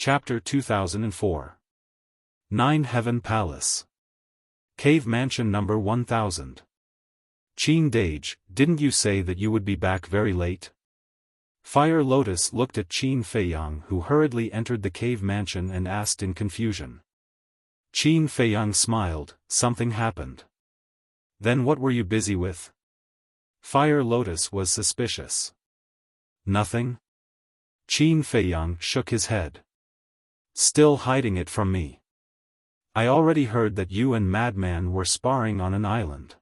Chapter 2004. 9 Heaven Palace. Cave Mansion number 1000. Qin Dage, didn't you say that you would be back very late? Fire Lotus looked at Qin Feiyang, who hurriedly entered the cave mansion, and asked in confusion. Qin Feiyang smiled. Something happened. Then what were you busy with? Fire Lotus was suspicious. Nothing? Qin Feiyang shook his head. Still hiding it from me. I already heard that you and Madman were sparring on an island.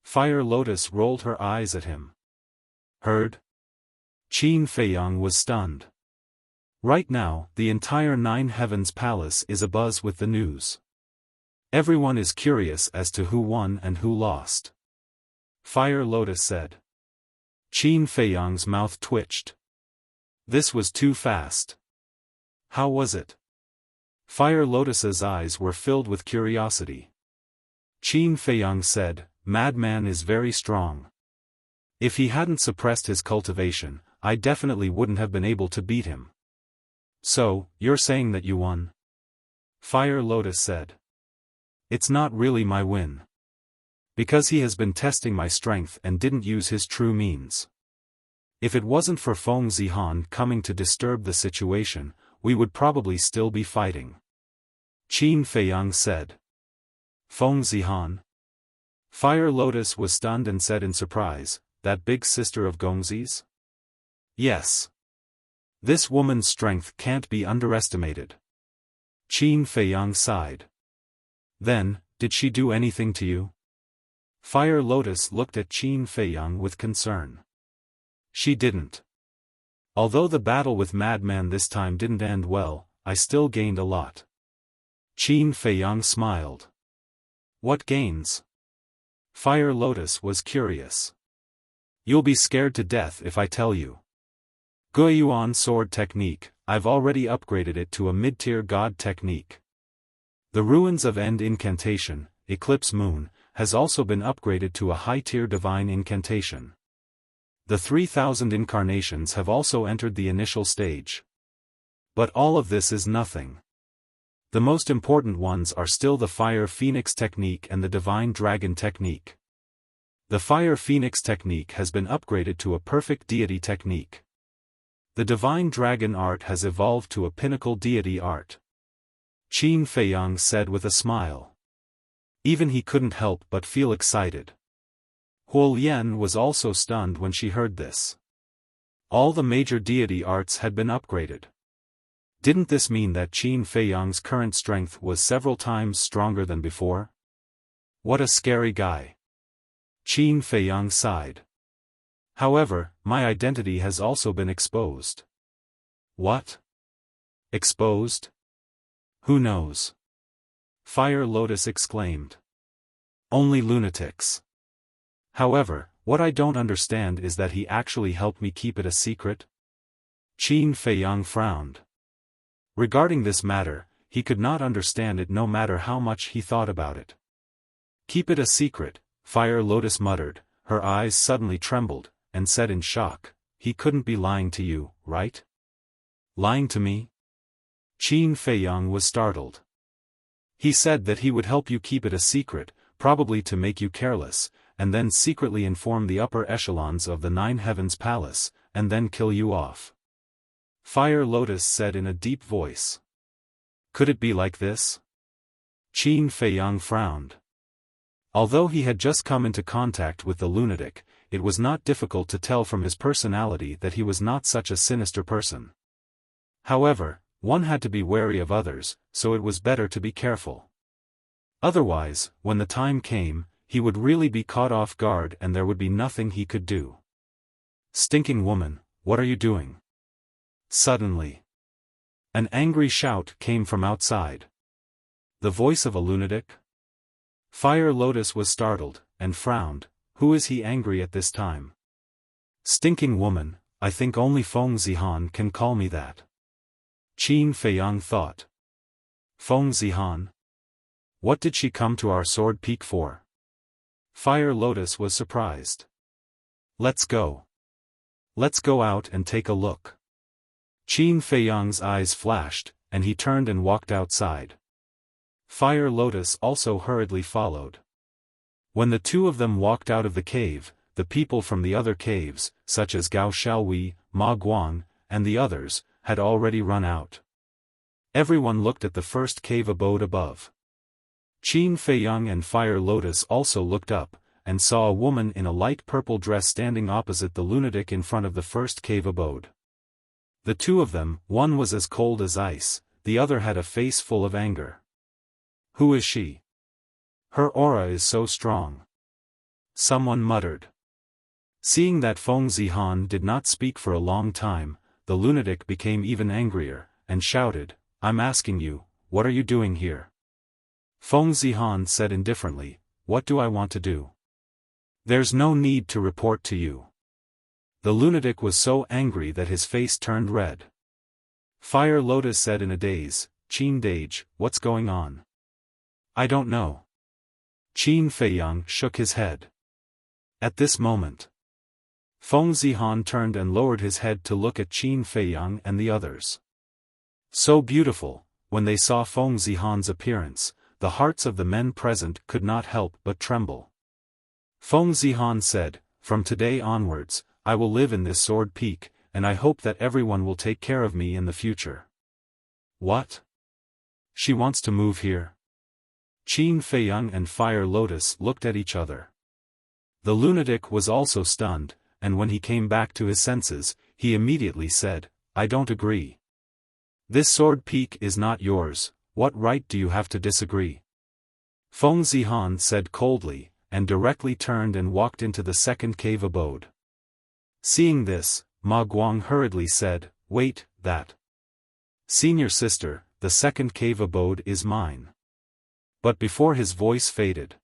Fire Lotus rolled her eyes at him. Heard? Qin Feiyang was stunned. Right now, the entire Nine Heavens Palace is abuzz with the news. Everyone is curious as to who won and who lost. Fire Lotus said. Qin Feiyang's mouth twitched. This was too fast. How was it? Fire Lotus's eyes were filled with curiosity. Qin Feiyang said, Madman is very strong. If he hadn't suppressed his cultivation, I definitely wouldn't have been able to beat him. So, you're saying that you won? Fire Lotus said. It's not really my win. Because he has been testing my strength and didn't use his true means. If it wasn't for Feng Zihan coming to disturb the situation, we would probably still be fighting. Qin Feiyang said. Feng Zihan? Fire Lotus was stunned and said in surprise, that big sister of Gongzi's? Yes. This woman's strength can't be underestimated. Qin Feiyang sighed. Then, did she do anything to you? Fire Lotus looked at Qin Feiyang with concern. She didn't. Although the battle with Madman this time didn't end well, I still gained a lot. Qin Feiyang smiled. What gains? Fire Lotus was curious. You'll be scared to death if I tell you. Guiyuan sword technique, I've already upgraded it to a mid-tier god technique. The Ruins of End incantation, Eclipse Moon, has also been upgraded to a high-tier divine incantation. The 3000 incarnations have also entered the initial stage. But all of this is nothing. The most important ones are still the Fire Phoenix technique and the Divine Dragon technique. The Fire Phoenix technique has been upgraded to a perfect deity technique. The Divine Dragon art has evolved to a pinnacle deity art. Qin Feiyang said with a smile. Even he couldn't help but feel excited. Huo Lian was also stunned when she heard this. All the major deity arts had been upgraded. Didn't this mean that Qin Feiyang's current strength was several times stronger than before? What a scary guy. Qin Feiyang sighed. However, my identity has also been exposed. What? Exposed? Who knows? Fire Lotus exclaimed. Only lunatics. However, what I don't understand is that he actually helped me keep it a secret. Qin Feiyang frowned. Regarding this matter, he could not understand it no matter how much he thought about it. Keep it a secret, Fire Lotus muttered, her eyes suddenly trembled, and said in shock, he couldn't be lying to you, right? Lying to me? Qin Feiyang was startled. He said that he would help you keep it a secret, probably to make you careless, and then secretly inform the upper echelons of the Nine Heavens Palace, and then kill you off. Fire Lotus said in a deep voice. Could it be like this? Qin Feiyang frowned. Although he had just come into contact with the lunatic, it was not difficult to tell from his personality that he was not such a sinister person. However, one had to be wary of others, so it was better to be careful. Otherwise, when the time came, he would really be caught off guard and there would be nothing he could do. Stinking woman, what are you doing? Suddenly, an angry shout came from outside. The voice of a lunatic? Fire Lotus was startled, and frowned. Who is he angry at this time? Stinking woman, I think only Feng Zihan can call me that. Qin Feiyang thought. Feng Zihan? What did she come to our sword peak for? Fire Lotus was surprised. Let's go. Let's go out and take a look. Qin Feiyang's eyes flashed, and he turned and walked outside. Fire Lotus also hurriedly followed. When the two of them walked out of the cave, the people from the other caves, such as Gao Xiaowei, Ma Guang, and the others, had already run out. Everyone looked at the first cave abode above. Qin Feiyang and Fire Lotus also looked up, and saw a woman in a light purple dress standing opposite the lunatic in front of the first cave abode. The two of them, one was as cold as ice, the other had a face full of anger. Who is she? Her aura is so strong. Someone muttered. Seeing that Feng Zihan did not speak for a long time, the lunatic became even angrier, and shouted, I'm asking you, what are you doing here? Feng Zihan said indifferently, what do I want to do? There's no need to report to you. The lunatic was so angry that his face turned red. Fire Lotus said in a daze, Qin Dage, what's going on? I don't know. Qin Feiyang shook his head. At this moment, Feng Zihan turned and lowered his head to look at Qin Feiyang and the others. So beautiful, when they saw Feng Zihan's appearance, the hearts of the men present could not help but tremble. Feng Zihan said, from today onwards, I will live in this sword peak, and I hope that everyone will take care of me in the future. What? She wants to move here? Qin Feiyang and Fire Lotus looked at each other. The lunatic was also stunned, and when he came back to his senses, he immediately said, I don't agree. This sword peak is not yours, what right do you have to disagree? Feng Zihan said coldly, and directly turned and walked into the second cave abode. Seeing this, Ma Guang hurriedly said, wait, that. Senior sister, the second cave abode is mine. But before his voice faded,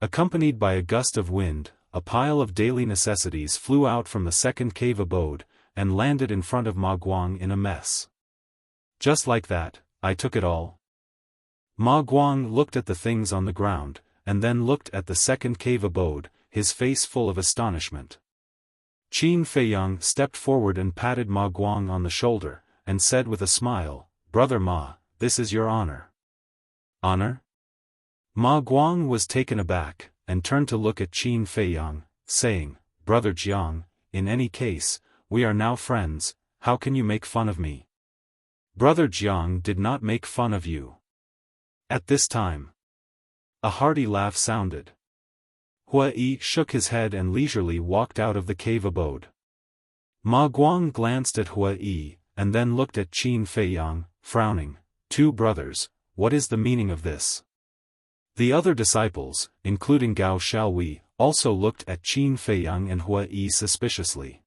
accompanied by a gust of wind, a pile of daily necessities flew out from the second cave abode, and landed in front of Ma Guang in a mess. Just like that, I took it all. Ma Guang looked at the things on the ground, and then looked at the second cave abode, his face full of astonishment. Qin Feiyang stepped forward and patted Ma Guang on the shoulder, and said with a smile, Brother Ma, this is your honor. Honor? Ma Guang was taken aback, and turned to look at Qin Feiyang, saying, Brother Jiang, in any case, we are now friends, how can you make fun of me? Brother Jiang did not make fun of you. At this time, a hearty laugh sounded. Hua Yi shook his head and leisurely walked out of the cave abode. Ma Guang glanced at Hua Yi, and then looked at Qin Feiyang, frowning, two brothers, what is the meaning of this? The other disciples, including Gao Xiaowei, also looked at Qin Feiyang and Hua Yi suspiciously.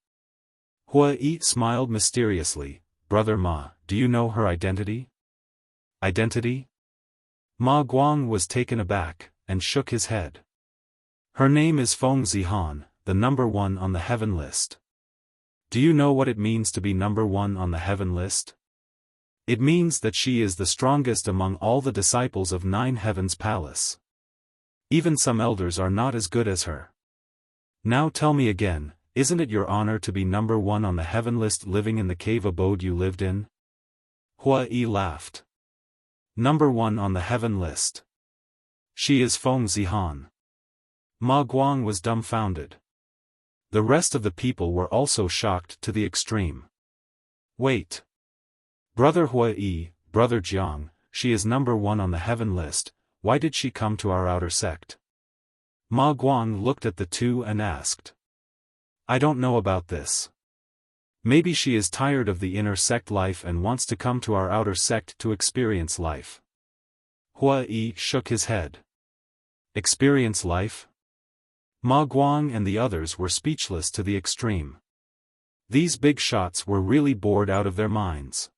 Hua Yi smiled mysteriously, Brother Ma, do you know her identity? Identity? Ma Guang was taken aback, and shook his head. Her name is Feng Zihan, the number one on the heaven list. Do you know what it means to be number one on the heaven list? It means that she is the strongest among all the disciples of Nine Heavens Palace. Even some elders are not as good as her. Now tell me again, isn't it your honor to be number one on the heaven list living in the cave abode you lived in? Hua Yi laughed. Number one on the heaven list. She is Feng Zihan. Ma Guang was dumbfounded. The rest of the people were also shocked to the extreme. Wait. Brother Hua Yi, Brother Jiang, she is number one on the heaven list, why did she come to our outer sect? Ma Guang looked at the two and asked. I don't know about this. Maybe she is tired of the inner sect life and wants to come to our outer sect to experience life. Hua Yi shook his head. Experience life? Ma Guang and the others were speechless to the extreme. These big shots were really bored out of their minds.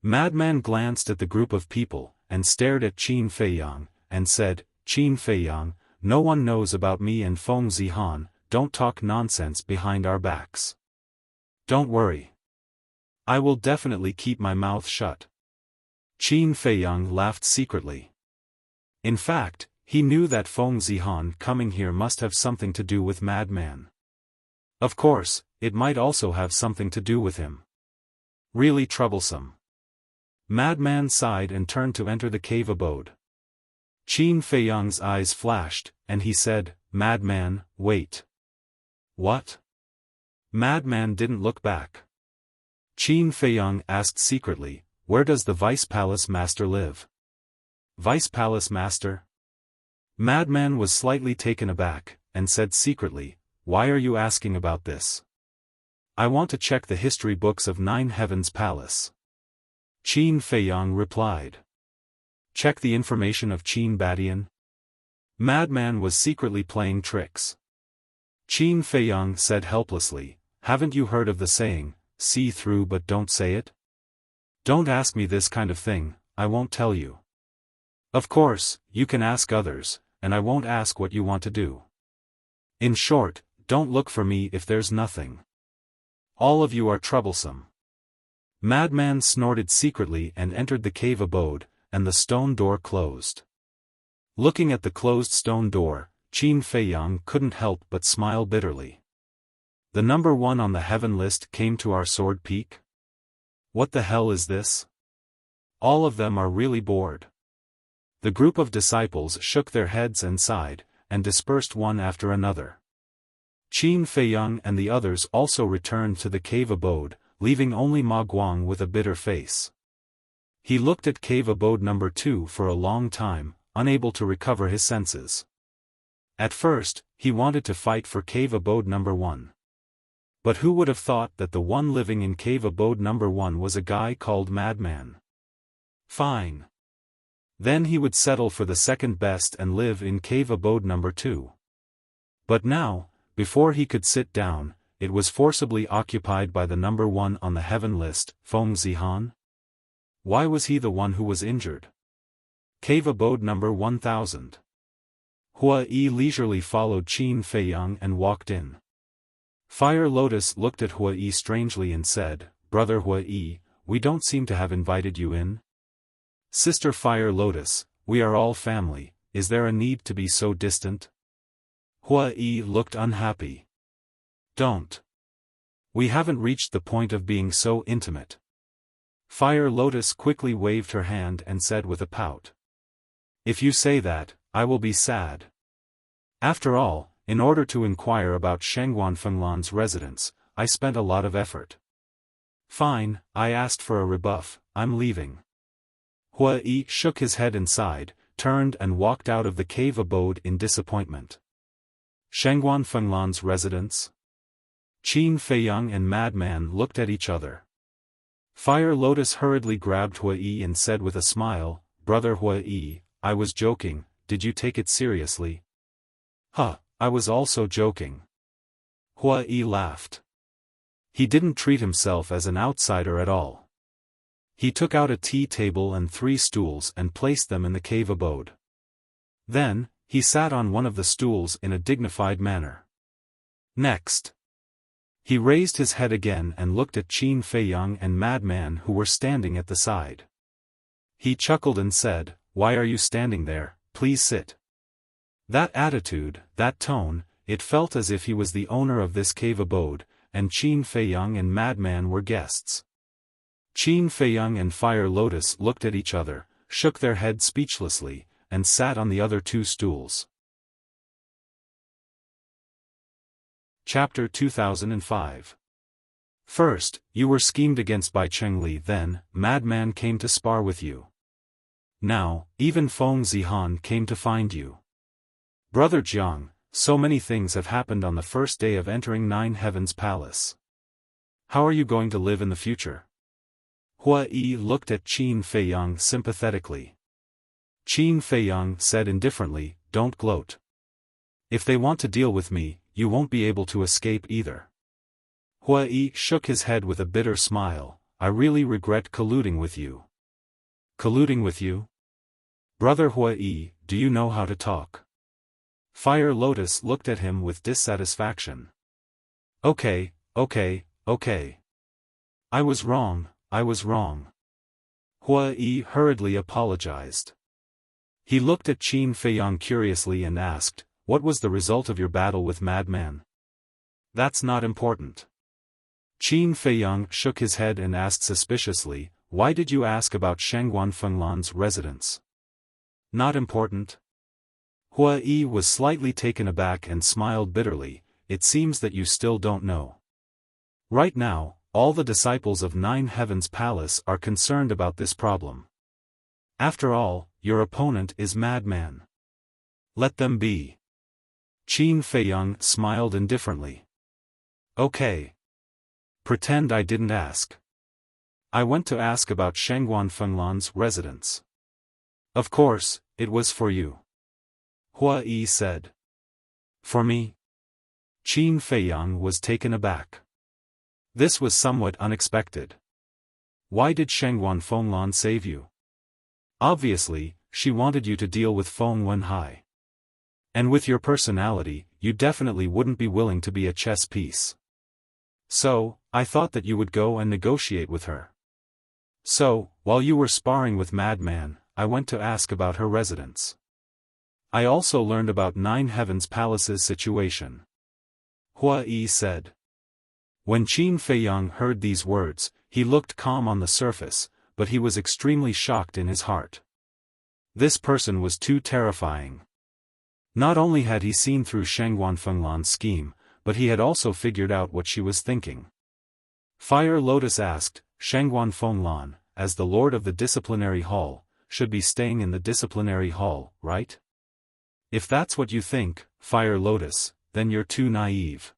Madman glanced at the group of people, and stared at Qin Feiyang, and said, Qin Feiyang, no one knows about me and Feng Zihan, don't talk nonsense behind our backs. Don't worry. I will definitely keep my mouth shut. Qin Feiyang laughed secretly. In fact, he knew that Feng Zihan coming here must have something to do with Madman. Of course, it might also have something to do with him. Really troublesome. Madman sighed and turned to enter the cave abode. Qin Feiyang's eyes flashed, and he said, "Madman, wait." "What?" Madman didn't look back. Qin Feiyang asked secretly, "Where does the Vice Palace Master live?" "Vice Palace Master?" Madman was slightly taken aback, and said secretly, "Why are you asking about this?" "I want to check the history books of Nine Heavens Palace." Qin Feiyang replied. "Check the information of Qin Badian?" Madman was secretly playing tricks. Qin Feiyang said helplessly, "Haven't you heard of the saying, see through but don't say it? Don't ask me this kind of thing, I won't tell you. Of course, you can ask others, and I won't ask what you want to do. In short, don't look for me if there's nothing. All of you are troublesome." Madman snorted secretly and entered the cave abode, and the stone door closed. Looking at the closed stone door, Qin Feiyang couldn't help but smile bitterly. The number 1 on the heaven list came to our sword peak? What the hell is this? All of them are really bored. The group of disciples shook their heads and sighed, and dispersed one after another. Qin Feiyang and the others also returned to the cave abode, leaving only Ma Guang with a bitter face. He looked at cave abode number 2 for a long time, unable to recover his senses. At first, he wanted to fight for cave abode number 1. But who would have thought that the one living in cave abode number 1 was a guy called Madman? Fine. Then he would settle for the second best and live in cave abode number 2. But now, before he could sit down, it was forcibly occupied by the number 1 on the heaven list, Feng Zihan. Why was he the one who was injured? Cave abode number 1000. Hua Yi leisurely followed Qin Feiyang and walked in. Fire Lotus looked at Hua Yi strangely and said, "Brother Hua Yi, we don't seem to have invited you in." "Sister Fire Lotus, we are all family, is there a need to be so distant?" Hua Yi looked unhappy. "Don't. We haven't reached the point of being so intimate." Fire Lotus quickly waved her hand and said with a pout, "If you say that, I will be sad. After all, in order to inquire about Shengguan Fenglan's residence, I spent a lot of effort." "Fine, I asked for a rebuff, I'm leaving." Hua Yi shook his head and sighed, turned and walked out of the cave abode in disappointment. Shengguan Fenglan's residence? Qin Feiyang and Madman looked at each other. Fire Lotus hurriedly grabbed Hua Yi and said with a smile, "Brother Hua Yi, I was joking, did you take it seriously?" "Huh, I was also joking." Hua Yi laughed. He didn't treat himself as an outsider at all. He took out a tea table and 3 stools and placed them in the cave abode. Then, he sat on one of the stools in a dignified manner. Next, he raised his head again and looked at Qin Feiyang and Madman who were standing at the side. He chuckled and said, "Why are you standing there, please sit." That attitude, that tone, it felt as if he was the owner of this cave abode, and Qin Feiyang and Madman were guests. Qin Feiyang and Fire Lotus looked at each other, shook their heads speechlessly, and sat on the other 2 stools. Chapter 2005. First, you were schemed against by Chengli, then, Madman came to spar with you. Now, even Feng Zihan came to find you. Brother Jiang, so many things have happened on the first day of entering Nine Heavens Palace. How are you going to live in the future? Hua Yi looked at Qin Feiyang sympathetically. Qin Feiyang said indifferently, "Don't gloat. If they want to deal with me, you won't be able to escape either." Hua Yi shook his head with a bitter smile, "I really regret colluding with you." "Colluding with you? Brother Hua Yi, do you know how to talk?" Fire Lotus looked at him with dissatisfaction. Okay. I was wrong. Hua Yi hurriedly apologized. He looked at Qin Feiyang curiously and asked, "What was the result of your battle with Madman?" "That's not important." Qin Feiyang shook his head and asked suspiciously, "Why did you ask about Shangguan Fenglan's residence? Not important?" Hua Yi was slightly taken aback and smiled bitterly. "It seems that you still don't know. Right now, all the disciples of Nine Heavens Palace are concerned about this problem. After all, your opponent is madman. Let them be." Qin Feiyang smiled indifferently. "Okay. Pretend I didn't ask. I went to ask about Shangguan Fenglan's residence. Of course, it was for you," Hua Yi said. "For me?" Qin Feiyang was taken aback. This was somewhat unexpected. Why did Shangguan Fenglan save you? Obviously, she wanted you to deal with Feng Wenhai. And with your personality, you definitely wouldn't be willing to be a chess piece. So, I thought that you would go and negotiate with her. So, while you were sparring with Madman, I went to ask about her residence. I also learned about Nine Heavens Palace's situation," Hua Yi said. When Qin Feiyang heard these words, he looked calm on the surface, but he was extremely shocked in his heart. This person was too terrifying. Not only had he seen through Shangguan Fenglan's scheme, but he had also figured out what she was thinking. Fire Lotus asked, "Shangguan Fenglan, as the lord of the disciplinary hall, should be staying in the disciplinary hall, right? If that's what you think, Fire Lotus, then you're too naive.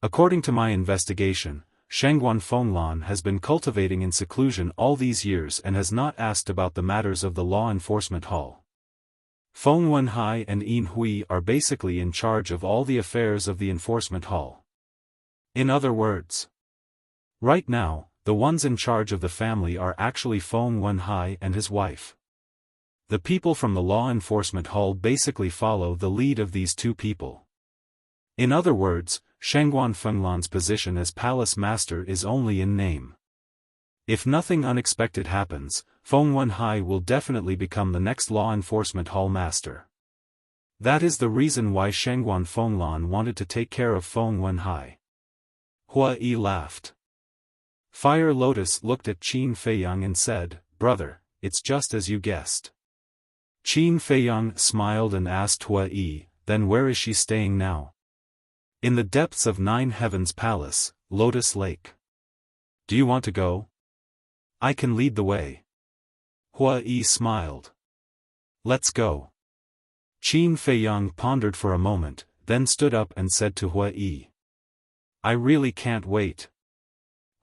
According to my investigation, Shangguan Fenglan has been cultivating in seclusion all these years and has not asked about the matters of the law enforcement hall. Feng Wenhai and Yin Hui are basically in charge of all the affairs of the enforcement hall. In other words, right now, the ones in charge of the family are actually Feng Wenhai and his wife. The people from the law enforcement hall basically follow the lead of these two people. In other words, Shangguan Fenglan's position as palace master is only in name. If nothing unexpected happens, Feng Wenhai will definitely become the next law enforcement hall master. That is the reason why Shangguan Fenglan wanted to take care of Feng Wenhai." Hua Yi laughed. Fire Lotus looked at Qin Feiyang and said, "Brother, it's just as you guessed." Qin Feiyang smiled and asked Hua Yi, "Then where is she staying now?" "In the depths of Nine Heavens Palace, Lotus Lake. Do you want to go? I can lead the way." Hua Yi smiled. "Let's go." Qin Feiyang pondered for a moment, then stood up and said to Hua Yi, "I really can't wait."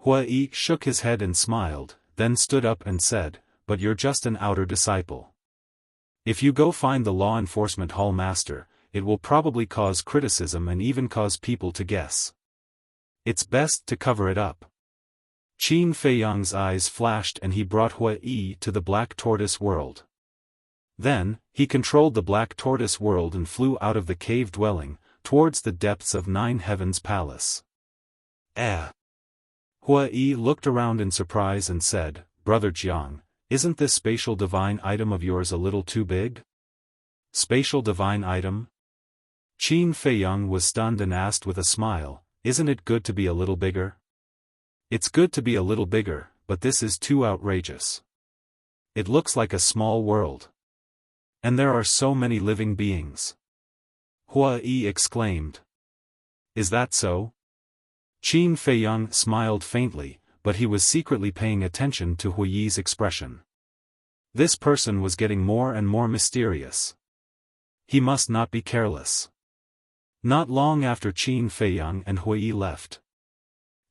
Hua Yi shook his head and smiled, then stood up and said, "But you're just an outer disciple. If you go find the law enforcement hall master, it will probably cause criticism and even cause people to guess. It's best to cover it up." Qin Feiyang's eyes flashed and he brought Hua Yi to the Black Tortoise world. Then, he controlled the Black Tortoise world and flew out of the cave dwelling, towards the depths of Nine Heavens Palace. Hua Yi looked around in surprise and said, "Brother Jiang, isn't this spatial divine item of yours a little too big?" "Spatial divine item?" Qin Feiyang was stunned and asked with a smile, "Isn't it good to be a little bigger?" "It's good to be a little bigger, but this is too outrageous. It looks like a small world. And there are so many living beings," Hua Yi exclaimed. "Is that so?" Qin Feiyang smiled faintly, but he was secretly paying attention to Hua Yi's expression. This person was getting more and more mysterious. He must not be careless. Not long after Qin Feiyang and Hua Yi left,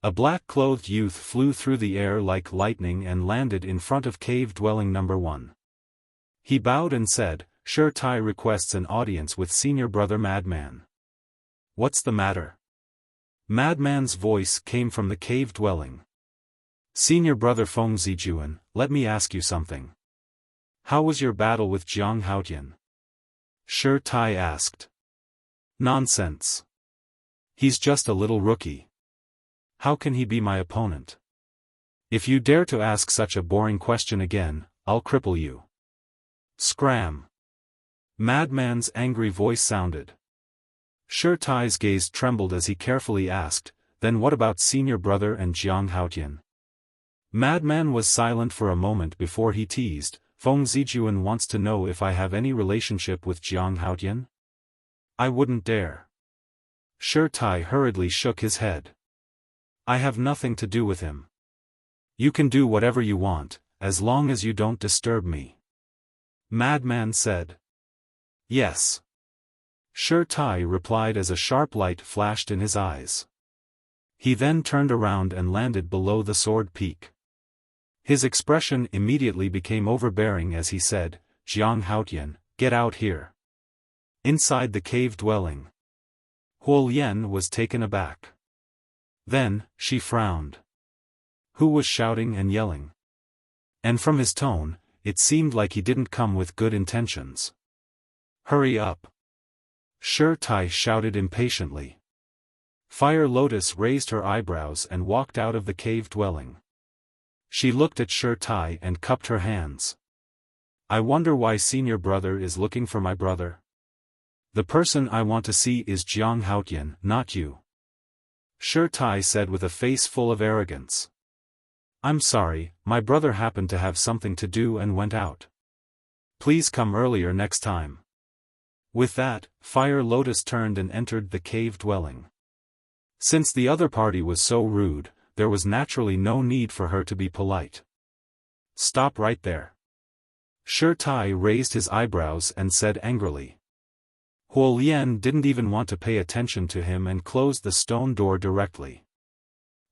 a black-clothed youth flew through the air like lightning and landed in front of cave dwelling number 1. He bowed and said, "Sure Tai requests an audience with senior brother Madman." "What's the matter?" Madman's voice came from the cave dwelling. "Senior brother Feng Zijuan, let me ask you something. How was your battle with Jiang Haotian?" Sure Tai asked. "Nonsense. He's just a little rookie. How can he be my opponent? If you dare to ask such a boring question again, I'll cripple you." Scram. Madman's angry voice sounded. Sure Tai's gaze trembled as he carefully asked, then what about senior brother and Jiang Haotian? Madman was silent for a moment before he teased, Feng Zijuan wants to know if I have any relationship with Jiang Haotian? I wouldn't dare. Shi Tai hurriedly shook his head. I have nothing to do with him. You can do whatever you want, as long as you don't disturb me. Madman said. Yes. Shi Tai replied as a sharp light flashed in his eyes. He then turned around and landed below the sword peak. His expression immediately became overbearing as he said, Jiang Haotian, get out here. Inside the cave dwelling. Huolian was taken aback. Then, she frowned. Who was shouting and yelling? And from his tone, it seemed like he didn't come with good intentions. Hurry up. Shi Tai shouted impatiently. Fire Lotus raised her eyebrows and walked out of the cave dwelling. She looked at Shi Tai and cupped her hands. I wonder why senior brother is looking for my brother. The person I want to see is Jiang Haotian, not you. Shi Tai said with a face full of arrogance. I'm sorry, my brother happened to have something to do and went out. Please come earlier next time. With that, Fire Lotus turned and entered the cave dwelling. Since the other party was so rude, there was naturally no need for her to be polite. Stop right there. Shi Tai raised his eyebrows and said angrily. Huolian didn't even want to pay attention to him and closed the stone door directly.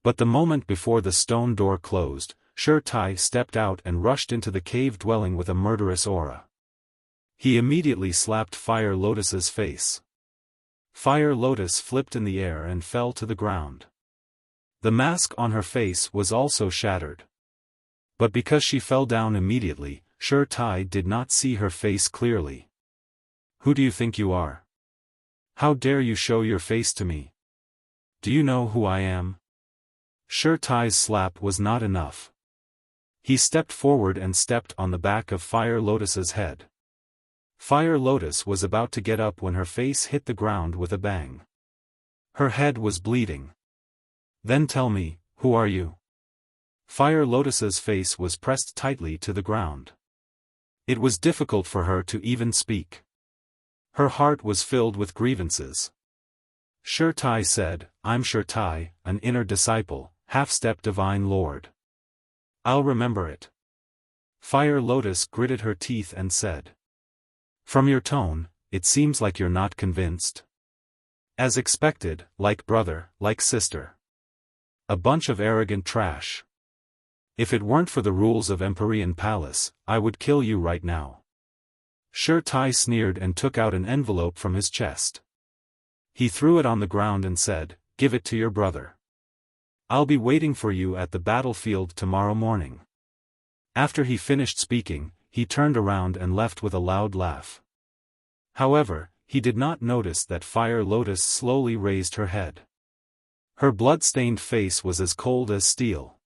But the moment before the stone door closed, Shi Tai stepped out and rushed into the cave dwelling with a murderous aura. He immediately slapped Fire Lotus's face. Fire Lotus flipped in the air and fell to the ground. The mask on her face was also shattered. But because she fell down immediately, Shi Tai did not see her face clearly. Who do you think you are? How dare you show your face to me? Do you know who I am? Shi Tai's slap was not enough. He stepped forward and stepped on the back of Fire Lotus's head. Fire Lotus was about to get up when her face hit the ground with a bang. Her head was bleeding. Then tell me, who are you? Fire Lotus's face was pressed tightly to the ground. It was difficult for her to even speak. Her heart was filled with grievances. Shi Tai said, I'm Shi Tai, an inner disciple, half-step divine lord. I'll remember it. Fire Lotus gritted her teeth and said. From your tone, it seems like you're not convinced. As expected, like brother, like sister. A bunch of arrogant trash. If it weren't for the rules of Empyrean Palace, I would kill you right now. Shi Tai sneered and took out an envelope from his chest. He threw it on the ground and said, give it to your brother. I'll be waiting for you at the battlefield tomorrow morning. After he finished speaking, he turned around and left with a loud laugh. However, he did not notice that Fire Lotus slowly raised her head. Her blood-stained face was as cold as steel.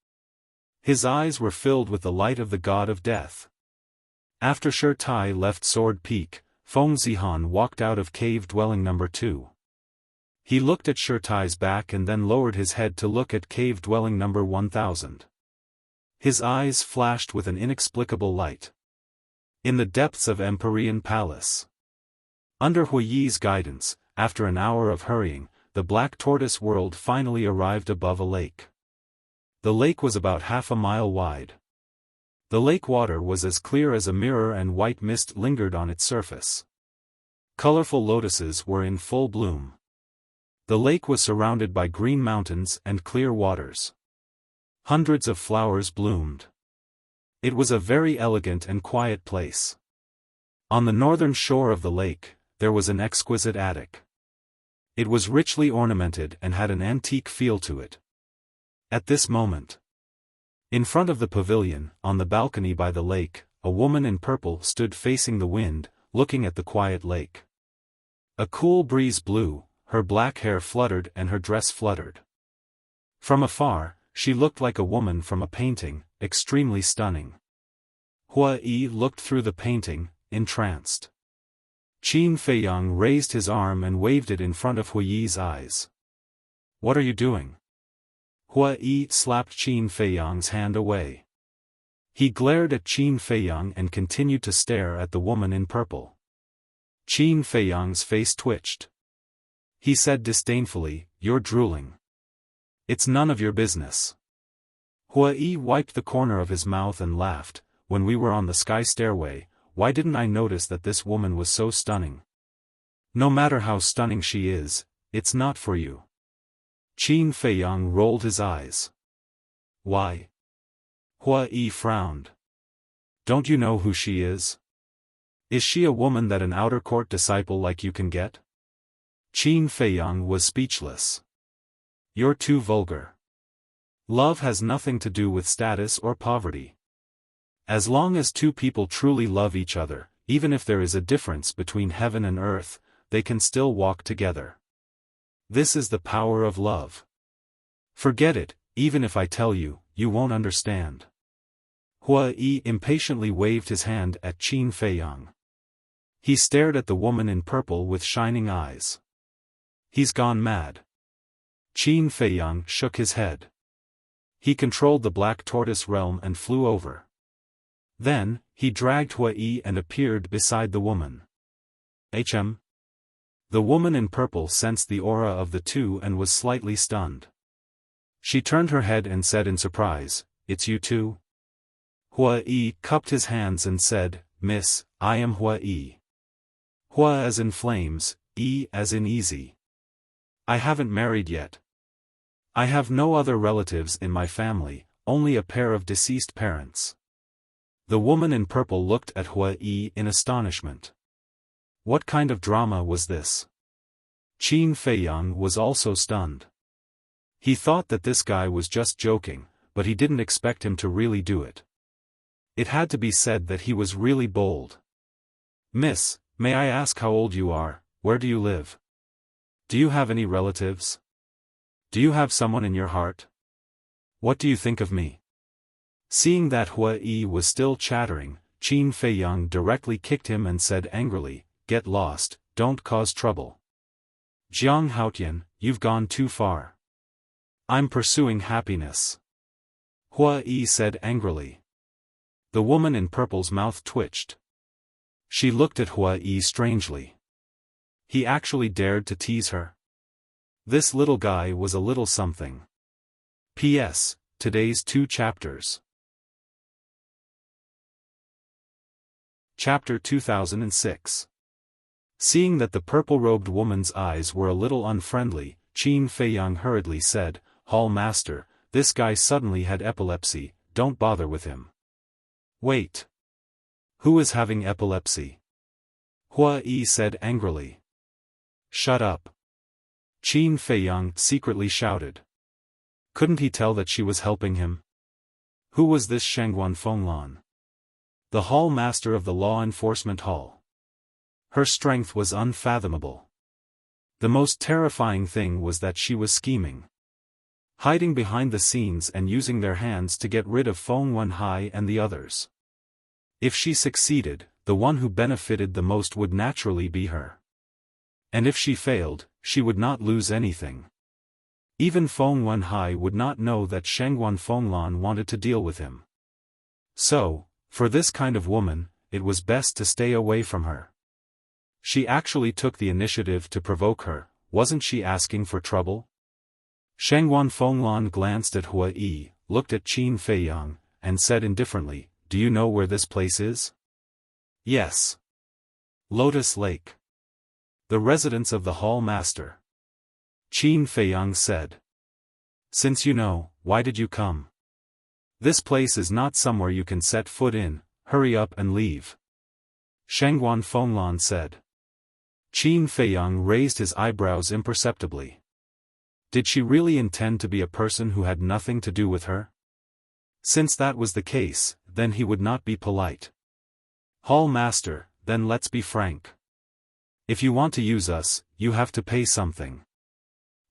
His eyes were filled with the light of the god of death. After Shi Tai left Sword Peak, Feng Zihan walked out of cave dwelling number 2. He looked at Shi Tai's back and then lowered his head to look at cave dwelling number 1000. His eyes flashed with an inexplicable light. In the depths of Empyrean Palace. Under Huiyi's guidance, after an hour of hurrying, the Black Tortoise world finally arrived above a lake. The lake was about half a mile wide. The lake water was as clear as a mirror and white mist lingered on its surface. Colorful lotuses were in full bloom. The lake was surrounded by green mountains and clear waters. Hundreds of flowers bloomed. It was a very elegant and quiet place. On the northern shore of the lake, there was an exquisite attic. It was richly ornamented and had an antique feel to it. At this moment, in front of the pavilion, on the balcony by the lake, a woman in purple stood facing the wind, looking at the quiet lake. A cool breeze blew, her black hair fluttered and her dress fluttered. From afar, she looked like a woman from a painting, extremely stunning. Hua Yi looked through the painting, entranced. Qin Feiyang raised his arm and waved it in front of Huiyi's eyes. What are you doing? Hua Yi slapped Qin Feiyang's hand away. He glared at Qin Feiyang and continued to stare at the woman in purple. Qin Feiyang's face twitched. He said disdainfully, "You're drooling. It's none of your business." Hua Yi wiped the corner of his mouth and laughed. "When we were on the sky stairway, why didn't I notice that this woman was so stunning? No matter how stunning she is, it's not for you." Qin Feiyang rolled his eyes. "Why?" Hua Yi frowned. "Don't you know who she is? Is she a woman that an outer court disciple like you can get?" Qin Feiyang was speechless. "You're too vulgar. Love has nothing to do with status or poverty. As long as two people truly love each other, even if there is a difference between heaven and earth, they can still walk together. This is the power of love. Forget it, even if I tell you, you won't understand." Hua Yi impatiently waved his hand at Qin Feiyang. He stared at the woman in purple with shining eyes. "He's gone mad." Qin Feiyang shook his head. He controlled the black tortoise realm and flew over. Then, he dragged Hua Yi and appeared beside the woman. "Hm?" The woman in purple sensed the aura of the two and was slightly stunned. She turned her head and said in surprise, "It's you too?" Hua Yi cupped his hands and said, "Miss, I am Hua Yi. Hua as in flames, Yi as in easy. I haven't married yet. I have no other relatives in my family, only a pair of deceased parents." The woman in purple looked at Hua Yi in astonishment. What kind of drama was this? Qin Feiyang was also stunned. He thought that this guy was just joking, but he didn't expect him to really do it. It had to be said that he was really bold. "Miss, may I ask how old you are? Where do you live? Do you have any relatives? Do you have someone in your heart? What do you think of me?" Seeing that Hua Yi was still chattering, Qin Feiyang directly kicked him and said angrily, "Get lost, don't cause trouble. Jiang Haotian, you've gone too far. I'm pursuing happiness." Hua Yi said angrily. The woman in purple's mouth twitched. She looked at Hua Yi strangely. He actually dared to tease her. This little guy was a little something. P.S. Today's 2 chapters. Chapter 2006. Seeing that the purple-robed woman's eyes were a little unfriendly, Qin Feiyang hurriedly said, "Hall Master, this guy suddenly had epilepsy, don't bother with him." "Wait. Who is having epilepsy?" Hua Yi said angrily. "Shut up." Qin Feiyang secretly shouted. Couldn't he tell that she was helping him? Who was this Shangguan Fenglan? The Hall Master of the Law Enforcement Hall. Her strength was unfathomable. The most terrifying thing was that she was scheming. Hiding behind the scenes and using their hands to get rid of Feng Wenhai and the others. If she succeeded, the one who benefited the most would naturally be her. And if she failed, she would not lose anything. Even Feng Wenhai would not know that Shangguan Fenglan wanted to deal with him. So, for this kind of woman, it was best to stay away from her. She actually took the initiative to provoke her, wasn't she asking for trouble? Shangguan Fenglan glanced at Hua Yi, looked at Qin Feiyang, and said indifferently, "Do you know where this place is?" "Yes. Lotus Lake. The residence of the Hall Master." Qin Feiyang said. "Since you know, why did you come? This place is not somewhere you can set foot in, hurry up and leave." Shangguan Fenglan said. Qin Feiyang raised his eyebrows imperceptibly. Did she really intend to be a person who had nothing to do with her? Since that was the case, then he would not be polite. "Hall Master, then let's be frank. If you want to use us, you have to pay something."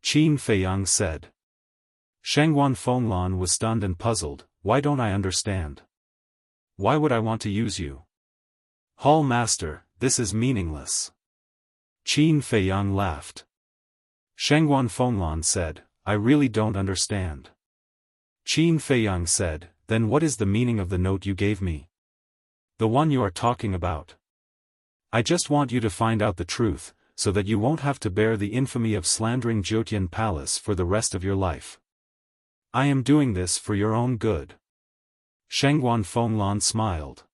Qin Feiyang said. Shangguan Fenglan was stunned and puzzled. "Why don't I understand? Why would I want to use you?" "Hall Master, this is meaningless." Qin Feiyang laughed. Shangguan Fenglan said, "I really don't understand. Qin Feiyang said, then what is the meaning of the note you gave me? The one you are talking about. I just want you to find out the truth, so that you won't have to bear the infamy of slandering Jiutian Palace for the rest of your life. I am doing this for your own good. Shangguan Fenglan smiled.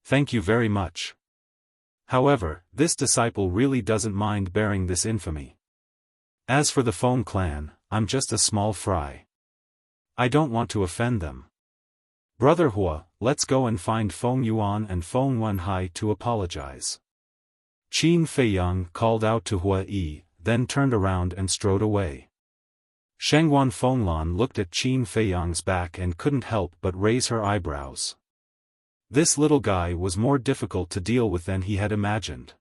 Thank you very much. However, this disciple really doesn't mind bearing this infamy. As for the Feng clan, I'm just a small fry. I don't want to offend them. Brother Hua, let's go and find Feng Yuan and Feng Wenhai to apologize. Qin Feiyang called out to Hua Yi, then turned around and strode away. Shangguan Fenglan looked at Qin Feiyang's back and couldn't help but raise her eyebrows. This little guy was more difficult to deal with than he had imagined.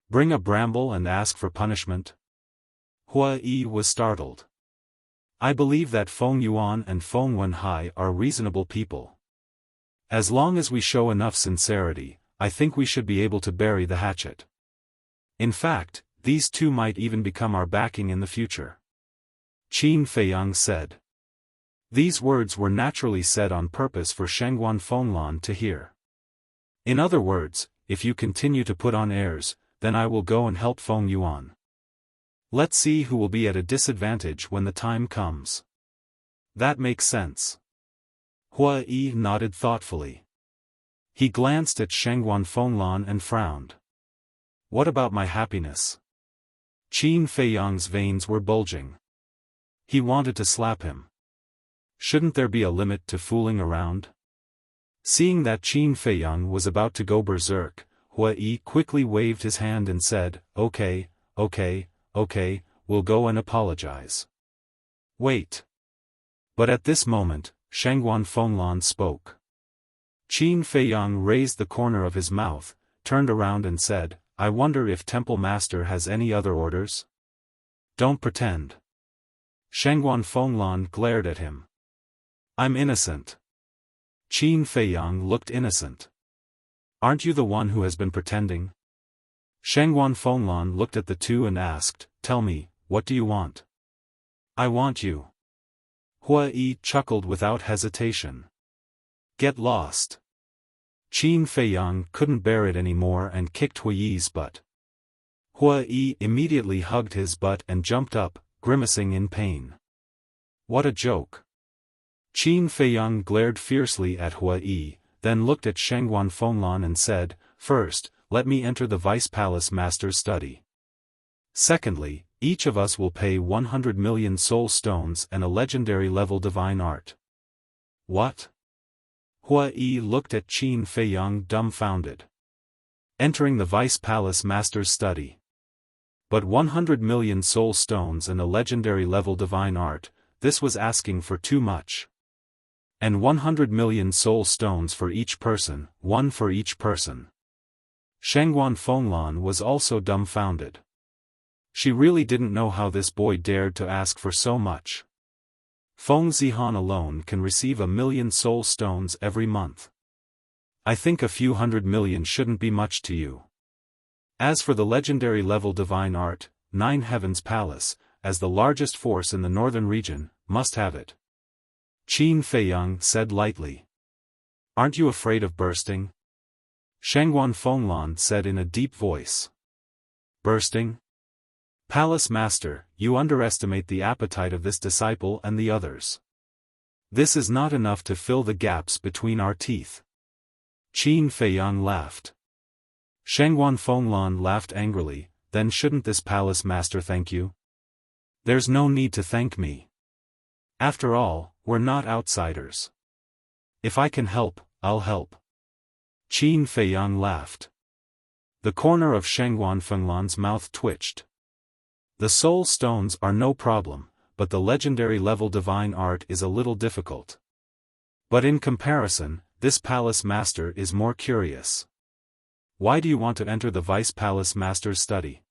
Bring a bramble and ask for punishment? Hua Yi was startled. I believe that Feng Yuan and Feng Wenhai are reasonable people. As long as we show enough sincerity, I think we should be able to bury the hatchet. In fact, these two might even become our backing in the future. Qin Feiyang said. These words were naturally said on purpose for Shangguan Fenglan to hear. In other words, if you continue to put on airs, then I will go and help Feng Yuan. Let's see who will be at a disadvantage when the time comes. That makes sense. Hua Yi nodded thoughtfully. He glanced at Shangguan Fenglan and frowned. What about my happiness? Qin Feiyang's veins were bulging. He wanted to slap him. Shouldn't there be a limit to fooling around? Seeing that Qin Feiyang was about to go berserk, Hua Yi quickly waved his hand and said, Okay, we'll go and apologize. Wait. But at this moment, Shangguan Fenglan spoke. Qin Feiyang raised the corner of his mouth, turned around and said, I wonder if Temple Master has any other orders? Don't pretend. Shangguan Fenglan glared at him. I'm innocent. Qin Feiyang looked innocent. Aren't you the one who has been pretending? Shangguan Fenglan looked at the two and asked, Tell me, what do you want? I want you. Hua Yi chuckled without hesitation. Get lost. Qin Feiyang couldn't bear it anymore and kicked Hua Yi's butt. Hua Yi immediately hugged his butt and jumped up, grimacing in pain. What a joke. Qin Feiyang glared fiercely at Hua Yi, then looked at Shangguan Fenglan and said, First, let me enter the Vice Palace Master's study. Secondly, each of us will pay 100 million soul stones and a legendary level divine art. What? Hua Yi looked at Qin Feiyang dumbfounded. Entering the Vice Palace Master's study. But 100 million soul stones and a legendary level divine art, this was asking for too much. And 100 million soul stones for each person, one for each person. Shangguan Fenglan was also dumbfounded. She really didn't know how this boy dared to ask for so much. Feng Zihan alone can receive 1 million soul stones every month. I think a few hundred million shouldn't be much to you. As for the legendary level divine art, Nine Heavens Palace, as the largest force in the northern region, must have it. Qin Feiyang said lightly. Aren't you afraid of bursting? Shangguan Fenglan said in a deep voice. Bursting? Palace Master, you underestimate the appetite of this disciple and the others. This is not enough to fill the gaps between our teeth. Qin Feiyang laughed. Shangguan Fenglan laughed angrily, then shouldn't this Palace Master thank you? There's no need to thank me. After all, we're not outsiders. If I can help, I'll help. Qin Feiyang laughed. The corner of Shangguan Fenglan's mouth twitched. The soul stones are no problem, but the legendary level divine art is a little difficult. But in comparison, this Palace Master is more curious. Why do you want to enter the Vice Palace Master's study?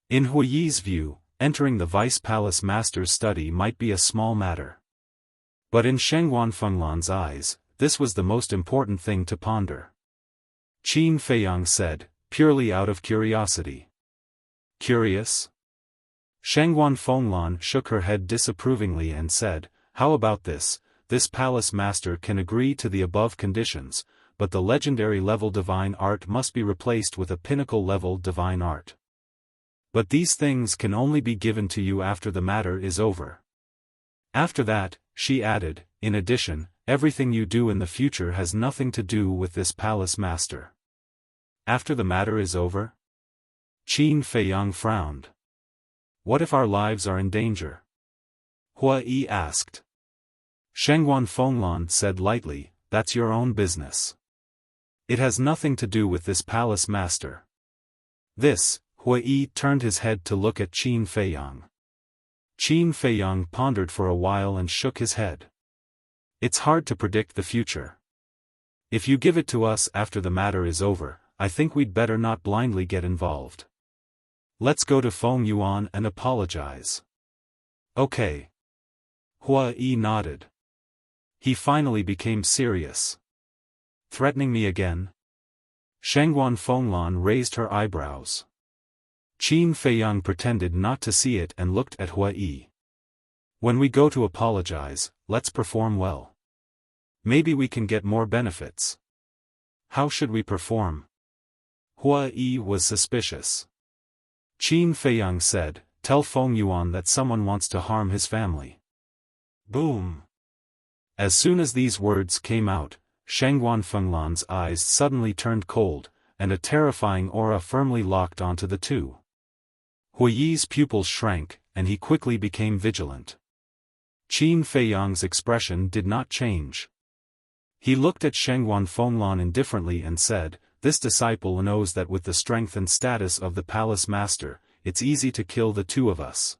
In Hua Yi's view, entering the Vice Palace Master's study might be a small matter. But in Shangguan Fenglan's eyes, this was the most important thing to ponder. Qin Feiyang said, purely out of curiosity. Curious? Shangguan Fenglan shook her head disapprovingly and said, how about this? This palace master can agree to the above conditions, but the legendary level divine art must be replaced with a pinnacle level divine art. But these things can only be given to you after the matter is over. After that, she added, in addition, everything you do in the future has nothing to do with this palace master. After the matter is over? Qin Feiyang frowned. What if our lives are in danger? Hua Yi asked. Shengguan Fenglan said lightly, that's your own business. It has nothing to do with this palace master. This, Hua Yi turned his head to look at Qin Feiyang. Qin Feiyang pondered for a while and shook his head. It's hard to predict the future. If you give it to us after the matter is over, I think we'd better not blindly get involved. Let's go to Feng Yuan and apologize. Okay. Hua Yi nodded. He finally became serious. Threatening me again? Shengguan Fenglan raised her eyebrows. Qin Feiyang pretended not to see it and looked at Hua Yi. When we go to apologize, let's perform well. Maybe we can get more benefits. How should we perform? Hua Yi was suspicious. Qin Feiyang said, tell Feng Yuan that someone wants to harm his family. Boom! As soon as these words came out, Shengguan Fenglan's eyes suddenly turned cold, and a terrifying aura firmly locked onto the two. Hua Yi's pupils shrank, and he quickly became vigilant. Qin Feiyang's expression did not change. He looked at Shengguan Fenglan indifferently and said, this disciple knows that with the strength and status of the palace master, it's easy to kill the two of us.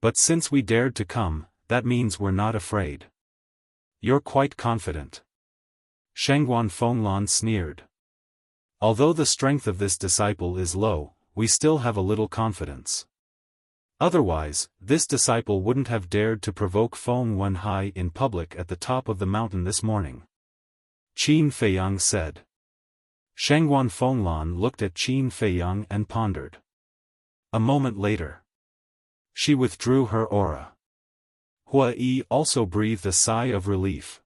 But since we dared to come, that means we're not afraid. You're quite confident. Shengguan Fenglan sneered. Although the strength of this disciple is low, we still have a little confidence. Otherwise, this disciple wouldn't have dared to provoke Feng Wenhai in public at the top of the mountain this morning. Qin Feiyang said. Shengguan Fenglan looked at Qin Feiyang and pondered. A moment later, she withdrew her aura. Hua Yi also breathed a sigh of relief.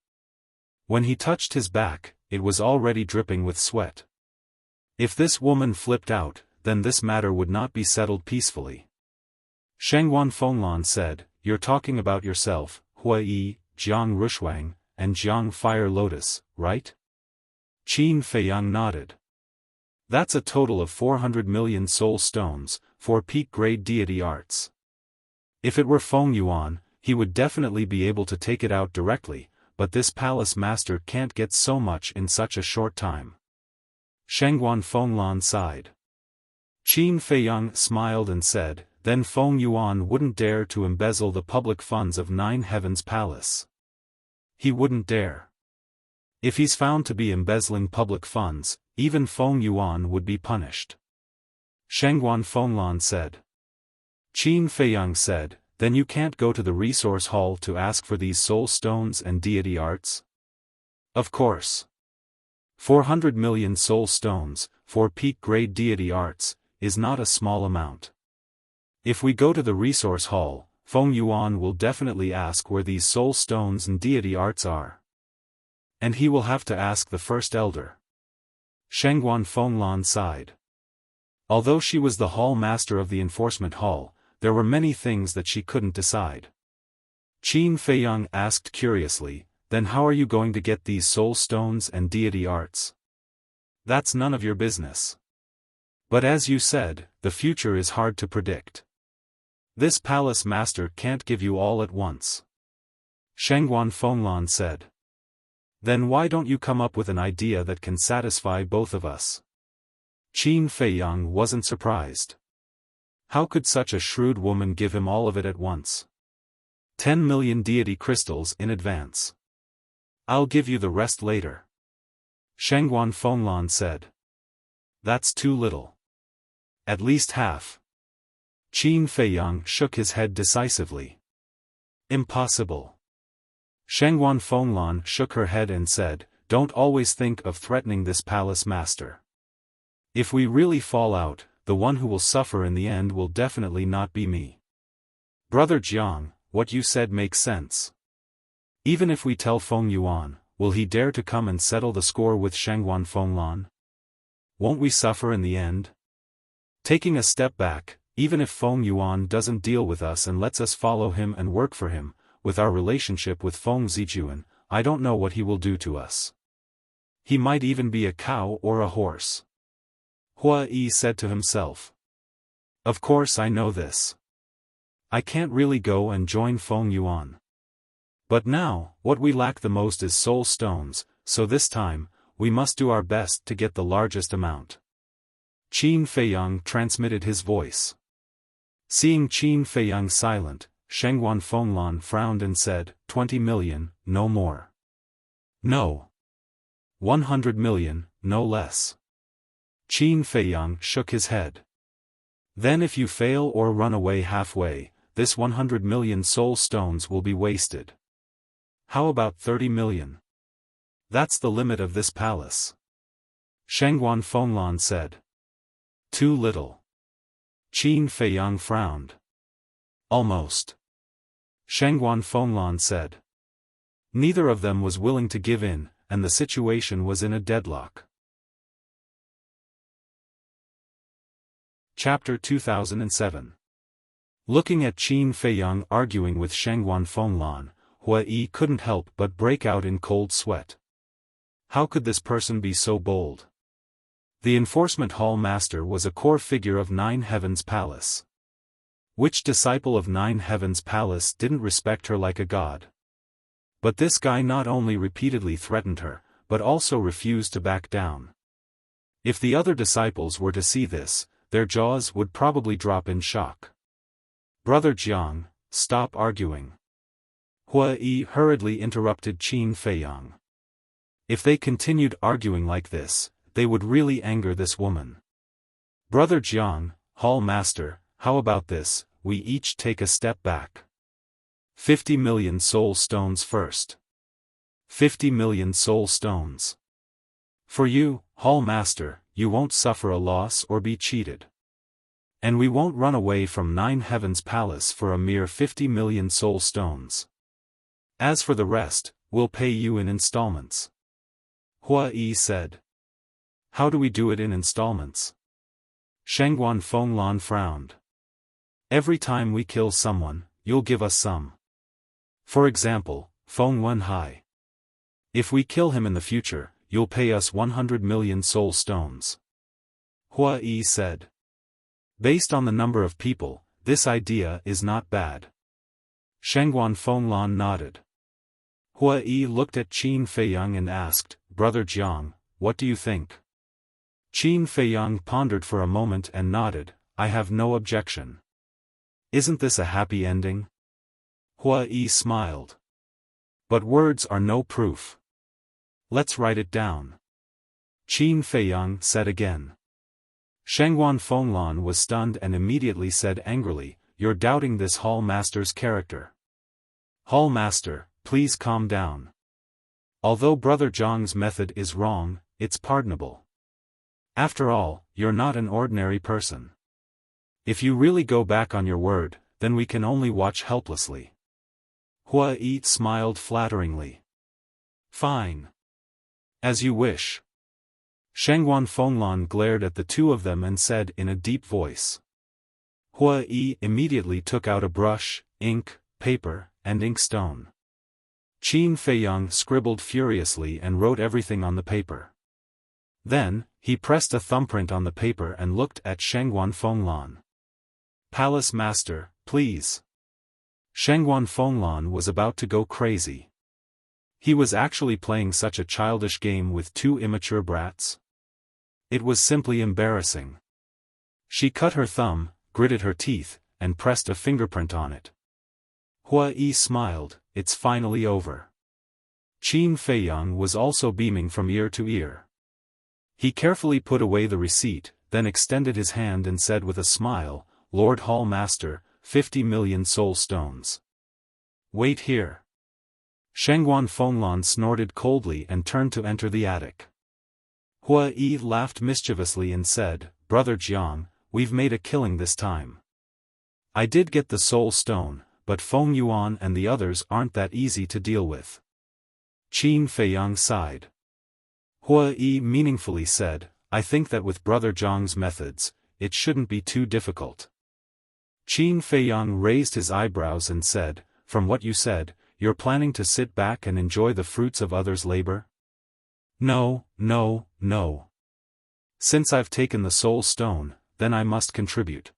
When he touched his back, it was already dripping with sweat. If this woman flipped out, then this matter would not be settled peacefully. Shengguan Fenglan said, you're talking about yourself, Hua Yi, Jiang Rushuang, and Jiang Fire Lotus, right? Qin Feiyang nodded. That's a total of 400 million soul stones, for peak-grade deity arts. If it were Feng Yuan, he would definitely be able to take it out directly, but this palace master can't get so much in such a short time. Shengguan Fenglan sighed. Qin Feiyang smiled and said, then Feng Yuan wouldn't dare to embezzle the public funds of Nine Heavens Palace. He wouldn't dare. If he's found to be embezzling public funds, even Feng Yuan would be punished. Shengguan Fenglan said. Qin Feiyang said, then you can't go to the resource hall to ask for these soul stones and deity arts? Of course. 400 million soul stones, for peak-grade deity arts, is not a small amount. If we go to the resource hall, Feng Yuan will definitely ask where these soul stones and deity arts are. And he will have to ask the first elder. Shengguan Fenglan sighed. Although she was the hall master of the enforcement hall, there were many things that she couldn't decide. Qin Feiyang asked curiously, then how are you going to get these soul stones and deity arts? That's none of your business. But as you said, the future is hard to predict. This palace master can't give you all at once. Shengguan Fenglan said. Then why don't you come up with an idea that can satisfy both of us? Qin Feiyang wasn't surprised. How could such a shrewd woman give him all of it at once? 10 million deity crystals in advance. I'll give you the rest later. Shengguan Fenglan said. That's too little. At least half. Qin Feiyang shook his head decisively. Impossible. Shengguan Fenglan shook her head and said, don't always think of threatening this palace master. If we really fall out, the one who will suffer in the end will definitely not be me. Brother Jiang, what you said makes sense. Even if we tell Feng Yuan, will he dare to come and settle the score with Shangguan Fenglan? Won't we suffer in the end? Taking a step back, even if Feng Yuan doesn't deal with us and lets us follow him and work for him, with our relationship with Feng Zijuan, I don't know what he will do to us. He might even be a cow or a horse. Hua Yi said to himself. Of course I know this. I can't really go and join Feng Yuan. But now, what we lack the most is soul stones, so this time, we must do our best to get the largest amount. Qin Feiyang transmitted his voice. Seeing Qin Feiyang silent, Shangguan Fenglan frowned and said, 20 million, no more. No. 100 million, no less. Qin Feiyang shook his head. Then if you fail or run away halfway, this 100 million soul stones will be wasted. How about 30 million? That's the limit of this palace. Shangguan Fenglan said. Too little. Qin Feiyang frowned. Almost. Shangguan Fenglan said. Neither of them was willing to give in, and the situation was in a deadlock. Chapter 2007. Looking at Qin Feiyang arguing with Shangguan Fenglan, Hua Yi couldn't help but break out in cold sweat. How could this person be so bold? The enforcement hall master was a core figure of Nine Heavens Palace. Which disciple of Nine Heavens Palace didn't respect her like a god? But this guy not only repeatedly threatened her, but also refused to back down. If the other disciples were to see this, their jaws would probably drop in shock. Brother Jiang, stop arguing. Hua Yi hurriedly interrupted Qin Feiyang. If they continued arguing like this, they would really anger this woman. Brother Jiang, hall master, how about this, we each take a step back. 50 million soul stones first. 50 million soul stones. For you, hall master, you won't suffer a loss or be cheated. And we won't run away from Nine Heavens Palace for a mere 50 million soul stones. As for the rest, we'll pay you in installments. Hua Yi said. How do we do it in installments? Shangguan Fenglan frowned. Every time we kill someone, you'll give us some. For example, Feng Wenhai. If we kill him in the future, you'll pay us 100 million soul stones. Hua Yi said. Based on the number of people, this idea is not bad. Shangguan Fenglan nodded. Hua Yi looked at Qin Feiyang and asked, Brother Jiang, what do you think? Qin Feiyang pondered for a moment and nodded, I have no objection. Isn't this a happy ending? Hua Yi smiled. But words are no proof. Let's write it down. Qin Feiyang said again. Shangguan Fenglan was stunned and immediately said angrily, You're doubting this hall master's character. Hall master, please calm down. Although Brother Jiang's method is wrong, it's pardonable. After all, you're not an ordinary person. If you really go back on your word, then we can only watch helplessly. Hua Yi smiled flatteringly. Fine. As you wish. Shangguan Fenglan glared at the two of them and said in a deep voice. Hua Yi immediately took out a brush, ink, paper, and inkstone. Qin Feiyang scribbled furiously and wrote everything on the paper. Then, he pressed a thumbprint on the paper and looked at Shangguan Fenglan. Palace master, please. Shangguan Fenglan was about to go crazy. He was actually playing such a childish game with two immature brats. It was simply embarrassing. She cut her thumb, gritted her teeth, and pressed a fingerprint on it. Hua Yi smiled, it's finally over. Qin Feiyang was also beaming from ear to ear. He carefully put away the receipt, then extended his hand and said with a smile, Lord Hall Master, 50 million soul stones. Wait here. Shangguan Fenglan snorted coldly and turned to enter the attic. Hua Yi laughed mischievously and said, Brother Jiang, we've made a killing this time. I did get the soul stone, but Feng Yuan and the others aren't that easy to deal with. Qin Feiyang sighed. Hua Yi meaningfully said, I think that with Brother Zhang's methods, it shouldn't be too difficult. Qin Feiyang raised his eyebrows and said, from what you said, you're planning to sit back and enjoy the fruits of others' labor? No, no, no. Since I've taken the soul stone, then I must contribute.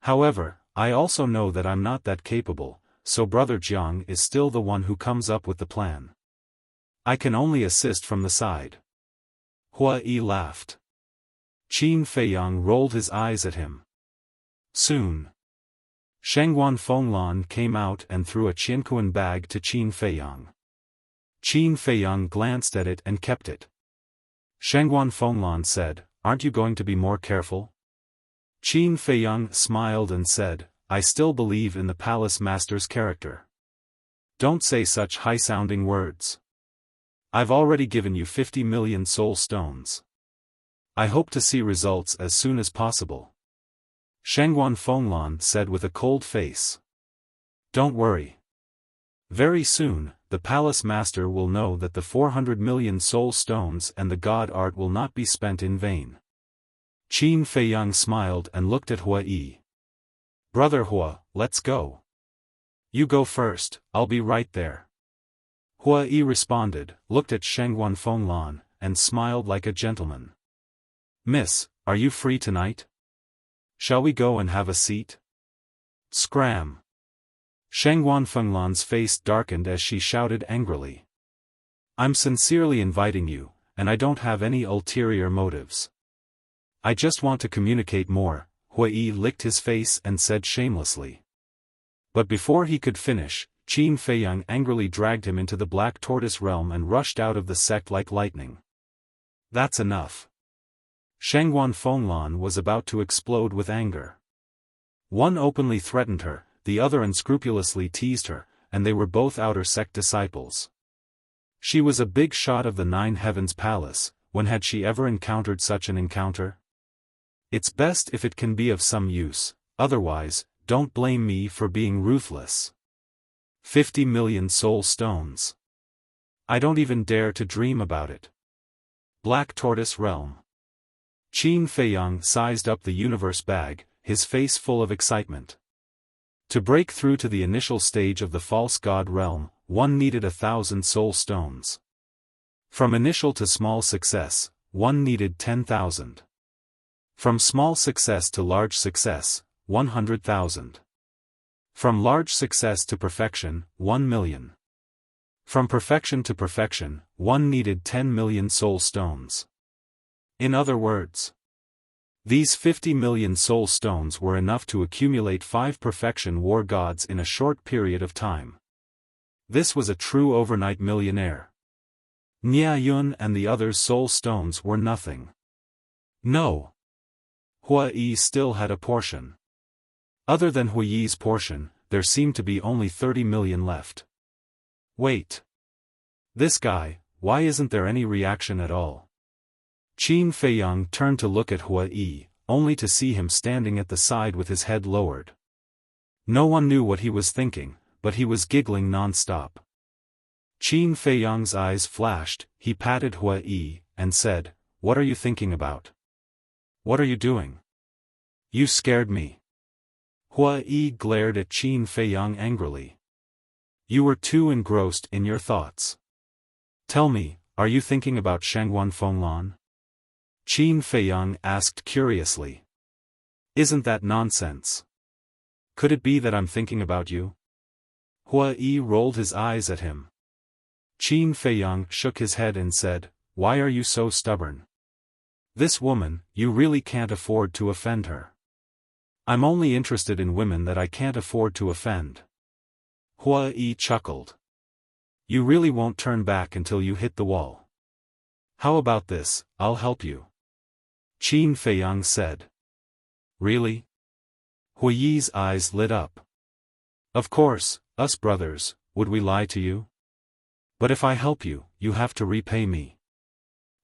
However, I also know that I'm not that capable, so Brother Jiang is still the one who comes up with the plan. I can only assist from the side. Hua Yi laughed. Qin Feiyang rolled his eyes at him. Soon, Shengguan Fenglan came out and threw a Qianquan bag to Qin Feiyang. Qin Feiyang glanced at it and kept it. Shengguan Fenglan said, aren't you going to be more careful? Qin Feiyang smiled and said, I still believe in the palace master's character. Don't say such high-sounding words. I've already given you 50 million soul stones. I hope to see results as soon as possible. Shengguan Fenglan said with a cold face. Don't worry. Very soon, the palace master will know that the 400 million soul stones and the god art will not be spent in vain. Qin Feiyang smiled and looked at Hua Yi. Brother Hua, let's go. You go first, I'll be right there. Hua Yi responded, looked at Shengguan Fenglan, and smiled like a gentleman. Miss, are you free tonight? Shall we go and have a seat? Scram. Shengguan Fenglan's face darkened as she shouted angrily. I'm sincerely inviting you, and I don't have any ulterior motives. I just want to communicate more, Hua Yi licked his face and said shamelessly. But before he could finish, Qin Feiyang angrily dragged him into the Black Tortoise realm and rushed out of the sect like lightning. That's enough. Shengguan Fenglan was about to explode with anger. One openly threatened her, the other unscrupulously teased her, and they were both outer sect disciples. She was a big shot of the Nine Heavens Palace. When had she ever encountered such an encounter? It's best if it can be of some use, otherwise, don't blame me for being ruthless. 50 million soul stones. I don't even dare to dream about it. Black Tortoise Realm. Qin Feiyang sized up the universe bag, his face full of excitement. To break through to the initial stage of the false god realm, one needed 1,000 soul stones. From initial to small success, one needed 10,000. From small success to large success, 100,000. From large success to perfection, 1 million. From perfection to perfection, one needed 10 million soul stones. In other words, these 50 million soul stones were enough to accumulate 5 perfection war gods in a short period of time. This was a true overnight millionaire. Nia Yun and the others' soul stones were nothing. No. Hua Yi still had a portion. Other than Hua Yi's portion, there seemed to be only 30 million left. Wait. This guy, why isn't there any reaction at all? Qin Feiyang turned to look at Hua Yi, only to see him standing at the side with his head lowered. No one knew what he was thinking, but he was giggling non-stop. Qin Feiyang's eyes flashed, he patted Hua Yi, and said, What are you thinking about? What are you doing? You scared me. Hua Yi glared at Qin Feiyang angrily. You were too engrossed in your thoughts. Tell me, are you thinking about Shengguan Fenglan? Qin Feiyang asked curiously. Isn't that nonsense? Could it be that I'm thinking about you? Hua Yi rolled his eyes at him. Qin Feiyang shook his head and said, Why are you so stubborn? This woman, you really can't afford to offend her. I'm only interested in women that I can't afford to offend. Hua Yi chuckled. You really won't turn back until you hit the wall. How about this, I'll help you. Qin Feiyang said. Really? Hua Yi's eyes lit up. Of course, us brothers, would we lie to you? But if I help you, you have to repay me.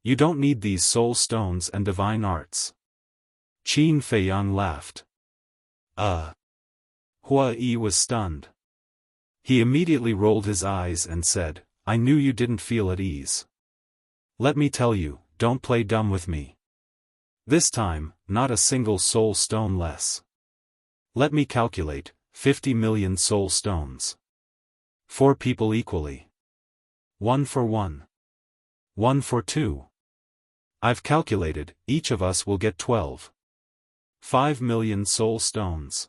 You don't need these soul stones and divine arts. Qin Feiyang laughed. Hua Yi was stunned. He immediately rolled his eyes and said, I knew you didn't feel at ease. Let me tell you, don't play dumb with me. This time, not a single soul stone less. Let me calculate, 50 million soul stones. 4 people equally. 1 for 1. 1 for 2. I've calculated, each of us will get 12. 5 million soul stones.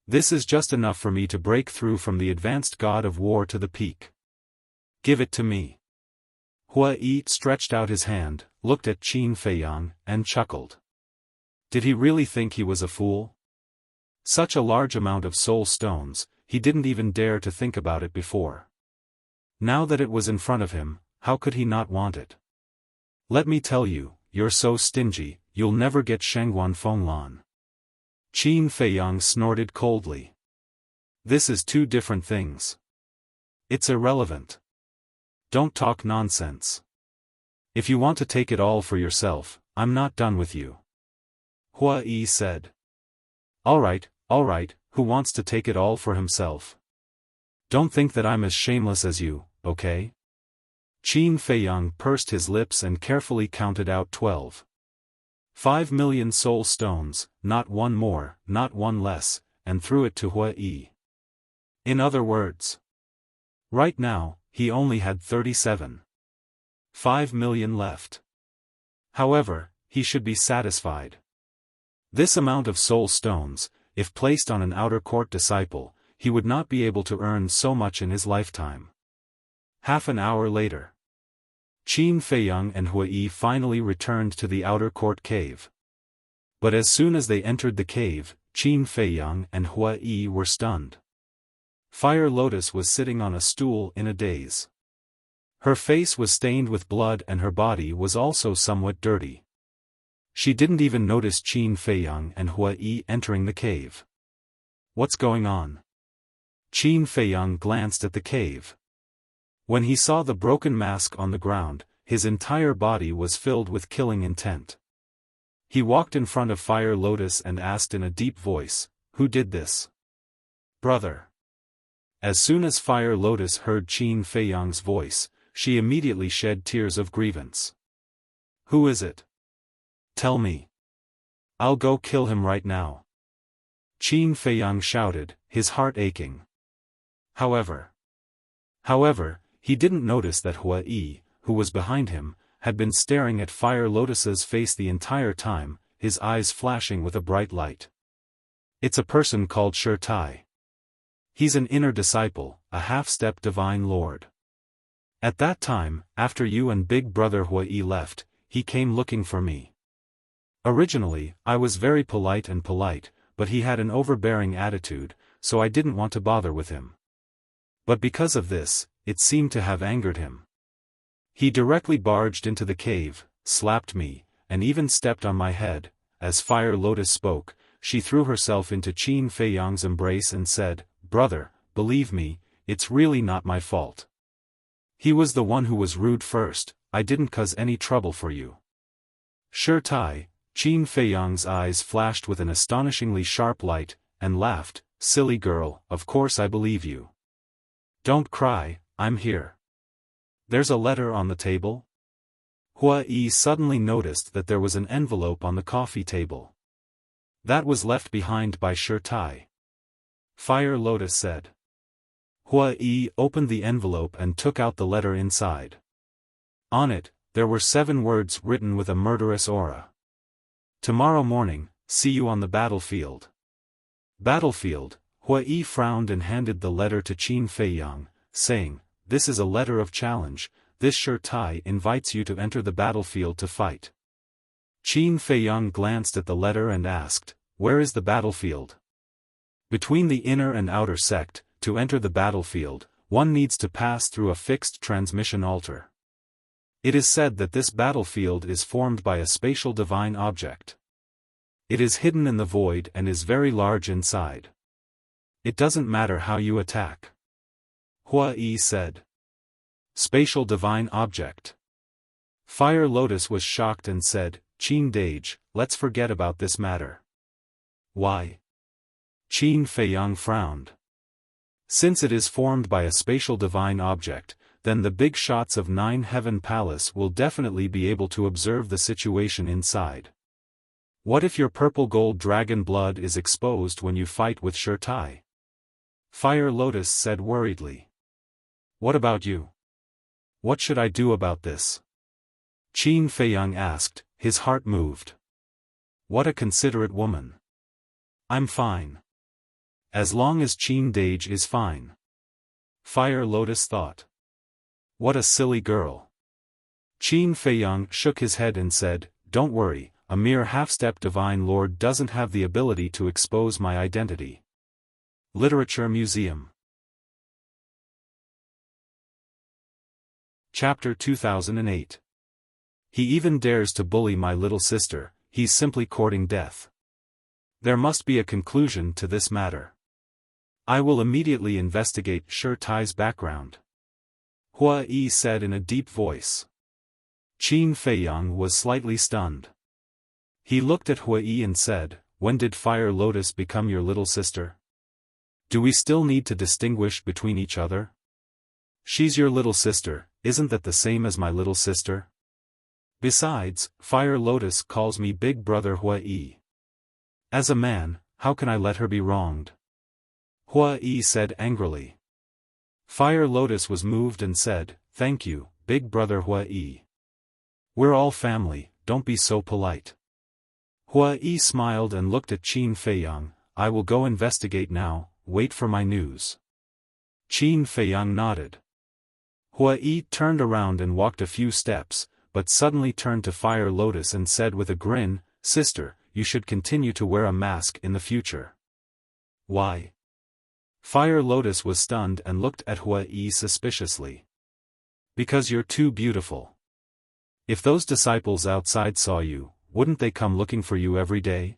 This is just enough for me to break through from the advanced god of war to the peak. Give it to me. Hua Yi stretched out his hand, looked at Qin Feiyang, and chuckled. Did he really think he was a fool? Such a large amount of soul stones, he didn't even dare to think about it before. Now that it was in front of him, how could he not want it? Let me tell you, you're so stingy, you'll never get Shengguan Fenglan. Qin Feiyang snorted coldly. This is 2 different things. It's irrelevant. Don't talk nonsense. If you want to take it all for yourself, I'm not done with you. Hua Yi said. All right, who wants to take it all for himself? Don't think that I'm as shameless as you, okay? Qin Feiyang pursed his lips and carefully counted out 12. 5 million soul stones, not one more, not one less, and threw it to Hua Yi. In other words, right now, he only had 37. 5 million left. However, he should be satisfied. This amount of soul stones, if placed on an outer court disciple, he would not be able to earn so much in his lifetime. Half an hour later, Qin Feiyang and Hua Yi finally returned to the outer court cave. But as soon as they entered the cave, Qin Feiyang and Hua Yi were stunned. Fire Lotus was sitting on a stool in a daze. Her face was stained with blood and her body was also somewhat dirty. She didn't even notice Qin Feiyang and Hua Yi entering the cave. What's going on? Qin Feiyang glanced at the cave. When he saw the broken mask on the ground, his entire body was filled with killing intent. He walked in front of Fire Lotus and asked in a deep voice, "Who did this?" "Brother." As soon as Fire Lotus heard Qin Feiyang's voice, she immediately shed tears of grievance. "Who is it? Tell me. I'll go kill him right now." Qin Feiyang shouted, his heart aching. However, he didn't notice that Hua Yi, who was behind him, had been staring at Fire Lotus's face the entire time, his eyes flashing with a bright light. "It's a person called Shi Tai. He's an inner disciple, a half-step divine lord. At that time, after you and big brother Hua Yi left, he came looking for me. Originally, I was very polite, but he had an overbearing attitude, so I didn't want to bother with him. But because of this, it seemed to have angered him. He directly barged into the cave, slapped me, and even stepped on my head." As Fire Lotus spoke, she threw herself into Qin Feiyang's embrace and said, "Brother, believe me, it's really not my fault. He was the one who was rude first, I didn't cause any trouble for you." "Shi Tai," Qin Feiyang's eyes flashed with an astonishingly sharp light, and laughed, "Silly girl, of course I believe you. Don't cry, I'm here. There's a letter on the table?" Hua Yi suddenly noticed that there was an envelope on the coffee table. "That was left behind by Shi Tai," Fire Lotus said. Hua Yi opened the envelope and took out the letter inside. On it, there were 7 words written with a murderous aura. "Tomorrow morning, see you on the battlefield." Battlefield. Hua Yi frowned and handed the letter to Qin Feiyang, saying, "This is a letter of challenge. This Shi Tai invites you to enter the battlefield to fight." Qin Feiyang glanced at the letter and asked, "Where is the battlefield?" "Between the inner and outer sect, to enter the battlefield, one needs to pass through a fixed transmission altar. It is said that this battlefield is formed by a spatial divine object. It is hidden in the void and is very large inside. It doesn't matter how you attack." Hua Yi said. "Spatial divine object." Fire Lotus was shocked and said, "Qin Dage, let's forget about this matter." "Why?" Qin Feiyang frowned. Since it is formed by a spatial divine object, then the big shots of 9 Heaven Palace will definitely be able to observe the situation inside. What if your purple gold dragon blood is exposed when you fight with Shirtai? Fire Lotus said worriedly. What about you? What should I do about this? Qin Feiyang asked, his heart moved. What a considerate woman. I'm fine. As long as Qin Dage is fine. Fire Lotus thought. What a silly girl. Qin Feiyang shook his head and said, don't worry, a mere half-step divine lord doesn't have the ability to expose my identity. Literature Museum. Chapter 2008. He even dares to bully my little sister, he's simply courting death. There must be a conclusion to this matter. I will immediately investigate Shirtai's background. Hua Yi said in a deep voice. Qin Feiyang was slightly stunned. He looked at Hua Yi and said, when did Fire Lotus become your little sister? Do we still need to distinguish between each other? She's your little sister, isn't that the same as my little sister? Besides, Fire Lotus calls me Big Brother Hua Yi. As a man, how can I let her be wronged? Hua Yi said angrily. Fire Lotus was moved and said, thank you, Big Brother Hua Yi. We're all family, don't be so polite. Hua Yi smiled and looked at Qin Feiyang. I will go investigate now, wait for my news. Qin Feiyang nodded. Hua Yi turned around and walked a few steps, but suddenly turned to Fire Lotus and said with a grin, sister, you should continue to wear a mask in the future. Why? Fire Lotus was stunned and looked at Hua Yi suspiciously. Because you're too beautiful. If those disciples outside saw you, wouldn't they come looking for you every day?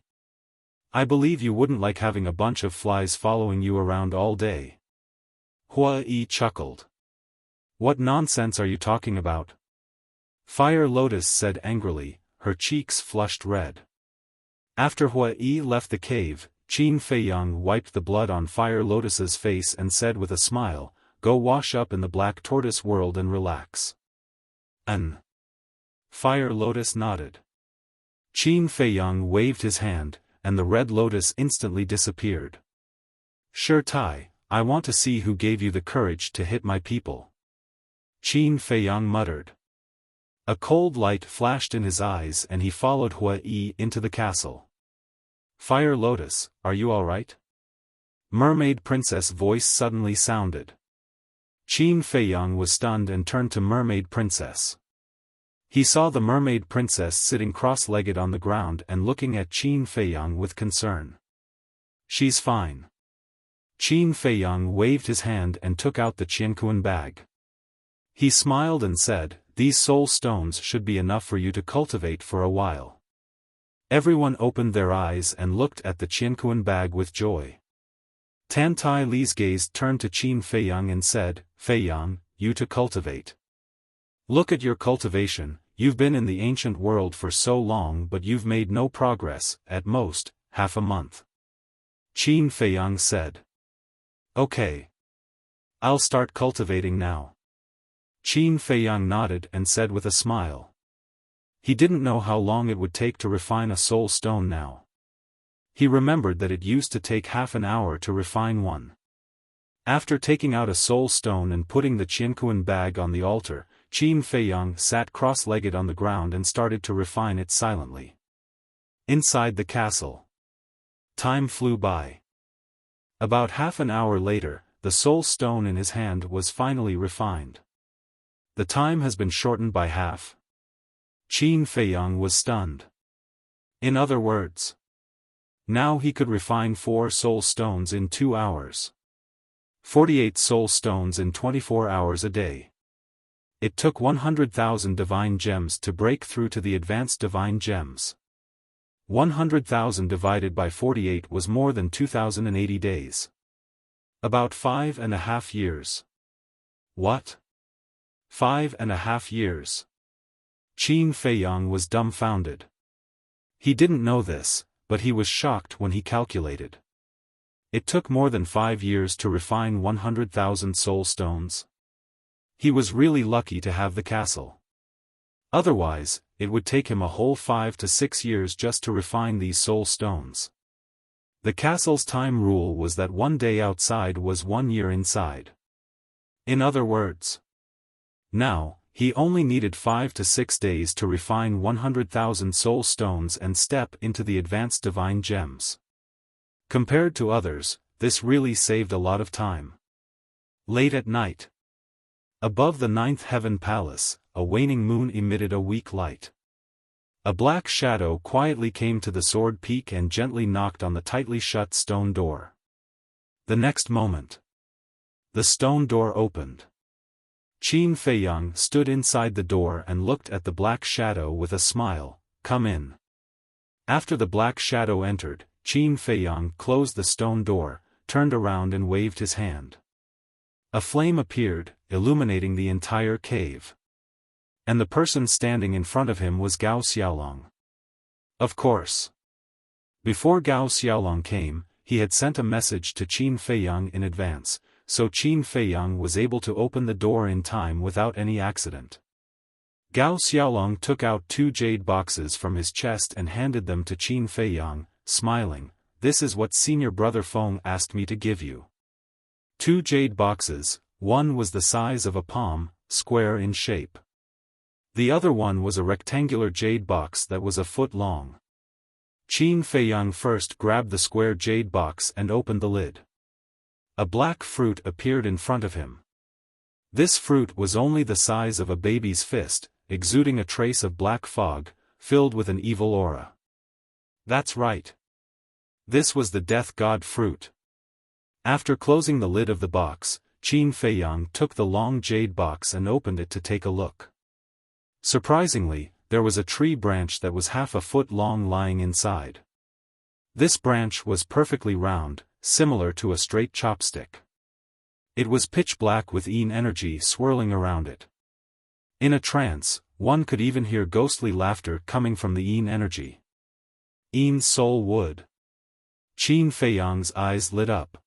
I believe you wouldn't like having a bunch of flies following you around all day. Hua Yi chuckled. What nonsense are you talking about? Fire Lotus said angrily, her cheeks flushed red. After Hua Yi left the cave, Qin Feiyang wiped the blood on Fire Lotus's face and said with a smile, go wash up in the Black Tortoise world and relax. Fire Lotus nodded. Qin Feiyang waved his hand, and the red lotus instantly disappeared. Shirtai, I want to see who gave you the courage to hit my people. Qin Feiyang muttered. A cold light flashed in his eyes and he followed Hua Yi into the castle. Fire Lotus, are you alright? Mermaid Princess' voice suddenly sounded. Qin Feiyang was stunned and turned to Mermaid Princess. He saw the Mermaid Princess sitting cross-legged on the ground and looking at Qin Feiyang with concern. She's fine. Qin Feiyang waved his hand and took out the Qianquan bag. He smiled and said, these soul stones should be enough for you to cultivate for a while. Everyone opened their eyes and looked at the Qianquan bag with joy. Tan Tai Li's gaze turned to Qin Feiyang and said, Feiyang, you to cultivate. Look at your cultivation, you've been in the ancient world for so long but you've made no progress, at most, half a month. Qin Feiyang said. Okay. I'll start cultivating now. Qin Feiyang nodded and said with a smile. He didn't know how long it would take to refine a soul stone now. He remembered that it used to take half an hour to refine one. After taking out a soul stone and putting the Qianquan bag on the altar, Qin Feiyang sat cross-legged on the ground and started to refine it silently. Inside the castle. Time flew by. About half an hour later, the soul stone in his hand was finally refined. The time has been shortened by half. Qin Feiyang was stunned. In other words, now he could refine 4 soul stones in 2 hours. 48 soul stones in 24 hours a day. It took 100,000 divine gems to break through to the advanced divine gems. 100,000 divided by 48 was more than 2,080 days. About 5.5 years. What? 5.5 years. Qin Feiyang was dumbfounded. He didn't know this, but he was shocked when he calculated. It took more than 5 years to refine 100,000 soul stones. He was really lucky to have the castle. Otherwise, it would take him a whole 5 to 6 years just to refine these soul stones. The castle's time rule was that 1 day outside was 1 year inside. In other words, now, he only needed 5 to 6 days to refine 100,000 soul stones and step into the advanced divine gems. Compared to others, this really saved a lot of time. Late at night. Above the 9th heaven palace, a waning moon emitted a weak light. A black shadow quietly came to the sword peak and gently knocked on the tightly shut stone door. The next moment, the stone door opened. Qin Feiyang stood inside the door and looked at the black shadow with a smile. "Come in." After the black shadow entered, Qin Feiyang closed the stone door, turned around and waved his hand. A flame appeared, illuminating the entire cave. And the person standing in front of him was Gao Xiaolong. Of course. Before Gao Xiaolong came, he had sent a message to Qin Feiyang in advance, so Qin Feiyang was able to open the door in time without any accident. Gao Xiaolong took out 2 jade boxes from his chest and handed them to Qin Feiyang, smiling. "This is what senior brother Feng asked me to give you." 2 jade boxes, one was the size of a palm, square in shape. The other one was a rectangular jade box that was a foot long. Qin Feiyang first grabbed the square jade box and opened the lid. A black fruit appeared in front of him. This fruit was only the size of a baby's fist, exuding a trace of black fog, filled with an evil aura. That's right. This was the death god fruit. After closing the lid of the box, Qin Feiyang took the long jade box and opened it to take a look. Surprisingly, there was a tree branch that was half a foot long lying inside. This branch was perfectly round, similar to a straight chopstick. It was pitch black with yin energy swirling around it. In a trance, one could even hear ghostly laughter coming from the yin energy. Yin soul wood. Qin Feiyang's eyes lit up.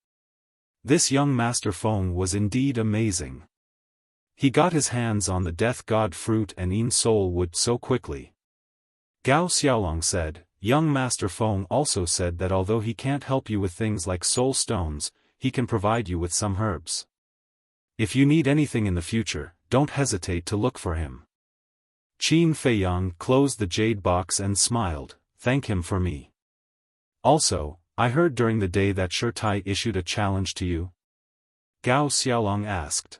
This young Master Feng was indeed amazing. He got his hands on the death god fruit and yin soul wood so quickly. Gao Xiaolong said, "Young Master Feng also said that although he can't help you with things like soul stones, he can provide you with some herbs. If you need anything in the future, don't hesitate to look for him." Qin Feiyang closed the jade box and smiled. "Thank him for me. Also, I heard during the day that Shirtai issued a challenge to you?" Gao Xiaolong asked.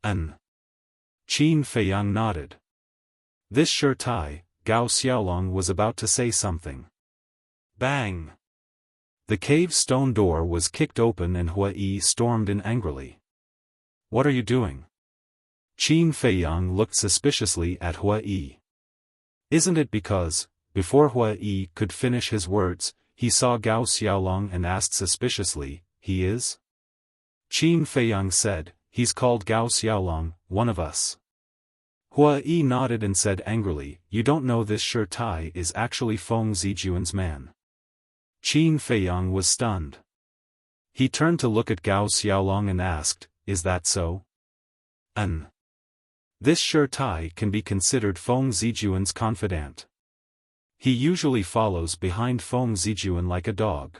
"Qin Feiyang nodded. This Shirtai, Gao Xiaolong was about to say something. Bang! The cave stone door was kicked open and Hua Yi stormed in angrily. "What are you doing?" Qin Feiyang looked suspiciously at Hua Yi. Isn't it because, before Hua Yi could finish his words, he saw Gao Xiaolong and asked suspiciously, "He is?" Qin Feiyang said, "He's called Gao Xiaolong, one of us." Hua Yi nodded and said angrily, "You don't know this Shirtai is actually Feng Zijuan's man." Qin Feiyang was stunned. He turned to look at Gao Xiaolong and asked, "Is that so?" This Shirtai can be considered Feng Zijuan's confidant. He usually follows behind Feng Zijuan like a dog.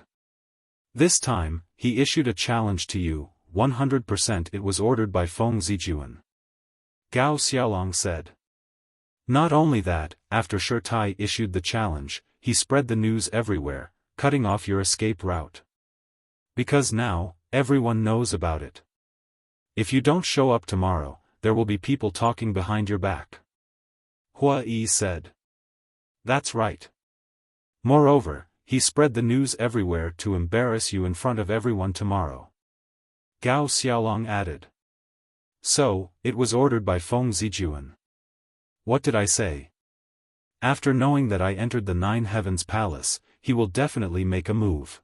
This time, he issued a challenge to you, 100% it was ordered by Feng Zijuan. Gao Xiaolong said. Not only that, after Shirtai issued the challenge, he spread the news everywhere, cutting off your escape route. Because now, everyone knows about it. If you don't show up tomorrow, there will be people talking behind your back. Hua Yi said. That's right. Moreover, he spread the news everywhere to embarrass you in front of everyone tomorrow. Gao Xiaolong added. So, it was ordered by Feng Zijuan. What did I say? After knowing that I entered the 9 Heavens Palace, he will definitely make a move.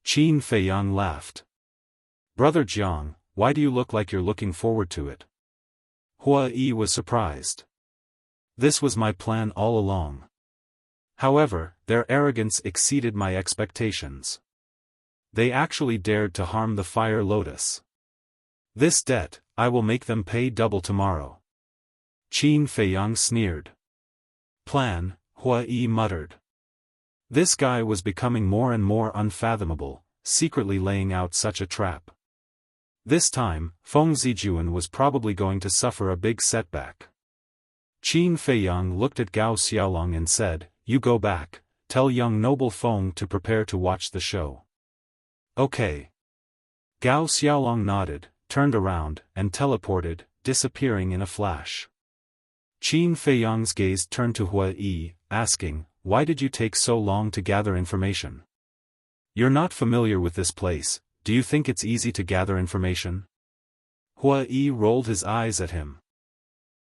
Qin Feiyang laughed. Brother Jiang, why do you look like you're looking forward to it? Hua Yi was surprised. This was my plan all along. However, their arrogance exceeded my expectations. They actually dared to harm the Fire Lotus. This debt, I will make them pay double tomorrow. Qin Feiyang sneered. Plan, Hua Yi muttered. This guy was becoming more and more unfathomable, secretly laying out such a trap. This time, Feng Zijuan was probably going to suffer a big setback. Qin Feiyang looked at Gao Xiaolong and said, "You go back, tell young noble Feng to prepare to watch the show." Okay. Gao Xiaolong nodded, turned around, and teleported, disappearing in a flash. Qin Feiyang's gaze turned to Hua Yi, asking, "Why did you take so long to gather information? You're not familiar with this place, do you think it's easy to gather information?" Hua Yi rolled his eyes at him.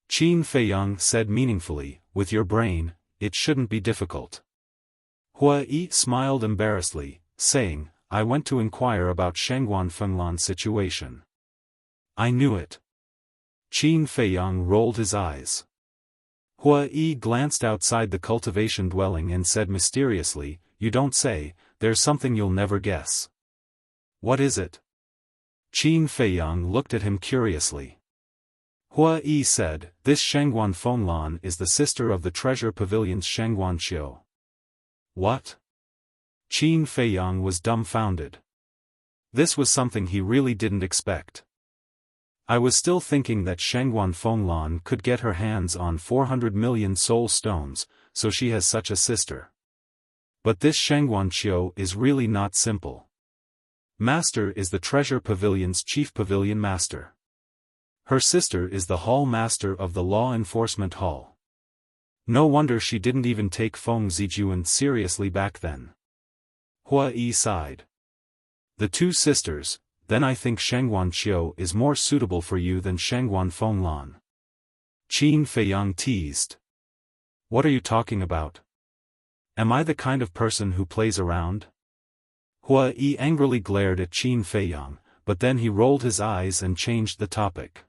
Qin Feiyang said meaningfully, "With your brain, it shouldn't be difficult." Hua Yi smiled embarrassedly, saying, "I went to inquire about Shengguan Fenglan's situation." I knew it. Qin Feiyang rolled his eyes. Hua Yi glanced outside the cultivation dwelling and said mysteriously, "You don't say, there's something you'll never guess." "What is it?" Qin Feiyang looked at him curiously. Hua Yi said, "This Shengguan Fenglan is the sister of the Treasure Pavilion's Shengguan Qiu." What? Qin Feiyang was dumbfounded. This was something he really didn't expect. I was still thinking that Shengguan Fenglan could get her hands on 400 million soul stones, so she has such a sister. But this Shengguan Qiu is really not simple. Master is the Treasure Pavilion's chief pavilion master. Her sister is the hall master of the law enforcement hall. No wonder she didn't even take Feng Zijuan seriously back then. Hua Yi sighed. The two sisters, then I think Shengguan Qiu is more suitable for you than Shengguan Fenglan. Qin Feiyang teased. What are you talking about? Am I the kind of person who plays around? Hua Yi angrily glared at Qin Feiyang, but then he rolled his eyes and changed the topic.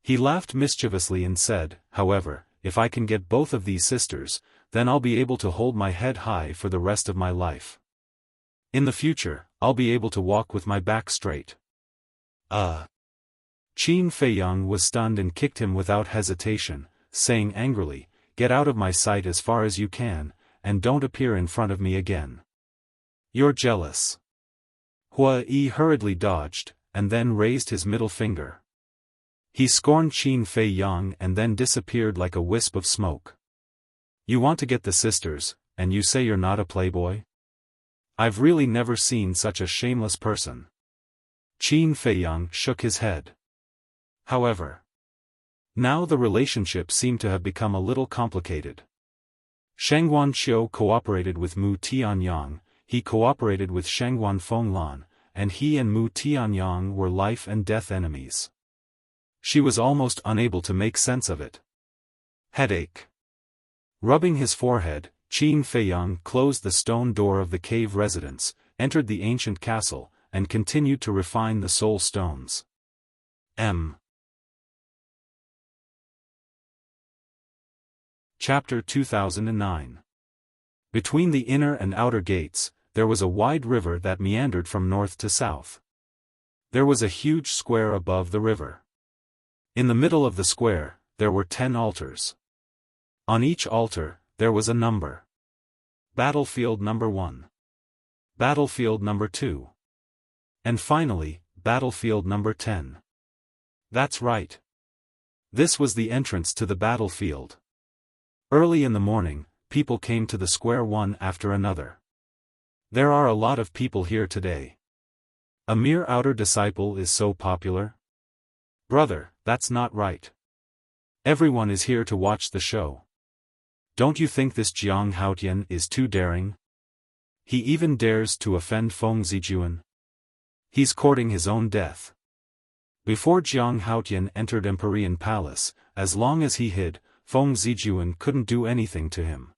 He laughed mischievously and said, "However, if I can get both of these sisters, then I'll be able to hold my head high for the rest of my life. In the future, I'll be able to walk with my back straight." Qin Feiyang was stunned and kicked him without hesitation, saying angrily, "Get out of my sight as far as you can, and don't appear in front of me again. You're jealous." Hua Yi hurriedly dodged, and then raised his middle finger. He scorned Qin Feiyang and then disappeared like a wisp of smoke. "You want to get the sisters, and you say you're not a playboy? I've really never seen such a shameless person." Qin Feiyang shook his head. However, now the relationship seemed to have become a little complicated. Shengguan Qiu cooperated with Mu Tianyang, he cooperated with Shengguan Fenglan, and he and Mu Tianyang were life and death enemies. She was almost unable to make sense of it. Headache. Rubbing his forehead, Qin Feiyang closed the stone door of the cave residence, entered the ancient castle, and continued to refine the soul stones. Chapter 2009. Between the inner and outer gates, there was a wide river that meandered from north to south. There was a huge square above the river. In the middle of the square, there were 10 altars. On each altar, there was a number. Battlefield number 1. Battlefield number 2. And finally, battlefield number 10. That's right. This was the entrance to the battlefield. Early in the morning, people came to the square one after another. There are a lot of people here today. A mere outer disciple is so popular? Brother, that's not right. Everyone is here to watch the show. Don't you think this Jiang Haotian is too daring? He even dares to offend Feng Zijuan. He's courting his own death. Before Jiang Haotian entered Empyrean Palace, as long as he hid, Feng Zijuan couldn't do anything to him.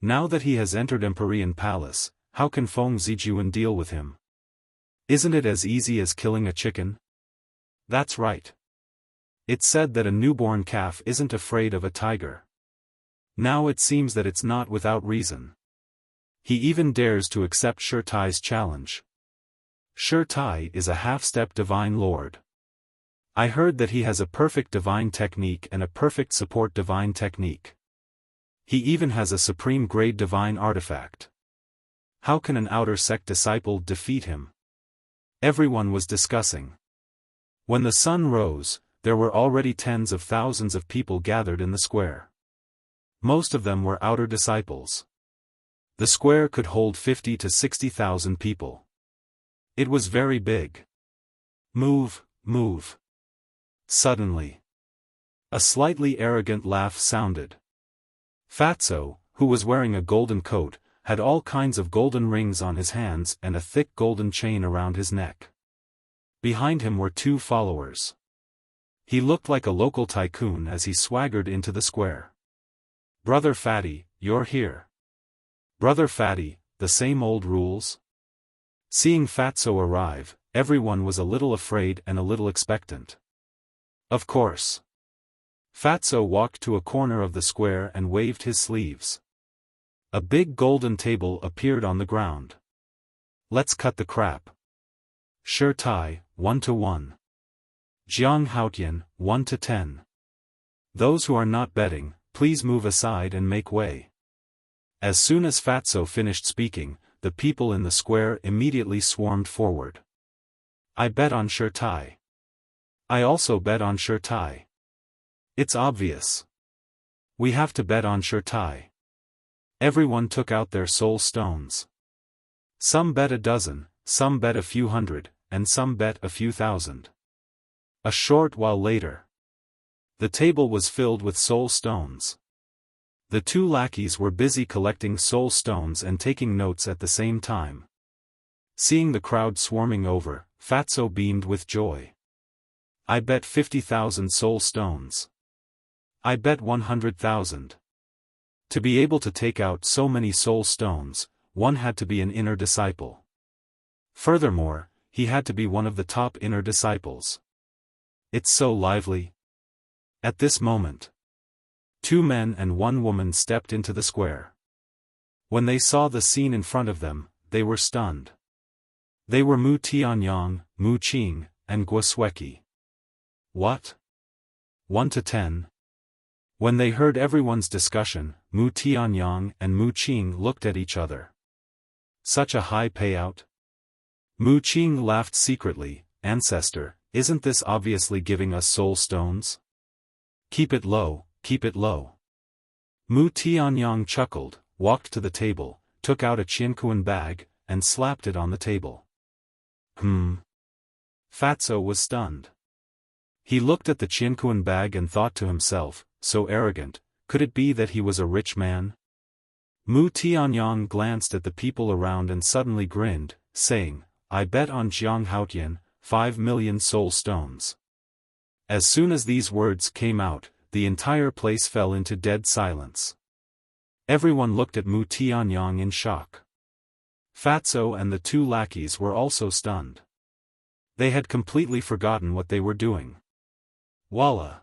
Now that he has entered Empyrean Palace, how can Feng Zijuan deal with him? Isn't it as easy as killing a chicken? That's right. It's said that a newborn calf isn't afraid of a tiger. Now it seems that it's not without reason. He even dares to accept Shirtai's challenge. Tai is a half-step divine lord. I heard that he has a perfect divine technique and a perfect support divine technique. He even has a supreme grade divine artifact. How can an outer sect disciple defeat him? Everyone was discussing. When the sun rose, there were already tens of thousands of people gathered in the square. Most of them were outer disciples. The square could hold 50 to 60,000 people. It was very big. Move, move. Suddenly, a slightly arrogant laugh sounded. Fatso, who was wearing a golden coat, had all kinds of golden rings on his hands and a thick golden chain around his neck. Behind him were two followers. He looked like a local tycoon as he swaggered into the square. "Brother Fatty, you're here." "Brother Fatty, the same old rules?" Seeing Fatso arrive, everyone was a little afraid and a little expectant. Of course. Fatso walked to a corner of the square and waved his sleeves. A big golden table appeared on the ground. "Let's cut the crap. Tai, 1 to 1. Jiang Haotian, 1 to 10. Those who are not betting, please move aside and make way." As soon as Fatso finished speaking, the people in the square immediately swarmed forward. "I bet on Tai. I also bet on Tai. It's obvious. We have to bet on Tai." Everyone took out their soul stones. Some bet a dozen, some bet a few hundred, and some bet a few thousand. A short while later, the table was filled with soul stones. The two lackeys were busy collecting soul stones and taking notes at the same time. Seeing the crowd swarming over, Fatso beamed with joy. "I bet 50,000 soul stones. I bet 100,000. To be able to take out so many soul stones, one had to be an inner disciple. Furthermore, he had to be one of the top inner disciples. It's so lively." At this moment, 2 men and 1 woman stepped into the square. When they saw the scene in front of them, they were stunned. They were Mu Tianyang, Mu Qing, and Guosweki. What? 1 to 10? When they heard everyone's discussion, Mu Tianyang and Mu Qing looked at each other. Such a high payout? Mu Qing laughed secretly. "Ancestor, isn't this obviously giving us soul stones? Keep it low, keep it low." Mu Tianyang chuckled, walked to the table, took out a Qiankuan bag, and slapped it on the table. Fatso was stunned. He looked at the Qiankuan bag and thought to himself, so arrogant, could it be that he was a rich man? Mu Tianyang glanced at the people around and suddenly grinned, saying, "I bet on Jiang Haotian, 5 million soul stones." As soon as these words came out, the entire place fell into dead silence. Everyone looked at Mu Tianyang in shock. Fatso and the 2 lackeys were also stunned. They had completely forgotten what they were doing. Voila!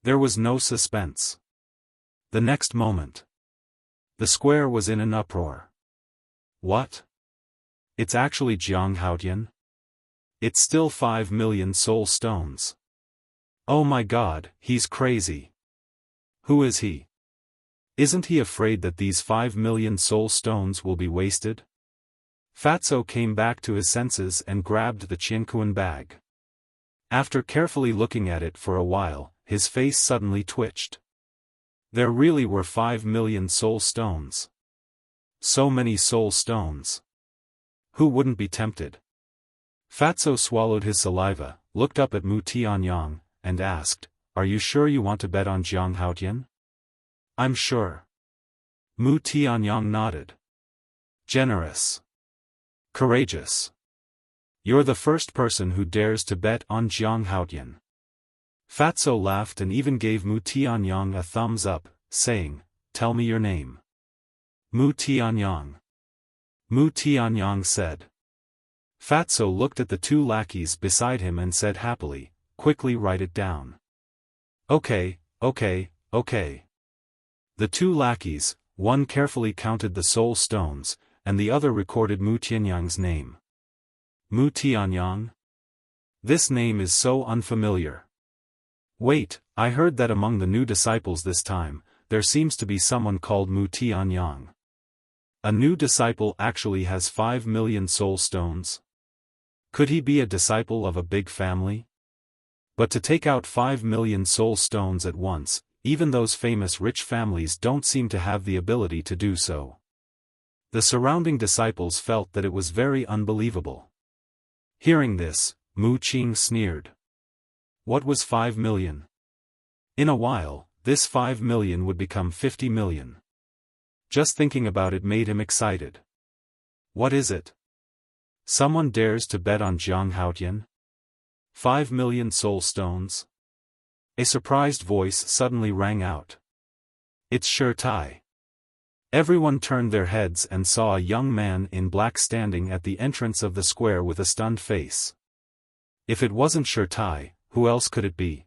There was no suspense. The next moment, the square was in an uproar. What? It's actually Jiang Haotian? It's still 5 million soul stones. Oh my god, he's crazy. Who is he? Isn't he afraid that these 5 million soul stones will be wasted? Fatso came back to his senses and grabbed the Qiankuan bag. After carefully looking at it for a while, his face suddenly twitched. There really were 5 million soul stones. So many soul stones. Who wouldn't be tempted? Fatso swallowed his saliva, looked up at Mu Tianyang, and asked, "Are you sure you want to bet on Jiang Haotian?" "I'm sure." Mu Tianyang nodded. "Generous. Courageous. You're the first person who dares to bet on Jiang Haotian." Fatso laughed and even gave Mu Tianyang a thumbs up, saying, "Tell me your name." Mu Tianyang. Mu Tianyang said. Fatso looked at the 2 lackeys beside him and said happily, "Quickly write it down." Okay. The 2 lackeys, one carefully counted the soul stones, and the other recorded Mu Tianyang's name. Mu Tianyang? This name is so unfamiliar. Wait, I heard that among the new disciples this time, there seems to be someone called Mu Tianyang. A new disciple actually has 5 million soul stones? Could he be a disciple of a big family? But to take out 5 million soul stones at once, even those famous rich families don't seem to have the ability to do so. The surrounding disciples felt that it was very unbelievable. Hearing this, Mu Qing sneered. What was 5 million? In a while, this 5 million would become 50 million. Just thinking about it made him excited. What is it? Someone dares to bet on Jiang Haotian? 5 million soul stones? A surprised voice suddenly rang out. It's Shi Tai. Everyone turned their heads and saw a young man in black standing at the entrance of the square with a stunned face. If it wasn't Shi Tai, who else could it be?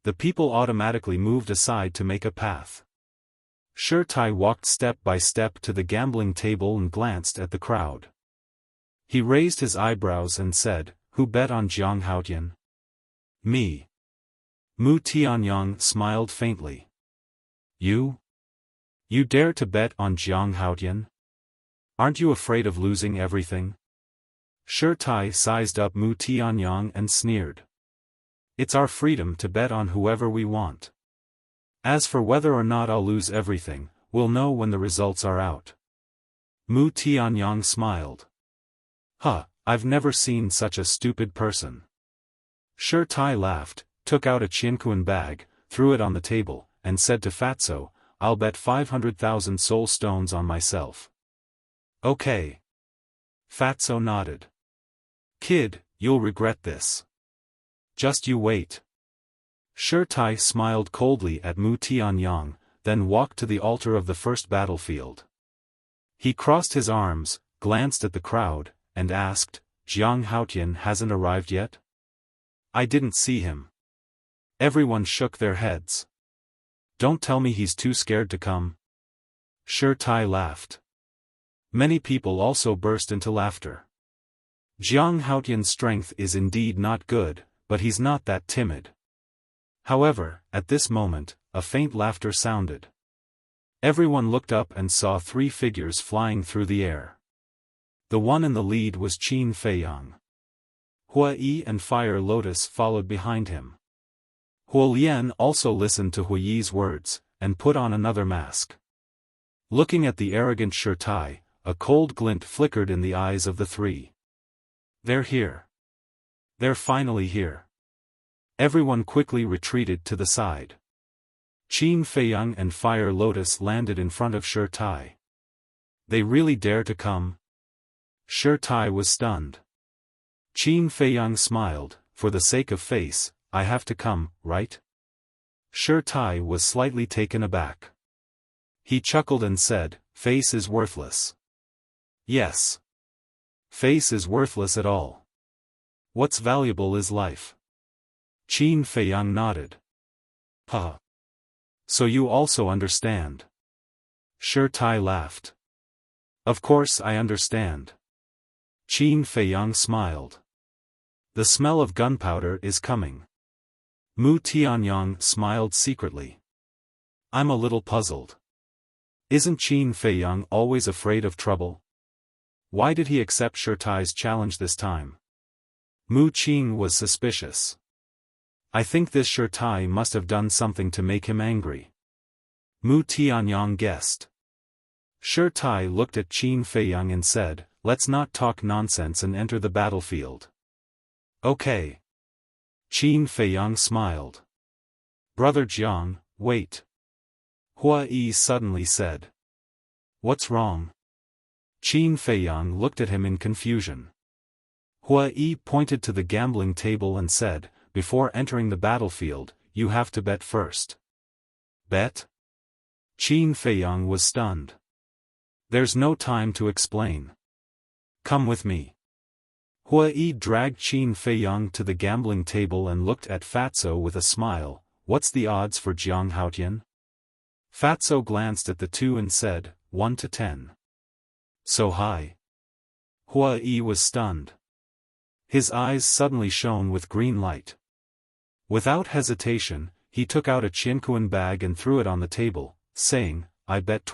The people automatically moved aside to make a path. Shi Tai walked step by step to the gambling table and glanced at the crowd. He raised his eyebrows and said, "Who bet on Jiang Haotian?" "Me." Mu Tianyang smiled faintly. "You? You dare to bet on Jiang Haotian? Aren't you afraid of losing everything?" Shi Tai sized up Mu Tianyang and sneered. "It's our freedom to bet on whoever we want. As for whether or not I'll lose everything, we'll know when the results are out." Mu Tianyang smiled. "Huh, I've never seen such a stupid person." Shi Tai laughed, took out a Qianquan bag, threw it on the table, and said to Fatso, "I'll bet 500,000 soul stones on myself." "Okay." Fatso nodded. "Kid, you'll regret this. Just you wait." Shi Tai smiled coldly at Mu Tianyang, then walked to the altar of the first battlefield. He crossed his arms, glanced at the crowd, and asked, "Jiang Haotian hasn't arrived yet?" "I didn't see him." Everyone shook their heads. "Don't tell me he's too scared to come." Shi Tai laughed. Many people also burst into laughter. Jiang Haotian's strength is indeed not good, but he's not that timid. However, at this moment, a faint laughter sounded. Everyone looked up and saw 3 figures flying through the air. The one in the lead was Qin Feiyang. Hua Yi and Fire Lotus followed behind him. Huo Lian also listened to Hu Yi's words, and put on another mask. Looking at the arrogant Shi Tai, a cold glint flickered in the eyes of the 3. "They're here. They're finally here." Everyone quickly retreated to the side. Qin Feiyang and Fire Lotus landed in front of Shi Tai. "They really dare to come?" Shi Tai was stunned. Qin Feiyang smiled, "For the sake of face, I have to come, right?" Shi Tai was slightly taken aback. He chuckled and said, "Face is worthless." "Yes. Face is worthless at all. What's valuable is life." Qin Feiyang nodded. "Huh. So you also understand?" Shi Tai laughed. "Of course I understand." Qin Feiyang smiled. "The smell of gunpowder is coming." Mu Tianyang smiled secretly. "I'm a little puzzled. Isn't Qin Feiyang always afraid of trouble? Why did he accept Shi Tai's challenge this time?" Mu Qing was suspicious. "I think this Shi Tai must have done something to make him angry." Mu Tianyang guessed. Shi Tai looked at Qin Feiyang and said, "Let's not talk nonsense and enter the battlefield." "Okay." Qin Feiyang smiled. "Brother Jiang, wait." Hua Yi suddenly said. "What's wrong?" Qin Feiyang looked at him in confusion. Hua Yi pointed to the gambling table and said, "Before entering the battlefield, you have to bet first." "Bet?" Qin Feiyang was stunned. "There's no time to explain. Come with me." Hua Yi dragged Qin Feiyang to the gambling table and looked at Fatso with a smile. "What's the odds for Jiang Haotian?" Fatso glanced at the 2 and said, 1 to 10. "So high?" Hua Yi was stunned. His eyes suddenly shone with green light. Without hesitation, he took out a Qianquan bag and threw it on the table, saying, I bet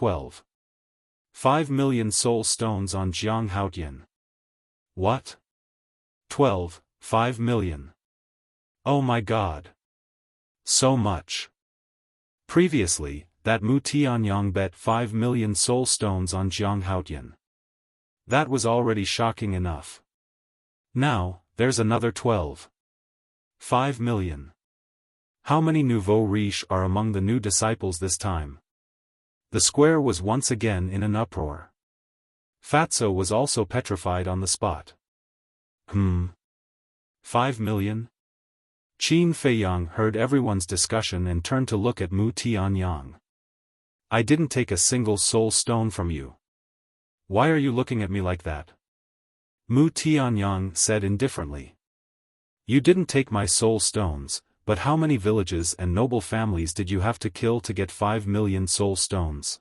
5 million soul stones on Jiang Haotian. What? 5 million. Oh my God. So much. Previously, that Mu Tianyang bet 5 million soul stones on Jiang Haotian. That was already shocking enough. Now, there's another 5 million. How many nouveau riches are among the new disciples this time? The square was once again in an uproar. Fatso was also petrified on the spot. 5 million? Qin Feiyang heard everyone's discussion and turned to look at Mu Tianyang. I didn't take a single soul stone from you. Why are you looking at me like that? Mu Tianyang said indifferently. You didn't take my soul stones, but how many villages and noble families did you have to kill to get 5 million soul stones?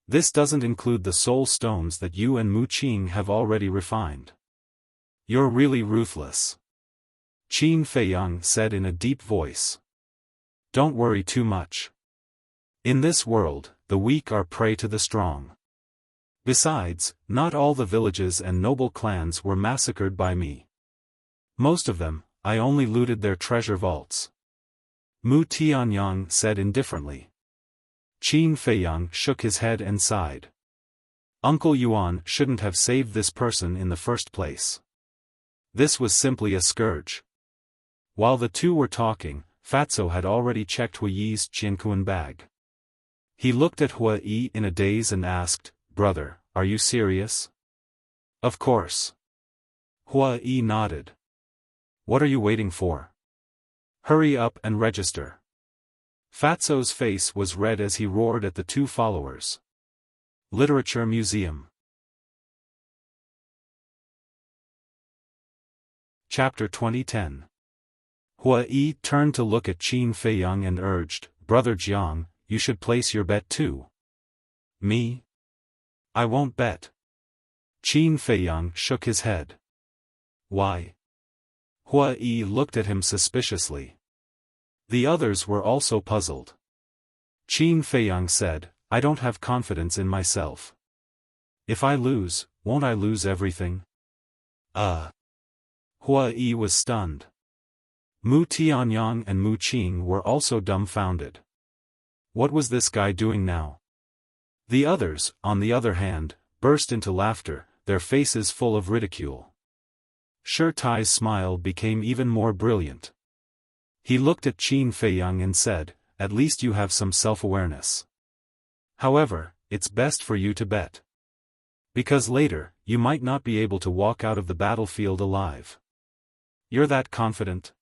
This doesn't include the soul stones that you and Mu Qing have already refined. You're really ruthless. Qin Feiyang said in a deep voice. Don't worry too much. In this world, the weak are prey to the strong. Besides, not all the villages and noble clans were massacred by me. Most of them, I only looted their treasure vaults. Mu Tianyang said indifferently. Qin Feiyang shook his head and sighed. Uncle Yuan shouldn't have saved this person in the first place. This was simply a scourge. While the two were talking, Fatso had already checked Hui Yi's Qianquan bag. He looked at Hui Yi in a daze and asked, Brother, are you serious? Of course. Hui Yi nodded. What are you waiting for? Hurry up and register. Fatso's face was red as he roared at the two followers. Literature Museum. Chapter 2010. Hui Yi turned to look at Qin Feiyang and urged, Brother Jiang, you should place your bet too. Me? I won't bet. Qin Feiyang shook his head. Why? Hui Yi looked at him suspiciously. The others were also puzzled. Qin Feiyang said, I don't have confidence in myself. If I lose, won't I lose everything? Hui Yi was stunned. Mu Tianyang and Mu Qing were also dumbfounded. What was this guy doing now? The others, on the other hand, burst into laughter, their faces full of ridicule. Shi Tai's smile became even more brilliant. He looked at Qin Feiyang and said, At least you have some self-awareness. However, it's best for you to bet. Because later, you might not be able to walk out of the battlefield alive. You're that confident?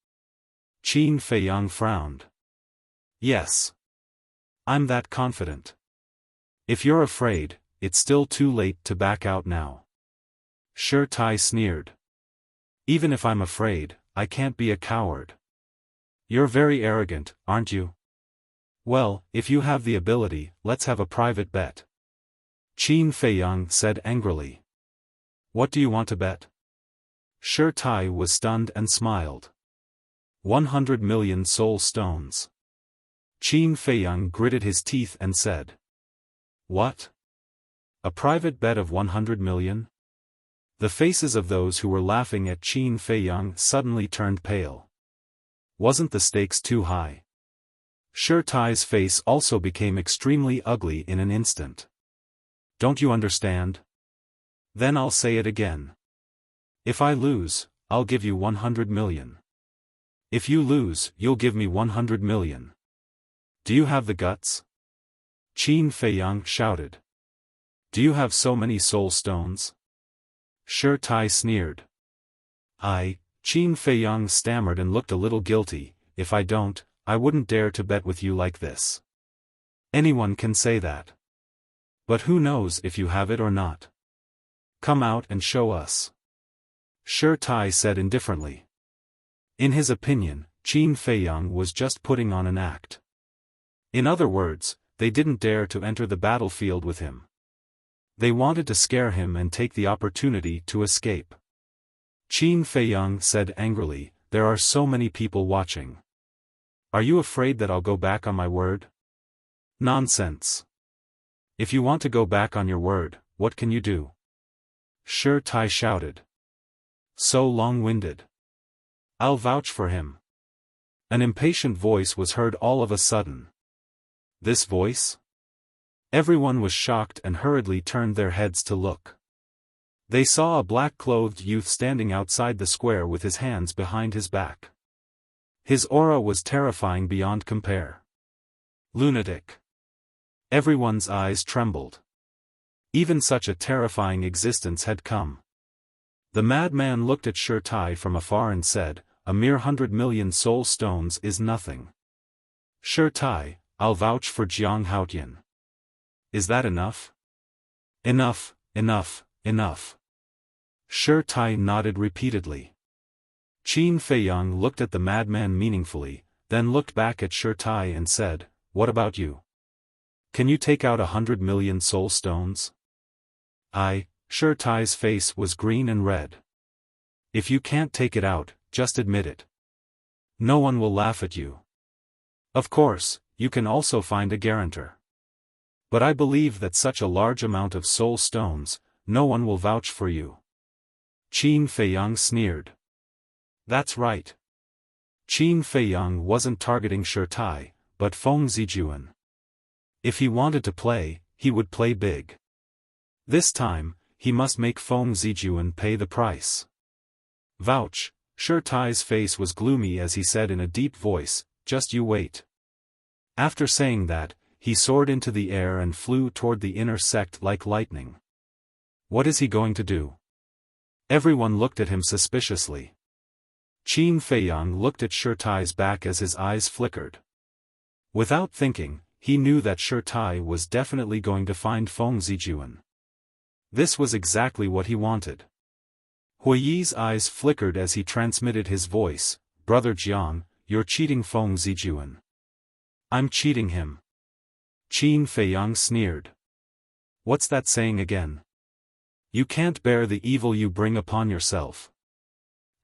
Qin Feiyang frowned. Yes. I'm that confident. If you're afraid, it's still too late to back out now. Shi Tai sneered. Even if I'm afraid, I can't be a coward. You're very arrogant, aren't you? Well, if you have the ability, let's have a private bet. Qin Feiyang said angrily. What do you want to bet? Shi Tai was stunned and smiled. 100 million soul stones. Qin Feiyang gritted his teeth and said. What? A private bet of 100 million? The faces of those who were laughing at Qin Feiyang suddenly turned pale. Wasn't the stakes too high? Shi Tai's face also became extremely ugly in an instant. Don't you understand? Then I'll say it again. If I lose, I'll give you 100 million. If you lose, you'll give me 100 million. Do you have the guts? Qin Feiyang shouted. Do you have so many soul stones? Shi Tai sneered. Qin Feiyang stammered and looked a little guilty. If I don't, I wouldn't dare to bet with you like this. Anyone can say that. But who knows if you have it or not? Come out and show us. Shi Tai said indifferently. In his opinion, Qin Feiyang was just putting on an act. In other words, they didn't dare to enter the battlefield with him. They wanted to scare him and take the opportunity to escape. Qin Feiyang said angrily, there are so many people watching. Are you afraid that I'll go back on my word? Nonsense. If you want to go back on your word, what can you do? Shi Tai shouted. So long-winded. I'll vouch for him. An impatient voice was heard all of a sudden. This voice? Everyone was shocked and hurriedly turned their heads to look. They saw a black-clothed youth standing outside the square with his hands behind his back. His aura was terrifying beyond compare. Lunatic. Everyone's eyes trembled. Even such a terrifying existence had come. The madman looked at Shi Tai from afar and said, a mere 100 million soul stones is nothing. Shi Tai, I'll vouch for Jiang Haotian. Is that enough? Enough, enough, enough. Shi Tai nodded repeatedly. Qin Feiyang looked at the madman meaningfully, then looked back at Shi Tai and said, what about you? Can you take out 100 million soul stones? Shi Tai's face was green and red. If you can't take it out, just admit it. No one will laugh at you. Of course, you can also find a guarantor. But I believe that such a large amount of soul stones, no one will vouch for you. Qin Feiyang sneered. That's right. Qin Feiyang wasn't targeting Shi Tai, but Feng Zijuan. If he wanted to play, he would play big. This time, he must make Feng Zijuan pay the price. Vouch. Shi Tai's face was gloomy as he said in a deep voice, just you wait. After saying that, he soared into the air and flew toward the inner sect like lightning. What is he going to do? Everyone looked at him suspiciously. Qin Feiyang looked at Shi Tai's back as his eyes flickered. Without thinking, he knew that Shi Tai was definitely going to find Feng Zijuan. This was exactly what he wanted. Huiyi's eyes flickered as he transmitted his voice, Brother Jiang, you're cheating Feng Zijuan. I'm cheating him. Qin Feiyang sneered. What's that saying again? You can't bear the evil you bring upon yourself.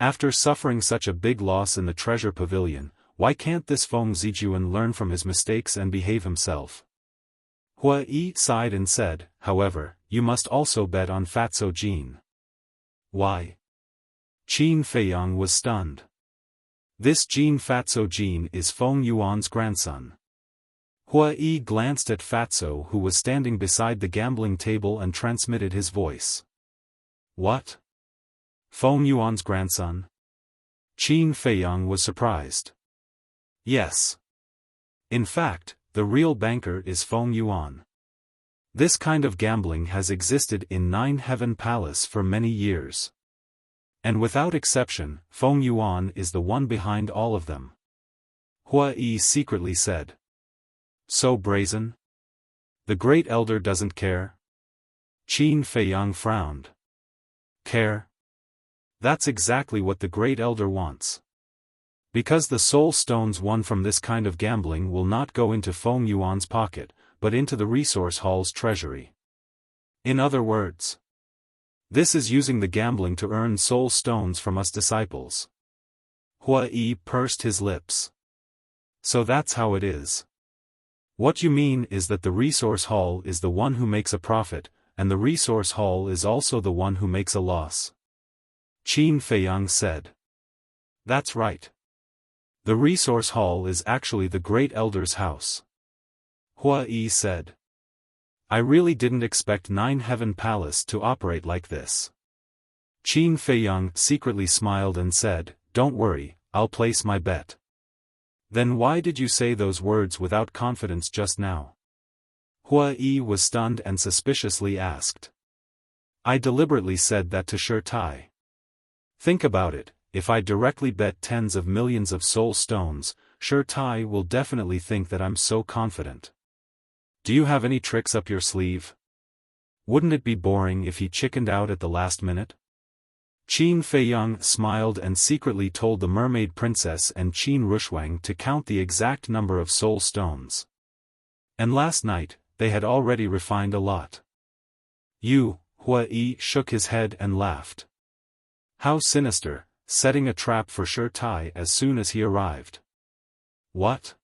After suffering such a big loss in the treasure pavilion, why can't this Feng Zijuan learn from his mistakes and behave himself? Huiyi sighed and said, however, you must also bet on Fatso Jin. Why? Qin Feiyang was stunned. This Jin Fatso Jin is Feng Yuan's grandson. Huiyi glanced at Fatso who was standing beside the gambling table and transmitted his voice. What? Feng Yuan's grandson? Qin Feiyang was surprised. Yes. In fact, the real banker is Feng Yuan. This kind of gambling has existed in Nine Heaven Palace for many years. And without exception, Feng Yuan is the one behind all of them. Huiyi secretly said. So brazen? The Great Elder doesn't care? Qin Feiyang frowned. Care? That's exactly what the Great Elder wants. Because the soul stones won from this kind of gambling will not go into Feng Yuan's pocket, but into the resource hall's treasury. In other words, this is using the gambling to earn soul stones from us disciples. Huiyi pursed his lips. So that's how it is. What you mean is that the resource hall is the one who makes a profit, and the resource hall is also the one who makes a loss. Qin Feiyang said. That's right. The resource hall is actually the Great Elder's house. Huiyi said. I really didn't expect Nine Heaven Palace to operate like this. Qin Feiyang secretly smiled and said, don't worry, I'll place my bet. Then why did you say those words without confidence just now? Huiyi was stunned and suspiciously asked. I deliberately said that to Shi Tai. Think about it, if I directly bet tens of millions of soul stones, Shi Tai will definitely think that I'm so confident. Do you have any tricks up your sleeve? Wouldn't it be boring if he chickened out at the last minute? Qin Feiyang smiled and secretly told the mermaid princess and Qin Rushwang to count the exact number of soul stones. And last night, they had already refined a lot. Huiyi shook his head and laughed. How sinister, setting a trap for Shi Tai as soon as he arrived. What?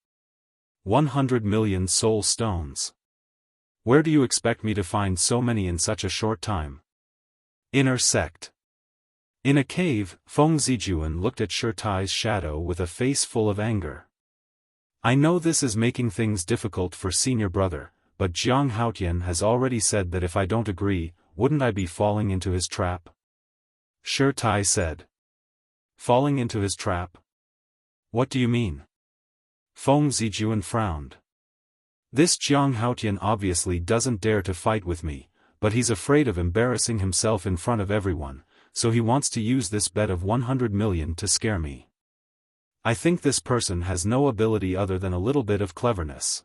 100 million soul stones. Where do you expect me to find so many in such a short time? Inner sect. In a cave, Feng Zijuan looked at Shi Tai's shadow with a face full of anger. I know this is making things difficult for senior brother, but Jiang Haotian has already said that if I don't agree, wouldn't I be falling into his trap? Shi Tai said. Falling into his trap? What do you mean? Feng Zijuan frowned. This Jiang Haotian obviously doesn't dare to fight with me, but he's afraid of embarrassing himself in front of everyone, so he wants to use this bet of 100 million to scare me. I think this person has no ability other than a little bit of cleverness.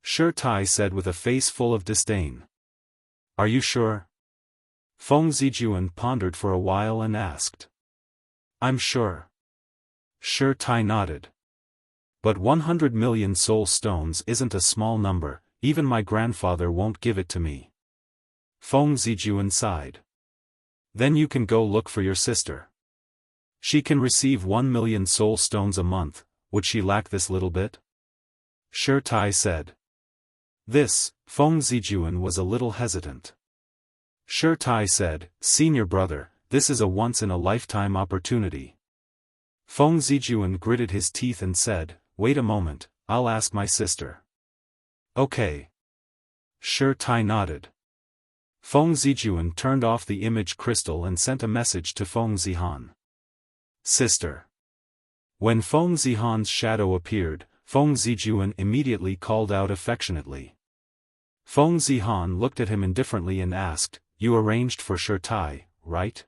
Shi Tai said with a face full of disdain. Are you sure? Feng Zijuan pondered for a while and asked. I'm sure. Shi Tai nodded. But 100 million soul stones isn't a small number, even my grandfather won't give it to me. Feng Zijuan sighed. Then you can go look for your sister. She can receive 1 million soul stones a month, would she lack this little bit? Shi Tai said. This, Feng Zijuan was a little hesitant. Shi Tai said, Senior brother, this is a once-in-a-lifetime opportunity. Feng Zijuan gritted his teeth and said, wait a moment, I'll ask my sister. Okay. Shi Tai nodded. Feng Zijuan turned off the image crystal and sent a message to Feng Zihan. Sister. When Feng Zihan's shadow appeared, Feng Zijuan immediately called out affectionately. Feng Zihan looked at him indifferently and asked, you arranged for Shi Tai, right?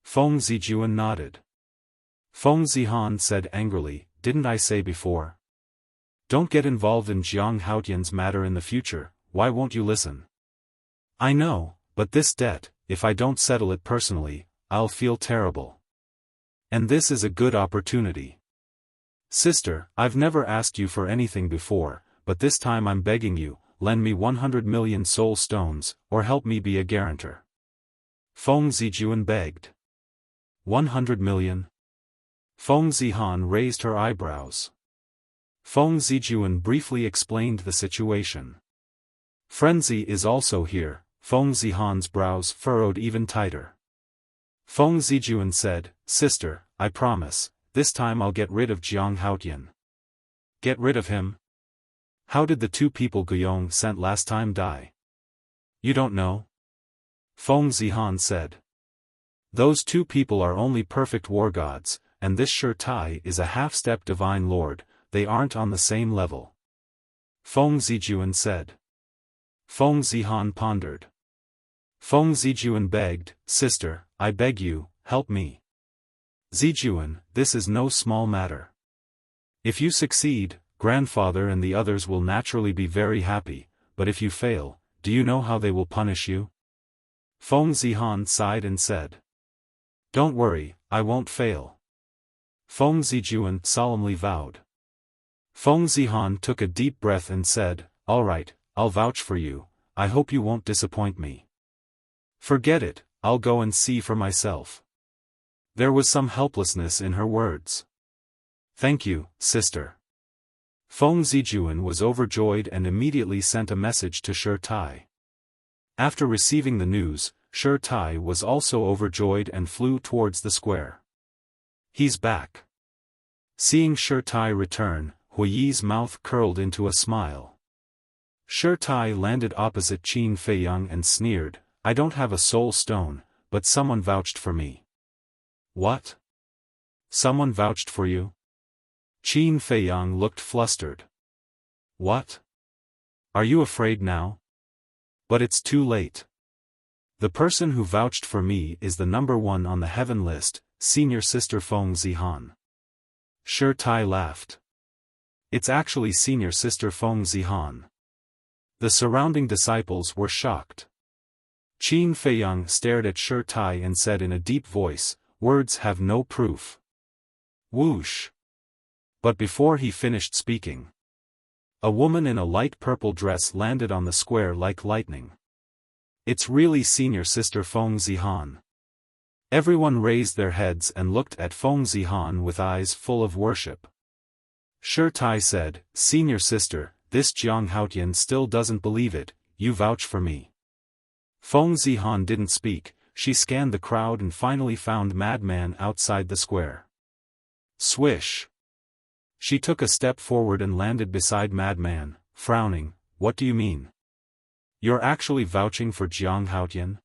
Feng Zijuan nodded. Feng Zihan said angrily, didn't I say before? Don't get involved in Jiang Haotian's matter in the future, why won't you listen? I know, but this debt, if I don't settle it personally, I'll feel terrible. And this is a good opportunity. Sister, I've never asked you for anything before, but this time I'm begging you, lend me 100 million soul stones, or help me be a guarantor. Feng Zijuan begged. 100 million? Feng Zihan raised her eyebrows. Feng Zijuan briefly explained the situation. Frenzy is also here, Feng Zihan's brows furrowed even tighter. Feng Zijuan said, Sister, I promise, this time I'll get rid of Jiang Haotian. Get rid of him? How did the two people Guiyong sent last time die? You don't know? Feng Zihan said. Those two people are only perfect war gods, and this Shi Tai is a half-step divine lord, they aren't on the same level. Feng Zijuan said. Feng Zihan pondered. Feng Zijuan begged, Sister, I beg you, help me. Zijuan, this is no small matter. If you succeed, grandfather and the others will naturally be very happy, but if you fail, do you know how they will punish you? Feng Zihan sighed and said. Don't worry, I won't fail. Feng Zijuan solemnly vowed. Feng Zihan took a deep breath and said, all right, I'll vouch for you, I hope you won't disappoint me. Forget it, I'll go and see for myself. There was some helplessness in her words. Thank you, sister. Feng Zijuan was overjoyed and immediately sent a message to Shi Tai. After receiving the news, Shi Tai was also overjoyed and flew towards the square. He's back. Seeing Shi Tai return, Huiyi's mouth curled into a smile. Shi Tai landed opposite Qin Feiyang and sneered, I don't have a soul stone, but someone vouched for me. What? Someone vouched for you? Qin Feiyang looked flustered. What? Are you afraid now? But it's too late. The person who vouched for me is the number one on the heaven list, senior sister Feng Zihan. Shi Tai laughed. It's actually senior sister Feng Zihan. The surrounding disciples were shocked. Qin Feiyang stared at Shi Tai and said in a deep voice, words have no proof. Whoosh. But before he finished speaking, a woman in a light purple dress landed on the square like lightning. It's really senior sister Feng Zihan. Everyone raised their heads and looked at Feng Zihan with eyes full of worship. Shi Tai said, "Senior sister, this Jiang Haotian still doesn't believe it, you vouch for me." Feng Zihan didn't speak, she scanned the crowd and finally found Madman outside the square. Swish! She took a step forward and landed beside Madman, frowning. "What do you mean? You're actually vouching for Jiang Haotian?"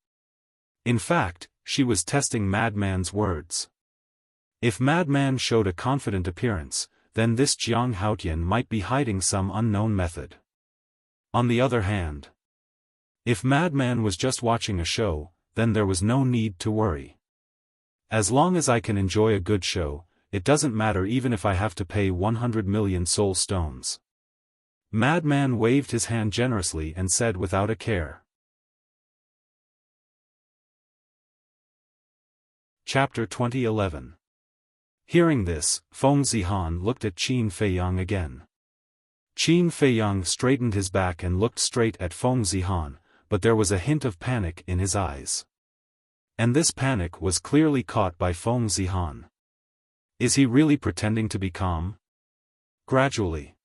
In fact, she was testing Madman's words. If Madman showed a confident appearance, then this Jiang Haotian might be hiding some unknown method. On the other hand, if Madman was just watching a show, then there was no need to worry. As long as I can enjoy a good show, it doesn't matter even if I have to pay 100 million soul stones. Madman waved his hand generously and said without a care. Chapter 2011. Hearing this, Feng Zihan looked at Qin Feiyang again. Qin Feiyang straightened his back and looked straight at Feng Zihan, but there was a hint of panic in his eyes. And this panic was clearly caught by Feng Zihan. Is he really pretending to be calm? Gradually,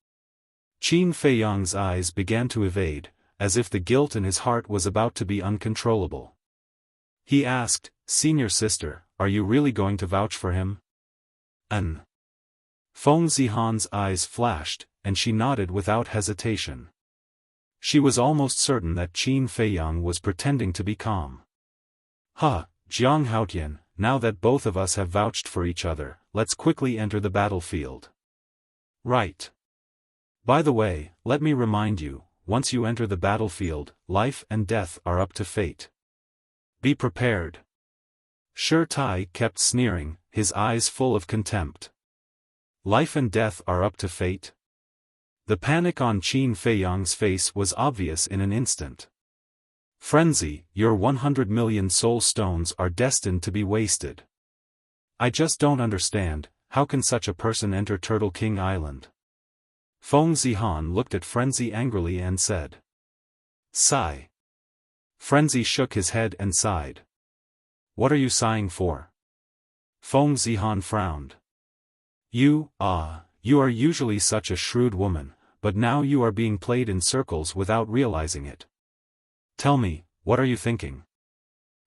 Qin Feiyang's eyes began to evade, as if the guilt in his heart was about to be uncontrollable. He asked, "Senior sister, are you really going to vouch for him?" Feng Zihan's eyes flashed, and she nodded without hesitation. She was almost certain that Qin Feiyang was pretending to be calm. Jiang Haotian, now that both of us have vouched for each other, let's quickly enter the battlefield. Right. By the way, let me remind you, once you enter the battlefield, life and death are up to fate. Be prepared. Shi Tai kept sneering, his eyes full of contempt. Life and death are up to fate? The panic on Qin Feiyang's face was obvious in an instant. Frenzy, your 100 million soul stones are destined to be wasted. I just don't understand, how can such a person enter Turtle King Island? Feng Zihan looked at Frenzy angrily and said. Sigh. Frenzy shook his head and sighed. What are you sighing for? Feng Zihan frowned. You are usually such a shrewd woman, but now you are being played in circles without realizing it. Tell me, what are you thinking?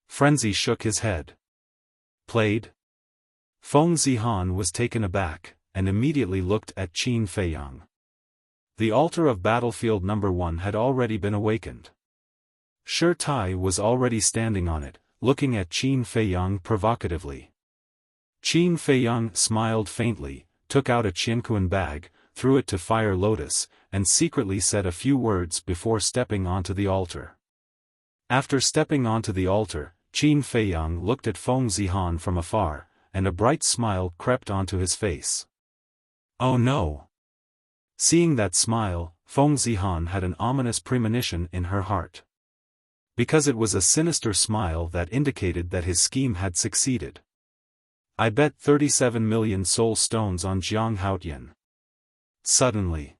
Frenzy shook his head. Played? Feng Zihan was taken aback, and immediately looked at Qin Feiyang. The altar of battlefield number 1 had already been awakened. Shi Tai was already standing on it, looking at Qin Feiyang provocatively. Qin Feiyang smiled faintly, took out a Qianquan bag, threw it to Fire Lotus, and secretly said a few words before stepping onto the altar. After stepping onto the altar, Qin Feiyang looked at Feng Zihan from afar, and a bright smile crept onto his face. Oh no! Seeing that smile, Feng Zihan had an ominous premonition in her heart. Because it was a sinister smile that indicated that his scheme had succeeded. I bet 37 million soul stones on Jiang Haotian. Suddenly,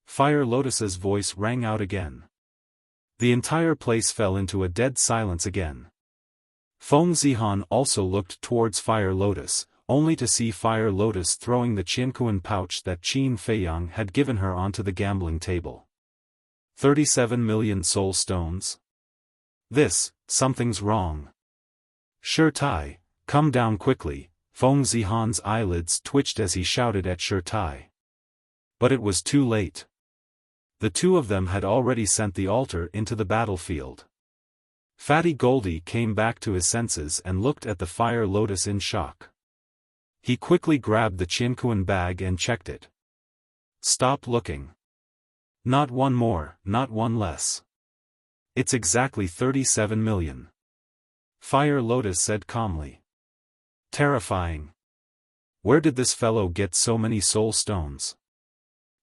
Fire Lotus's voice rang out again. The entire place fell into a dead silence again. Feng Zihan also looked towards Fire Lotus, only to see Fire Lotus throwing the Qianquan pouch that Qin Feiyang had given her onto the gambling table. 37 million soul stones? Something's wrong. Shi Tai, come down quickly. Feng Zihan's eyelids twitched as he shouted at Shi Tai. But it was too late. The two of them had already sent the altar into the battlefield. Fatty Goldie came back to his senses and looked at the Fire Lotus in shock. He quickly grabbed the Qianquan bag and checked it. Stop looking. Not one more, not one less. It's exactly 37 million. Fire Lotus said calmly. Terrifying. Where did this fellow get so many soul stones?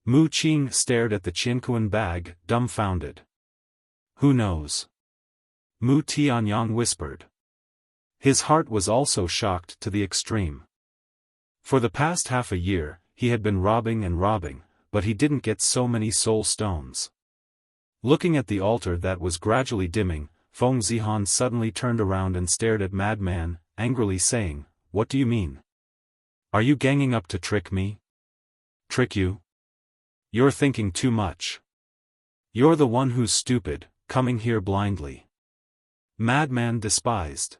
Mu Qing stared at the Qianquan bag, dumbfounded. Who knows? Mu Tianyang whispered. His heart was also shocked to the extreme. For the past half a year, he had been robbing and robbing, but he didn't get so many soul stones. Looking at the altar that was gradually dimming, Feng Zihan suddenly turned around and stared at Madman, angrily saying, "What do you mean? Are you ganging up to trick me?" "Trick you? You're thinking too much. You're the one who's stupid, coming here blindly." Madman despised.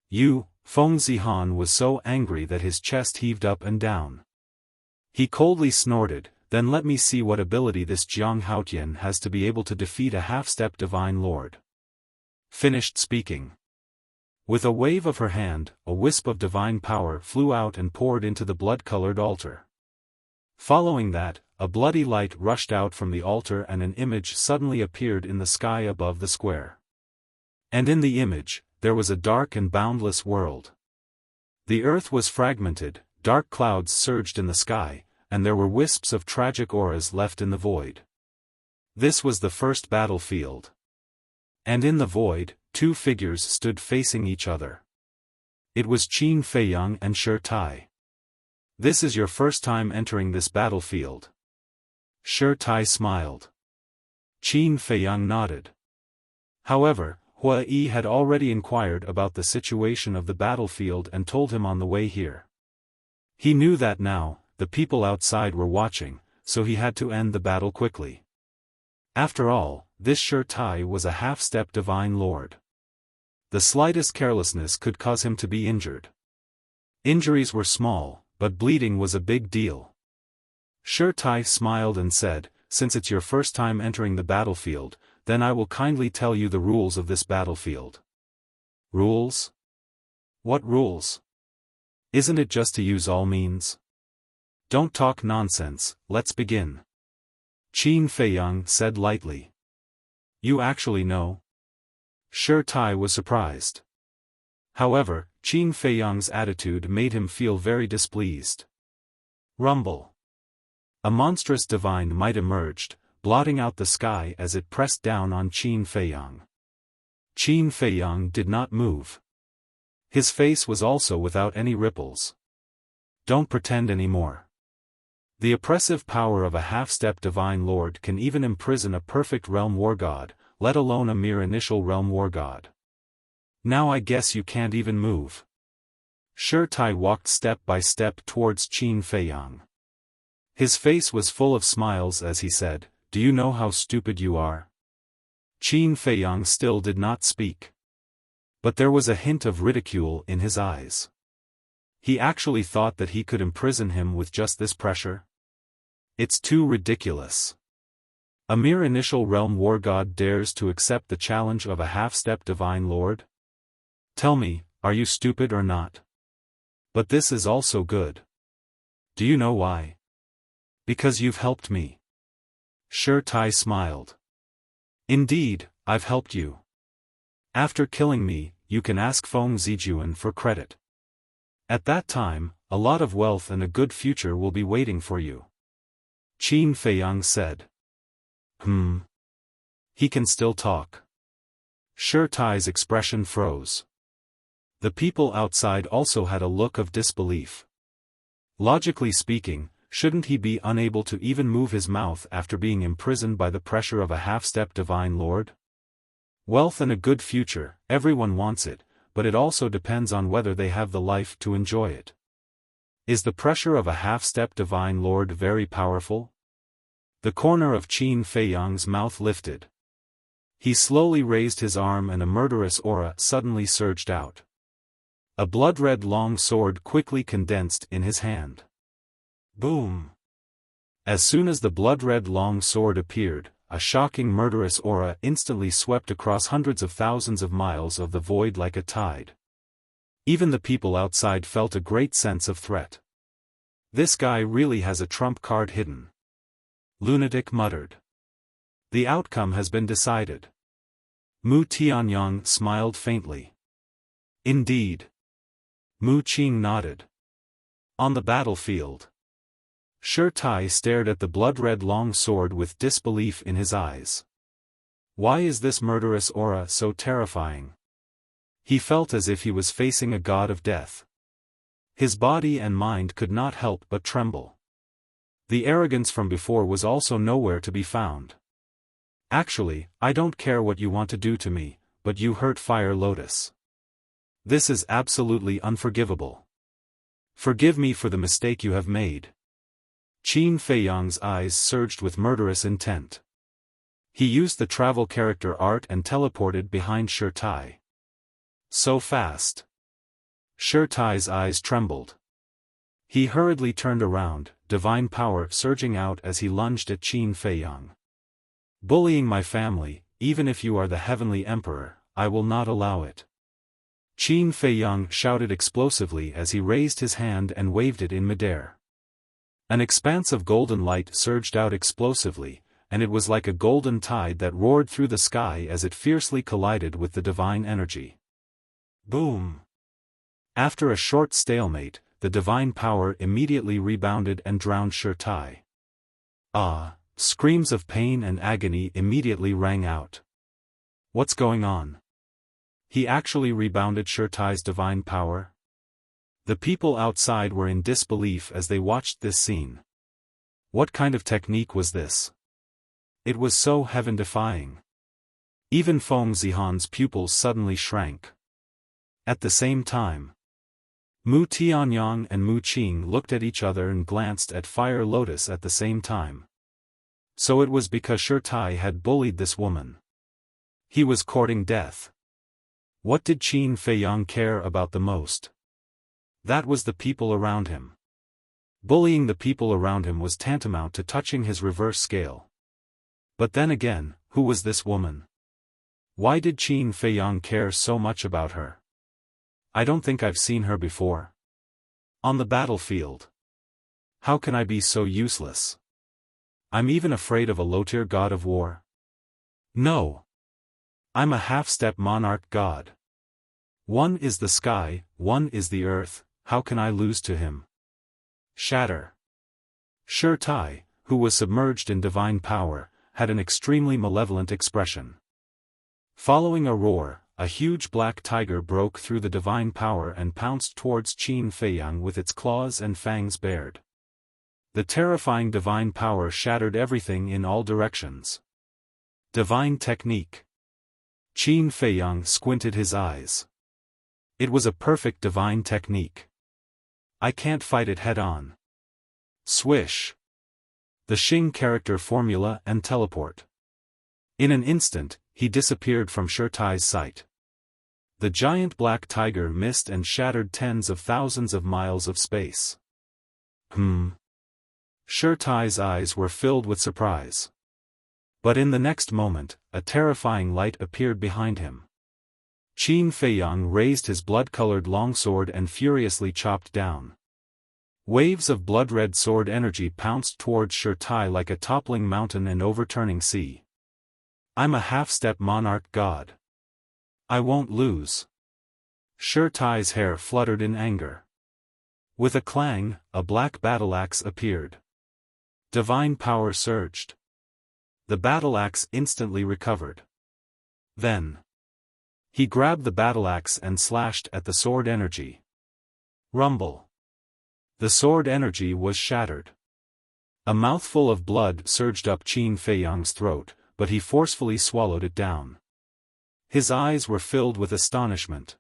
Feng Zihan was so angry that his chest heaved up and down. He coldly snorted, "Then let me see what ability this Jiang Haotian has to be able to defeat a half-step divine lord." Finished speaking. With a wave of her hand, a wisp of divine power flew out and poured into the blood-colored altar. Following that, a bloody light rushed out from the altar and an image suddenly appeared in the sky above the square. And in the image, there was a dark and boundless world. The earth was fragmented, dark clouds surged in the sky, and there were wisps of tragic auras left in the void. This was the first battlefield. And in the void, two figures stood facing each other. It was Qin Feiyang and Shi Tai. "This is your first time entering this battlefield." Shi Tai smiled. Qin Feiyang nodded. However, Hua Yi had already inquired about the situation of the battlefield and told him on the way here. He knew that now, the people outside were watching, so he had to end the battle quickly. After all, this Shi Tai was a half-step divine lord. The slightest carelessness could cause him to be injured. Injuries were small, but bleeding was a big deal. Shi Tai smiled and said, "Since it's your first time entering the battlefield, then I will kindly tell you the rules of this battlefield." "Rules? What rules? Isn't it just to use all means?" "Don't talk nonsense, let's begin." Qin Feiyang said lightly. "You actually know?" Shi Tai was surprised. However, Qin Feiyang's attitude made him feel very displeased. Rumble. A monstrous divine might emerged, blotting out the sky as it pressed down on Qin Feiyang. Qin Feiyang did not move. His face was also without any ripples. "Don't pretend anymore. The oppressive power of a half-step divine lord can even imprison a perfect realm war god, let alone a mere initial realm war god. Now I guess you can't even move." Shi Tai walked step by step towards Qin Feiyang. His face was full of smiles as he said, "Do you know how stupid you are?" Qin Feiyang still did not speak. But there was a hint of ridicule in his eyes. He actually thought that he could imprison him with just this pressure? It's too ridiculous. A mere initial realm war god dares to accept the challenge of a half-step divine lord? Tell me, are you stupid or not? But this is also good. Do you know why? Because you've helped me. Shi Tai smiled. Indeed, I've helped you. After killing me, you can ask Feng Zijuan for credit. At that time, a lot of wealth and a good future will be waiting for you. Qin Feiyang said. He can still talk. Shi Tai's expression froze. The people outside also had a look of disbelief. Logically speaking, shouldn't he be unable to even move his mouth after being imprisoned by the pressure of a half-step divine lord? Wealth and a good future, everyone wants it, but it also depends on whether they have the life to enjoy it. Is the pressure of a half-step divine lord very powerful? The corner of Qin Feiyang's mouth lifted. He slowly raised his arm and a murderous aura suddenly surged out. A blood-red long sword quickly condensed in his hand. Boom! As soon as the blood-red long sword appeared, a shocking murderous aura instantly swept across hundreds of thousands of miles of the void like a tide. Even the people outside felt a great sense of threat. This guy really has a trump card hidden. Lunatic muttered. The outcome has been decided. Mu Tianyang smiled faintly. Indeed. Mu Qing nodded. On the battlefield. Shi Tai stared at the blood-red long sword with disbelief in his eyes. Why is this murderous aura so terrifying? He felt as if he was facing a god of death. His body and mind could not help but tremble. The arrogance from before was also nowhere to be found. Actually, I don't care what you want to do to me, but you hurt Fire Lotus. This is absolutely unforgivable. Forgive me for the mistake you have made. Qin Feiyang's eyes surged with murderous intent. He used the travel character art and teleported behind Shi Tai. So fast. Shi Tai's eyes trembled. He hurriedly turned around, divine power surging out as he lunged at Qin Feiyang. Bullying my family, even if you are the heavenly emperor, I will not allow it. Qin Feiyang shouted explosively as he raised his hand and waved it in midair. An expanse of golden light surged out explosively, and it was like a golden tide that roared through the sky as it fiercely collided with the divine energy. Boom! After a short stalemate, the divine power immediately rebounded and drowned Shi Tai. Ah! Screams of pain and agony immediately rang out. What's going on? He actually rebounded Shi Tai's divine power? The people outside were in disbelief as they watched this scene. What kind of technique was this? It was so heaven-defying. Even Feng Zihan's pupils suddenly shrank. At the same time, Mu Tianyang and Mu Qing looked at each other and glanced at Fire Lotus at the same time. So it was because Shi Tai had bullied this woman. He was courting death. What did Qin Feiyang care about the most? That was the people around him. Bullying the people around him was tantamount to touching his reverse scale. But then again, who was this woman? Why did Qin Feiyang care so much about her? I don't think I've seen her before. On the battlefield. How can I be so useless? I'm even afraid of a low-tier god of war. No. I'm a half-step monarch god. One is the sky, one is the earth, how can I lose to him? Shatter. Shi Tai, who was submerged in divine power, had an extremely malevolent expression. Following a roar, a huge black tiger broke through the divine power and pounced towards Qin Feiyang with its claws and fangs bared. The terrifying divine power shattered everything in all directions. Divine technique. Qin Feiyang squinted his eyes. It was a perfect divine technique. I can't fight it head-on. Swish. The Xing character formula and teleport. In an instant, he disappeared from Shi Tai's sight. The giant black tiger missed and shattered tens of thousands of miles of space. Shi Tai's eyes were filled with surprise. But in the next moment, a terrifying light appeared behind him. Qin Feiyang raised his blood-colored longsword and furiously chopped down. Waves of blood-red sword energy pounced towards Shi Tai like a toppling mountain and overturning sea. I'm a half-step monarch god. I won't lose. Shi Tai's hair fluttered in anger. With a clang, a black battle-axe appeared. Divine power surged. The battle-axe instantly recovered. Then he grabbed the battle-axe and slashed at the sword energy. Rumble. The sword energy was shattered. A mouthful of blood surged up Qin Feiyang's throat, but he forcefully swallowed it down. His eyes were filled with astonishment.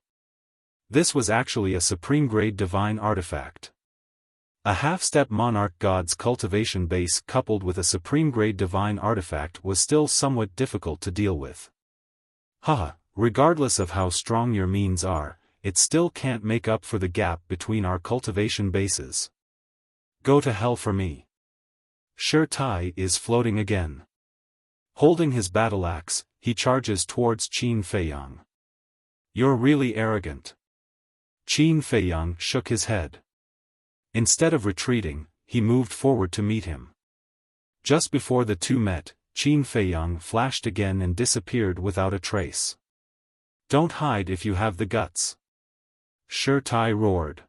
This was actually a supreme-grade divine artifact. A half-step monarch god's cultivation base coupled with a supreme-grade divine artifact was still somewhat difficult to deal with. Haha, regardless of how strong your means are, it still can't make up for the gap between our cultivation bases. Go to hell for me. Shi Tai is floating again. Holding his battle-axe, he charges towards Qin Feiyang. You're really arrogant. Qin Feiyang shook his head. Instead of retreating, he moved forward to meet him. Just before the two met, Qin Feiyang flashed again and disappeared without a trace. Don't hide if you have the guts. Shi Tai roared.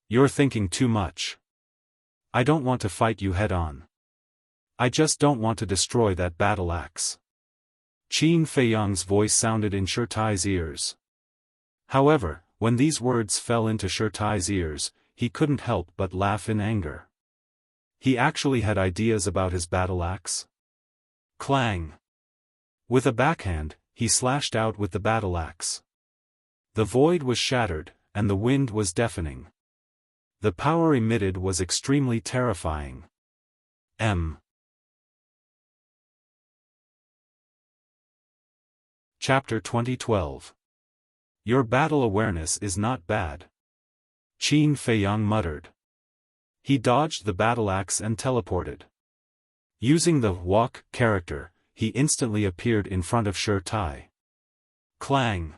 You're thinking too much. I don't want to fight you head-on. I just don't want to destroy that battle-axe. Qin Feiyang's voice sounded in Shi Tai's ears. However, when these words fell into Shi Tai's ears, he couldn't help but laugh in anger. He actually had ideas about his battle-axe. Clang! With a backhand, he slashed out with the battle-axe. The void was shattered, and the wind was deafening. The power emitted was extremely terrifying. Chapter 2012. Your battle awareness is not bad. Qin Feiyang muttered. He dodged the battle axe and teleported. Using the walk character, he instantly appeared in front of Shi Tai. Clang!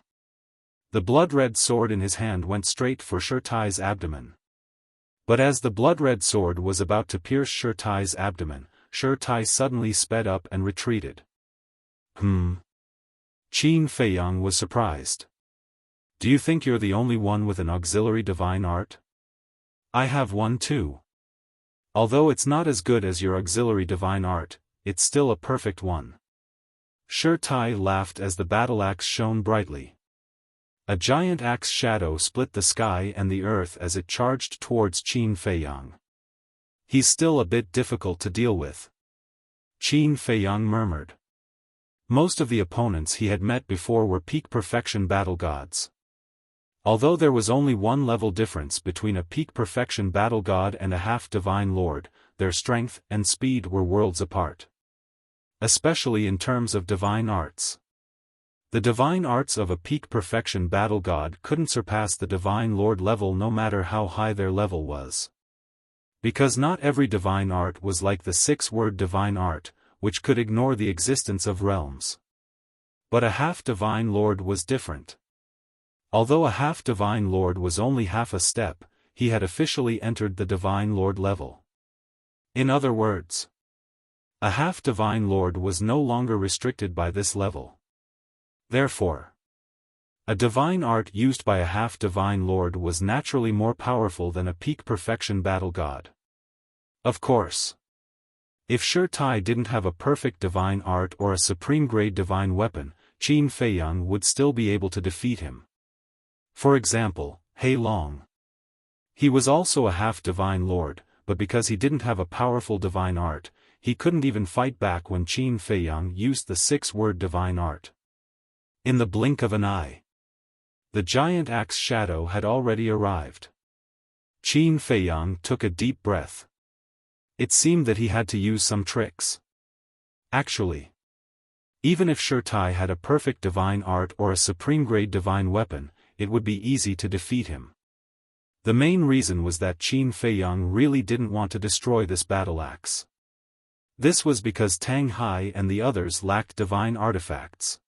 The blood-red sword in his hand went straight for Shi Tai's abdomen. But as the blood-red sword was about to pierce Shi Tai's abdomen, Shi Tai suddenly sped up and retreated. Qin Feiyang was surprised. Do you think you're the only one with an auxiliary divine art? I have one too. Although it's not as good as your auxiliary divine art, it's still a perfect one. Shi Tai laughed as the battle axe shone brightly. A giant axe shadow split the sky and the earth as it charged towards Qin Feiyang. He's still a bit difficult to deal with. Qin Feiyang murmured. Most of the opponents he had met before were peak perfection battle gods. Although there was only one level difference between a peak perfection battle god and a half-divine lord, their strength and speed were worlds apart. Especially in terms of divine arts. The divine arts of a peak perfection battle god couldn't surpass the divine lord level no matter how high their level was. Because not every divine art was like the six-word divine art, which could ignore the existence of realms. But a half-divine lord was different. Although a half-divine lord was only half a step, he had officially entered the divine lord level. In other words, a half-divine lord was no longer restricted by this level. Therefore, a divine art used by a half-divine lord was naturally more powerful than a peak perfection battle god. Of course, if Shi Tai didn't have a perfect divine art or a supreme-grade divine weapon, Qin Feiyang would still be able to defeat him. For example, Hei Long. He was also a half-divine lord, but because he didn't have a powerful divine art, he couldn't even fight back when Qin Feiyang used the six-word divine art. In the blink of an eye, the giant axe shadow had already arrived. Qin Feiyang took a deep breath. It seemed that he had to use some tricks. Actually, even if Shi Tai had a perfect divine art or a supreme-grade divine weapon, it would be easy to defeat him. The main reason was that Qin Feiyang really didn't want to destroy this battle axe. This was because Tang Hai and the others lacked divine artifacts.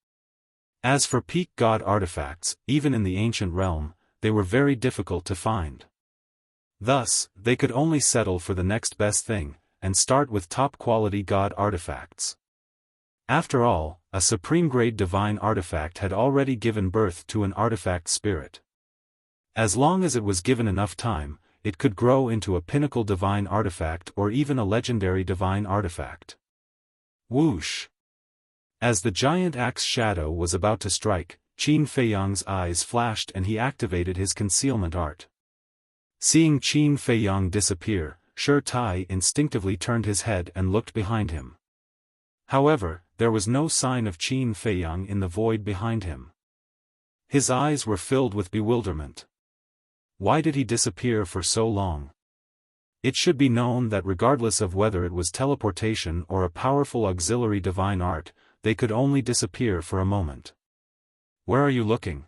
As for peak god artifacts, even in the ancient realm, they were very difficult to find. Thus, they could only settle for the next best thing, and start with top-quality god artifacts. After all, a supreme-grade divine artifact had already given birth to an artifact spirit. As long as it was given enough time, it could grow into a pinnacle divine artifact or even a legendary divine artifact. Whoosh! As the giant axe shadow was about to strike, Qin Feiyang's eyes flashed and he activated his concealment art. Seeing Qin Feiyang disappear, Shi Tai instinctively turned his head and looked behind him. However, there was no sign of Qin Feiyang in the void behind him. His eyes were filled with bewilderment. Why did he disappear for so long? It should be known that regardless of whether it was teleportation or a powerful auxiliary divine art, they could only disappear for a moment. Where are you looking?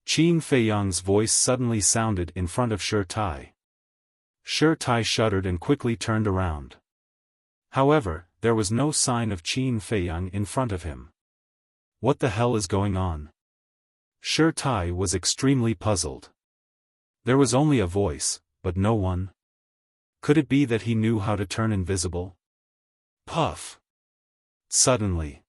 Qin Feiyang's voice suddenly sounded in front of Shi Tai. Shi Tai shuddered and quickly turned around. However, there was no sign of Qin Feiyang in front of him. What the hell is going on? Shi Tai was extremely puzzled. There was only a voice, but no one. Could it be that he knew how to turn invisible? Puff! Suddenly,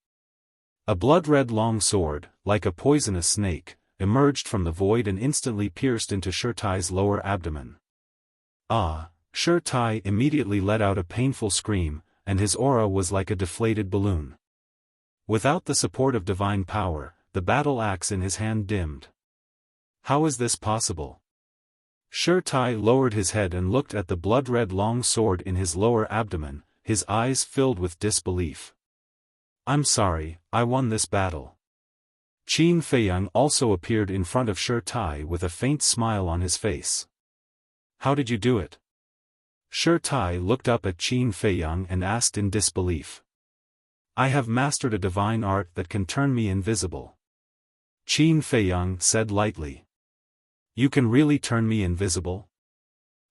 a blood-red long sword, like a poisonous snake, emerged from the void and instantly pierced into Shi Tai's lower abdomen. Ah! Shi Tai immediately let out a painful scream, and his aura was like a deflated balloon. Without the support of divine power, the battle axe in his hand dimmed. How is this possible? Shi Tai lowered his head and looked at the blood-red long sword in his lower abdomen, his eyes filled with disbelief. I'm sorry, I won this battle. Qin Feiyang also appeared in front of Shi Tai with a faint smile on his face. How did you do it? Shi Tai looked up at Qin Feiyang and asked in disbelief. I have mastered a divine art that can turn me invisible. Qin Feiyang said lightly. You can really turn me invisible?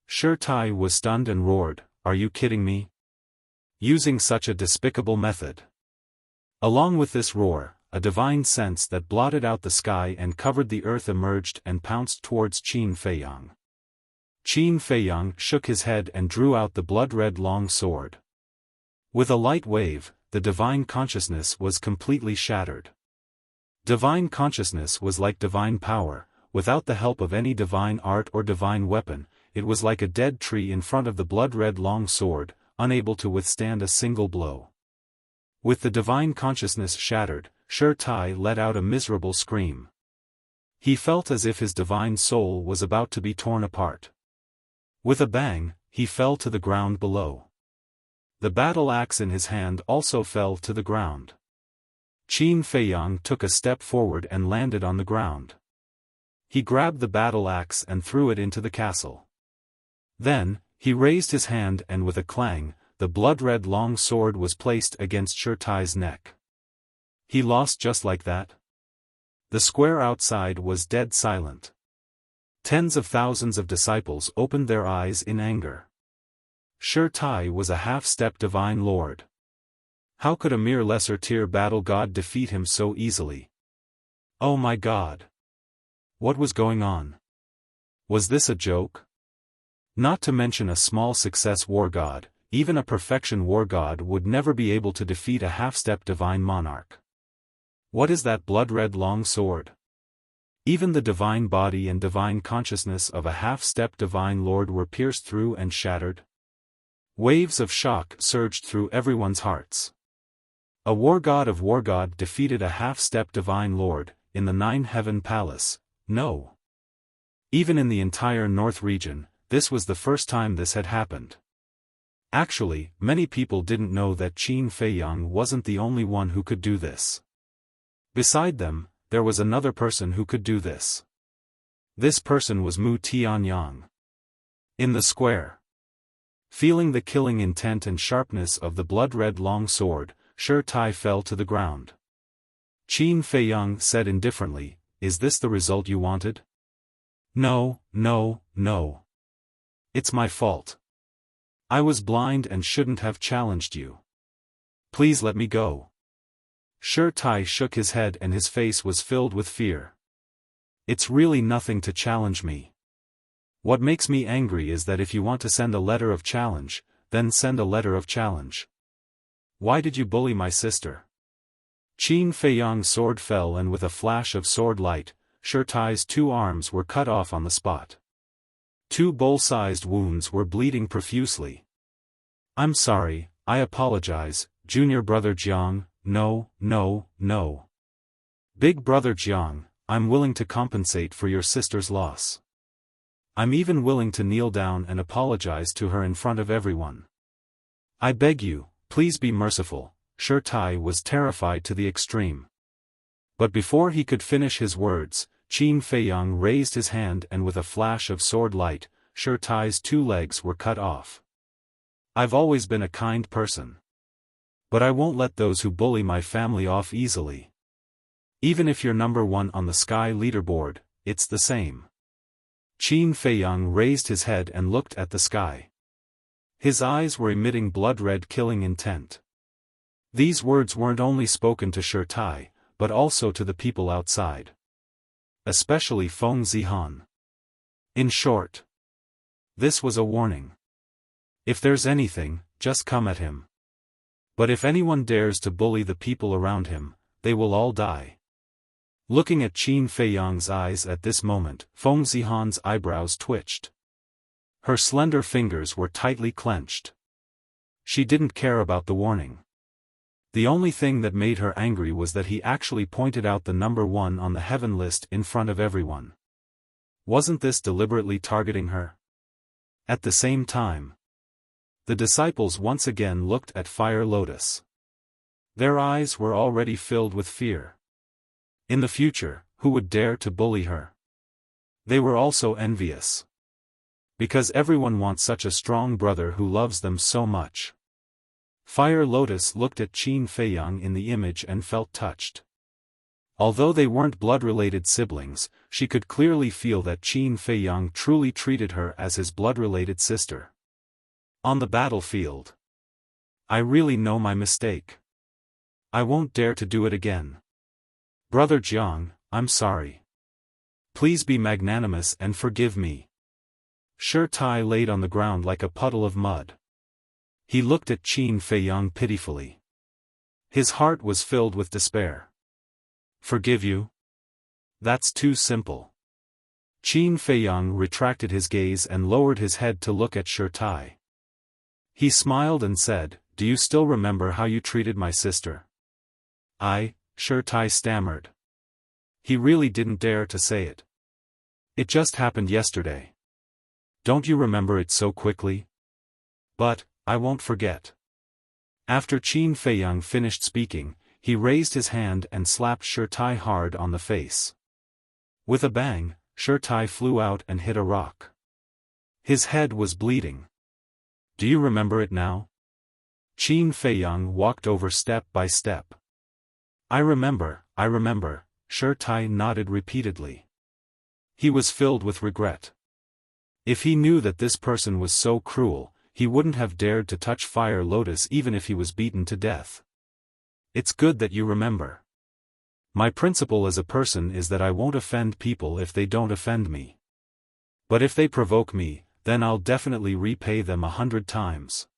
Shi Tai was stunned and roared, Are you kidding me? Using such a despicable method. Along with this roar, a divine sense that blotted out the sky and covered the earth emerged and pounced towards Qin Feiyang. Qin Feiyang shook his head and drew out the blood-red long sword. With a light wave, the divine consciousness was completely shattered. Divine consciousness was like divine power, without the help of any divine art or divine weapon. It was like a dead tree in front of the blood-red long sword, unable to withstand a single blow. With the divine consciousness shattered, Shi Tai let out a miserable scream. He felt as if his divine soul was about to be torn apart. With a bang, he fell to the ground below. The battle axe in his hand also fell to the ground. Qin Feiyang took a step forward and landed on the ground. He grabbed the battle axe and threw it into the castle. Then, he raised his hand and with a clang, the blood-red long sword was placed against Shi Tai's neck. He lost just like that? The square outside was dead silent. Tens of thousands of disciples opened their eyes in anger. Shi Tai was a half-step divine lord. How could a mere lesser-tier battle god defeat him so easily? Oh my god! What was going on? Was this a joke? Not to mention a small success war god, even a perfection war god would never be able to defeat a half-step divine monarch. What is that blood-red long sword? Even the divine body and divine consciousness of a half-step divine lord were pierced through and shattered. Waves of shock surged through everyone's hearts. A war god defeated a half-step divine lord, in the Nine-Heaven Palace, no. Even in the entire North region, this was the first time this had happened. Actually, many people didn't know that Qin Feiyang wasn't the only one who could do this. Beside them, there was another person who could do this. This person was Mu Tianyang. In the square. Feeling the killing intent and sharpness of the blood-red long sword, Shi Tai fell to the ground. Qin Feiyang said indifferently, Is this the result you wanted? No, no, no. It's my fault. I was blind and shouldn't have challenged you. Please let me go. Shi Tai shook his head and his face was filled with fear. It's really nothing to challenge me. What makes me angry is that if you want to send a letter of challenge, then send a letter of challenge. Why did you bully my sister? Qin Feiyang's sword fell and with a flash of sword light, Shi Tai's two arms were cut off on the spot. Two bowl-sized wounds were bleeding profusely. I'm sorry, I apologize, junior brother Jiang, no, no, no. Big brother Jiang, I'm willing to compensate for your sister's loss. I'm even willing to kneel down and apologize to her in front of everyone. I beg you, please be merciful. Shi Tai was terrified to the extreme. But before he could finish his words, Qin Feiyang raised his hand and with a flash of sword light, Shi Tai's two legs were cut off. I've always been a kind person. But I won't let those who bully my family off easily. Even if you're number one on the sky leaderboard, it's the same. Qin Feiyang raised his head and looked at the sky. His eyes were emitting blood-red killing intent. These words weren't only spoken to Shi Tai, but also to the people outside. Especially Feng Zihan. In short, this was a warning. If there's anything, just come at him. But if anyone dares to bully the people around him, they will all die. Looking at Qin Feiyang's eyes at this moment, Feng Zihan's eyebrows twitched. Her slender fingers were tightly clenched. She didn't care about the warning. The only thing that made her angry was that he actually pointed out the number one on the heaven list in front of everyone. Wasn't this deliberately targeting her? At the same time, the disciples once again looked at Fire Lotus. Their eyes were already filled with fear. In the future, who would dare to bully her? They were also envious. Because everyone wants such a strong brother who loves them so much. Fire Lotus looked at Qin Feiyang in the image and felt touched. Although they weren't blood-related siblings, she could clearly feel that Qin Feiyang truly treated her as his blood-related sister. On the battlefield. I really know my mistake. I won't dare to do it again. Brother Jiang, I'm sorry. Please be magnanimous and forgive me. Shi Tai laid on the ground like a puddle of mud. He looked at Qin Feiyang pitifully. His heart was filled with despair. Forgive you? That's too simple. Qin Feiyang retracted his gaze and lowered his head to look at Shi Tai. He smiled and said, "Do you still remember how you treated my sister?" Shi Tai stammered. He really didn't dare to say it. It just happened yesterday. Don't you remember it so quickly? But, I won't forget. After Qin Feiyang finished speaking, he raised his hand and slapped Shi Tai hard on the face. With a bang, Shi Tai flew out and hit a rock. His head was bleeding. Do you remember it now? Qin Feiyang walked over step by step. I remember, Shi Tai nodded repeatedly. He was filled with regret. If he knew that this person was so cruel, he wouldn't have dared to touch Fire Lotus even if he was beaten to death. It's good that you remember. My principle as a person is that I won't offend people if they don't offend me. But if they provoke me, then I'll definitely repay them 100 times.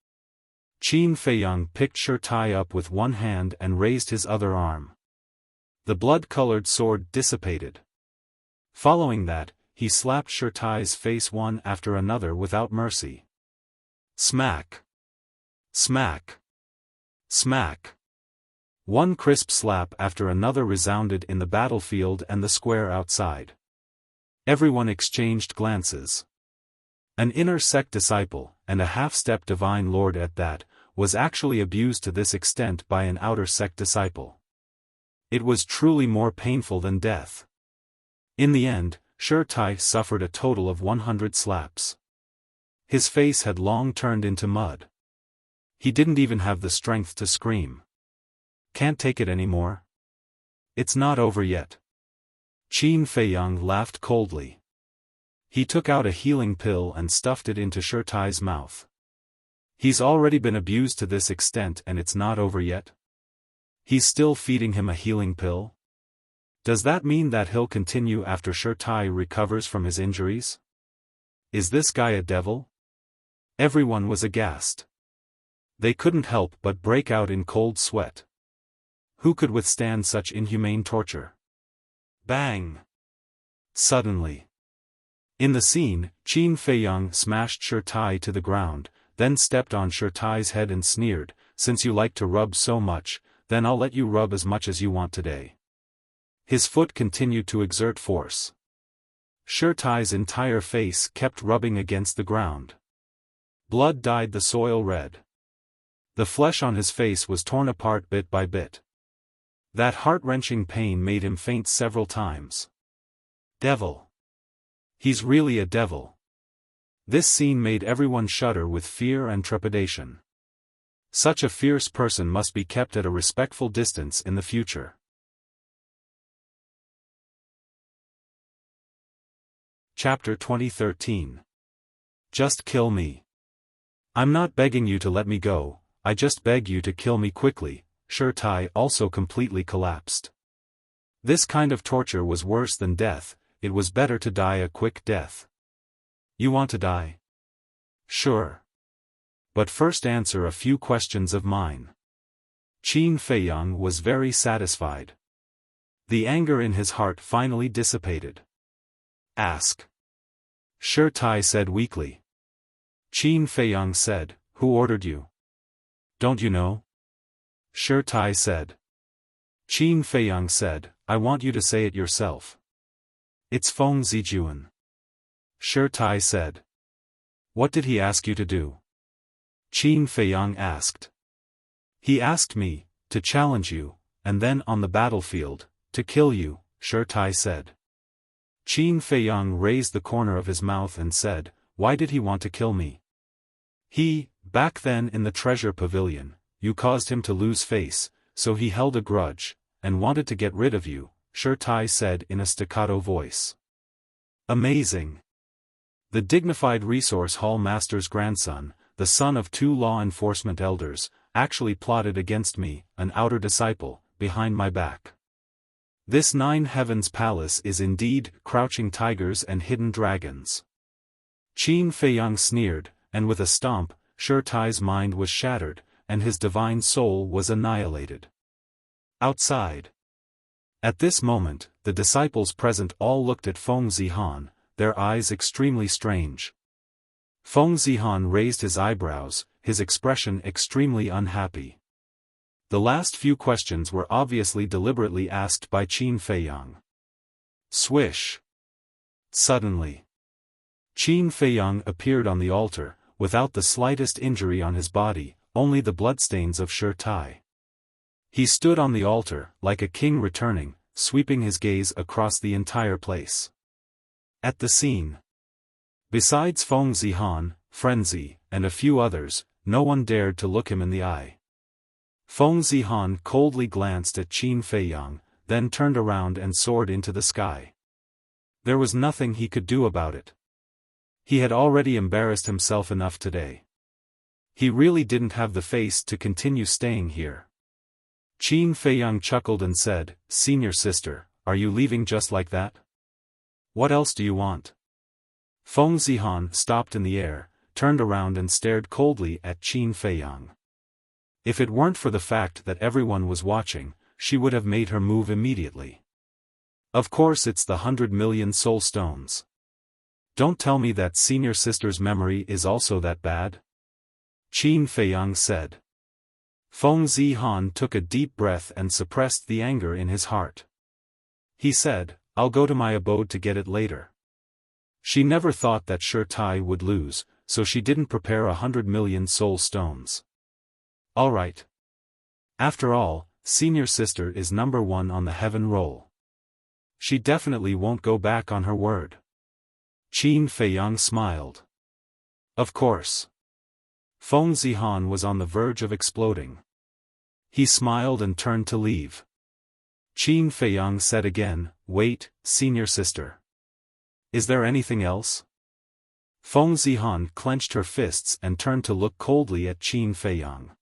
Qin Feiyang picked Shi Tai up with one hand and raised his other arm. The blood-colored sword dissipated. Following that, he slapped Shi Tai's face one after another without mercy. Smack! Smack! Smack! One crisp slap after another resounded in the battlefield and the square outside. Everyone exchanged glances. An inner sect disciple, and a half-step divine lord at that, was actually abused to this extent by an outer sect disciple. It was truly more painful than death. In the end, Shi Tai suffered a total of 100 slaps. His face had long turned into mud. He didn't even have the strength to scream. Can't take it anymore? It's not over yet. Qin Feiyang laughed coldly. He took out a healing pill and stuffed it into Shi Tai's mouth. He's already been abused to this extent and it's not over yet? He's still feeding him a healing pill? Does that mean that he'll continue after Shi Tai recovers from his injuries? Is this guy a devil? Everyone was aghast. They couldn't help but break out in cold sweat. Who could withstand such inhumane torture? Bang! Suddenly. In the scene, Qin Feiyang smashed Shi Tai to the ground, then stepped on Shi Tai's head and sneered, "Since you like to rub so much, then I'll let you rub as much as you want today." His foot continued to exert force. Shi Tai's entire face kept rubbing against the ground. Blood dyed the soil red. The flesh on his face was torn apart bit by bit. That heart-wrenching pain made him faint several times. Devil. He's really a devil. This scene made everyone shudder with fear and trepidation. Such a fierce person must be kept at a respectful distance in the future. Chapter 2013. Just kill me. I'm not begging you to let me go, I just beg you to kill me quickly. Shi Tai also completely collapsed. This kind of torture was worse than death, it was better to die a quick death. You want to die? Sure. But first answer a few questions of mine. Qin Feiyang was very satisfied. The anger in his heart finally dissipated. Ask. Shi Tai said weakly. Qin Feiyang said, "Who ordered you? Don't you know?" Shi Tai said. Qin Feiyang said, "I want you to say it yourself." "It's Feng Zijuan." Shi Tai said. "What did he ask you to do?" Qin Feiyang asked. "He asked me, to challenge you, and then on the battlefield, to kill you," Tai said. Qin Feiyang raised the corner of his mouth and said, "Why did he want to kill me?" Back then in the treasure pavilion, you caused him to lose face, so he held a grudge, and wanted to get rid of you, Tai said in a staccato voice. Amazing. The dignified resource hall master's grandson, the son of 2 law enforcement elders, actually plotted against me, an outer disciple, behind my back. This 9 Heavens Palace is indeed crouching tigers and hidden dragons. Qin Feiyang sneered, and with a stomp, Tai's mind was shattered, and his divine soul was annihilated. Outside. At this moment, the disciples present all looked at Feng Zihan, their eyes extremely strange. Feng Zihan raised his eyebrows, his expression extremely unhappy. The last few questions were obviously deliberately asked by Qin Feiyang. Swish. Suddenly, Qin Feiyang appeared on the altar, without the slightest injury on his body, only the bloodstains of Tai. He stood on the altar, like a king returning, sweeping his gaze across the entire place. At the scene, besides Feng Zihan, Frenzy, and a few others, no one dared to look him in the eye. Feng Zihan coldly glanced at Qin Feiyang, then turned around and soared into the sky. There was nothing he could do about it. He had already embarrassed himself enough today. He really didn't have the face to continue staying here. Qin Feiyang chuckled and said, "Senior sister, are you leaving just like that? What else do you want?" Feng Zihan stopped in the air, turned around and stared coldly at Qin Feiyang. If it weren't for the fact that everyone was watching, she would have made her move immediately. Of course it's the 100 million soul stones. Don't tell me that senior sister's memory is also that bad? Qin Feiyang said. Feng Zihan took a deep breath and suppressed the anger in his heart. He said, "I'll go to my abode to get it later." She never thought that Tai would lose, so she didn't prepare 100 million soul stones. Alright. After all, senior sister is number 1 on the heaven roll. She definitely won't go back on her word. Qin Feiyang smiled. Of course. Feng Zihan was on the verge of exploding. He smiled and turned to leave. Qin Feiyang said again, "Wait, senior sister. Is there anything else?" Feng Zihan clenched her fists and turned to look coldly at Qin Feiyang.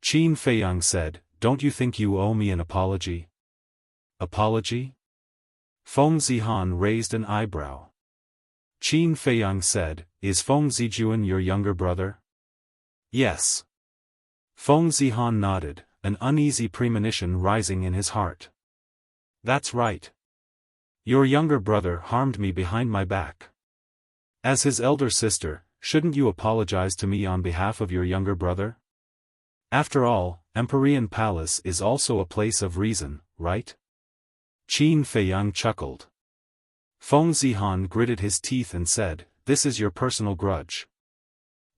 Qin Feiyang said, "Don't you think you owe me an apology?" Apology? Feng Zihan raised an eyebrow. Qin Feiyang said, "Is Feng Zijuan your younger brother?" Yes. Feng Zihan nodded, an uneasy premonition rising in his heart. That's right. Your younger brother harmed me behind my back. As his elder sister, shouldn't you apologize to me on behalf of your younger brother? After all, Empyrean Palace is also a place of reason, right? Qin Feiyang chuckled. Feng Zihan gritted his teeth and said, "This is your personal grudge.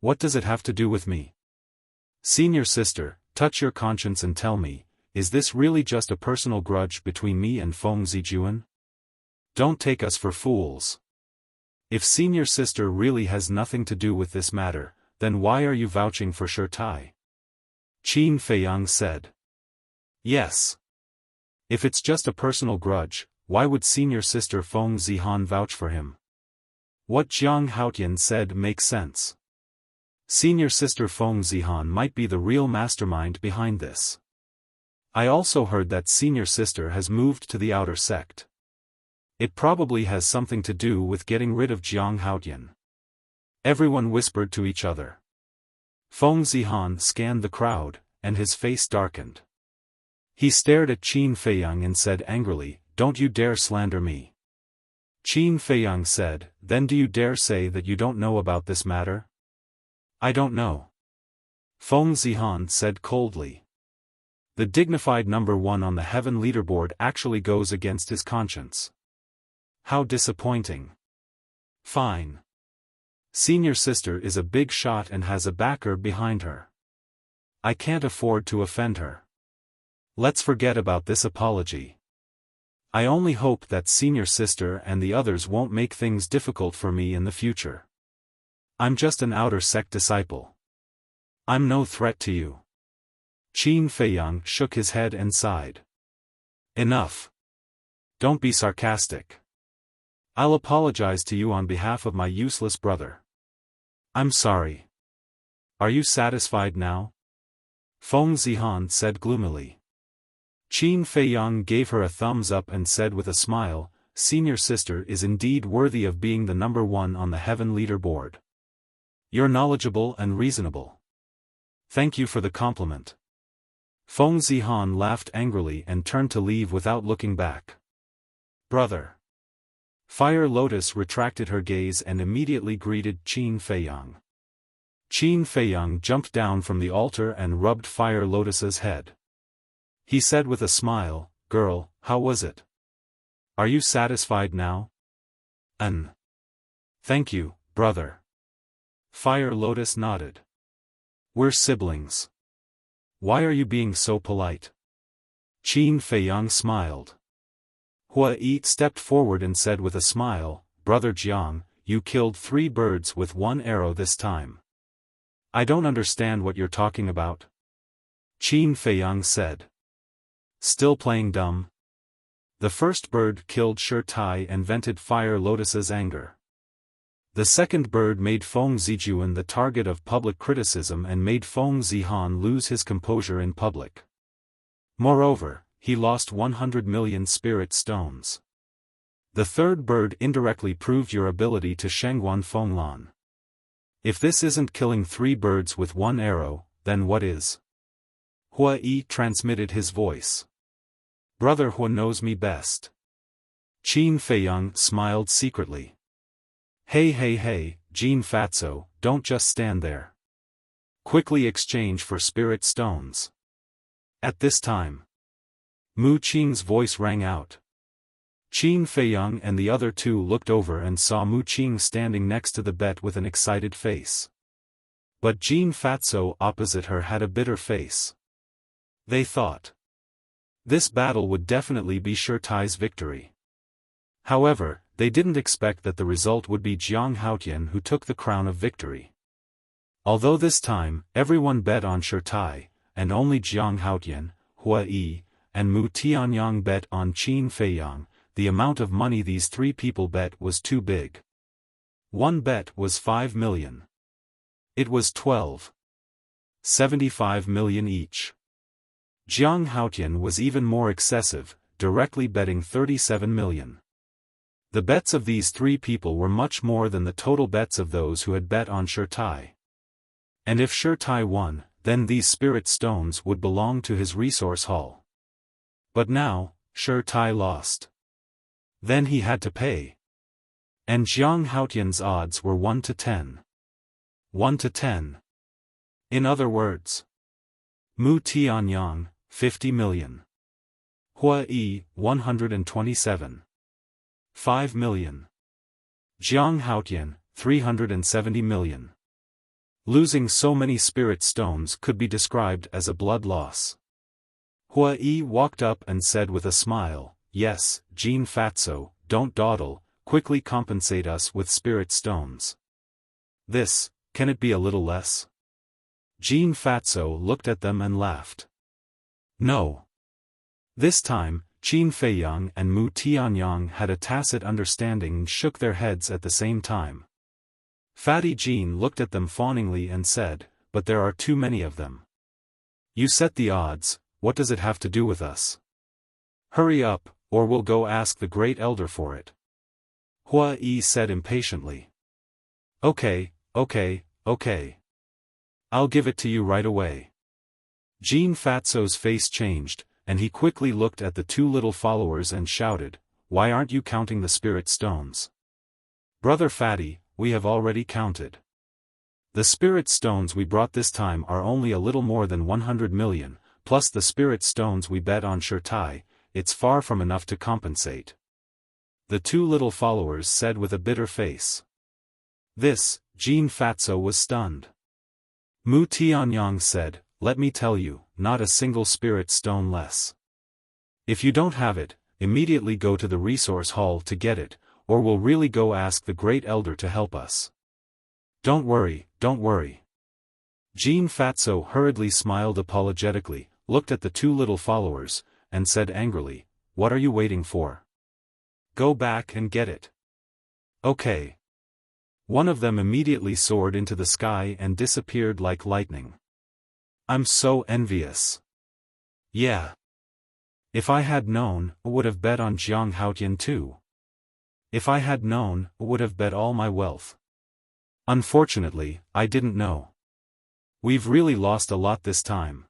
What does it have to do with me? Senior sister, touch your conscience and tell me, is this really just a personal grudge between me and Feng Zijuan? Don't take us for fools. If senior sister really has nothing to do with this matter, then why are you vouching for Tai?" Qin Feiyang said. Yes. If it's just a personal grudge, why would senior sister Feng Zihan vouch for him? What Jiang Haotian said makes sense. Senior sister Feng Zihan might be the real mastermind behind this. I also heard that senior sister has moved to the outer sect. It probably has something to do with getting rid of Jiang Haotian. Everyone whispered to each other. Feng Zihan scanned the crowd, and his face darkened. He stared at Qin Feiyang and said angrily, "Don't you dare slander me." Qin Feiyang said, "Then do you dare say that you don't know about this matter?" "I don't know." Feng Zihan said coldly. The dignified number 1 on the heaven leaderboard actually goes against his conscience. How disappointing. Fine. Senior sister is a big shot and has a backer behind her. I can't afford to offend her. Let's forget about this apology. I only hope that senior sister and the others won't make things difficult for me in the future. I'm just an outer sect disciple. I'm no threat to you. Qin Feiyang shook his head and sighed. Enough. Don't be sarcastic. I'll apologize to you on behalf of my useless brother. I'm sorry. Are you satisfied now? Feng Zihan said gloomily. Qin Feiyang gave her a thumbs up and said with a smile, Senior sister is indeed worthy of being the number one on the heaven leaderboard. You're knowledgeable and reasonable. Thank you for the compliment. Feng Zihan laughed angrily and turned to leave without looking back. Brother. Fire Lotus retracted her gaze and immediately greeted Qin Feiyang. Qin Feiyang jumped down from the altar and rubbed Fire Lotus's head. He said with a smile, Girl, how was it? Are you satisfied now? Thank you, brother. Fire Lotus nodded. We're siblings. Why are you being so polite? Qin Feiyang smiled. Hua Yi stepped forward and said with a smile, Brother Jiang, you killed 3 birds with 1 arrow this time. I don't understand what you're talking about. Qin Feiyang said. Still playing dumb? The first bird killed Shi Tai and vented Fire Lotus's anger. The second bird made Feng Zijuan the target of public criticism and made Feng Zihan lose his composure in public. Moreover, he lost 100 million spirit stones. The third bird indirectly proved your ability to Shengguan Fenglan. If this isn't killing 3 birds with 1 arrow, then what is? Hua Yi transmitted his voice. Brother Hua knows me best. Qin Feiyang smiled secretly. Hey, Jean Fatso, don't just stand there. Quickly exchange for spirit stones. At this time, Mu Qing's voice rang out. Qin Feiyang and the other 2 looked over and saw Mu Qing standing next to the bet with an excited face. But Jean Fatso opposite her had a bitter face. They thought. This battle would definitely be Shi Tai's victory. However, they didn't expect that the result would be Jiang Haotian who took the crown of victory. Although this time, everyone bet on Shi Tai, and only Jiang Haotian, Hua Yi, and Mu Tianyang bet on Qin Feiyang, the amount of money these 3 people bet was too big. One bet was 5 million. It was 75 million each. Jiang Haotian was even more excessive, directly betting 37 million. The bets of these 3 people were much more than the total bets of those who had bet on Shi Tai. And if Shi Tai won, then these spirit stones would belong to his resource hall. But now, Shi Tai lost. Then he had to pay. And Jiang Haotian's odds were 1 to 10. 1 to 10. In other words, Mu Tianyang, 50 million. Hua Yi, 127. 5 million. Jiang Haotian, 370 million. Losing so many spirit stones could be described as a blood loss. Hua Yi walked up and said with a smile, Yes, Jean Fatso, don't dawdle, quickly compensate us with spirit stones. Can it be a little less? Jean Fatso looked at them and laughed. No. This time, Qin Feiyang and Mu Tianyang had a tacit understanding and shook their heads at the same time. Fatty Jean looked at them fawningly and said, But there are too many of them. You set the odds, what does it have to do with us? Hurry up, or we'll go ask the Great Elder for it. Hua Yi said impatiently. Okay. I'll give it to you right away. Jean Fatso's face changed, and he quickly looked at the 2 little followers and shouted, Why aren't you counting the spirit stones? Brother Fatty, we have already counted. The spirit stones we brought this time are only a little more than 100 million, plus the spirit stones we bet on Shi Tai, it's far from enough to compensate. The 2 little followers said with a bitter face. Jean Fatso was stunned. Mu Tianyang said, Let me tell you, not a single spirit stone less. If you don't have it, immediately go to the resource hall to get it, or we'll really go ask the Great Elder to help us. Don't worry, don't worry. Jean Fatso hurriedly smiled apologetically, looked at the two little followers, and said angrily, "What are you waiting for? Go back and get it." Okay. One of them immediately soared into the sky and disappeared like lightning. I'm so envious. Yeah. If I had known, I would have bet on Jiang Haotian too. If I had known, I would have bet all my wealth. Unfortunately, I didn't know. We've really lost a lot this time.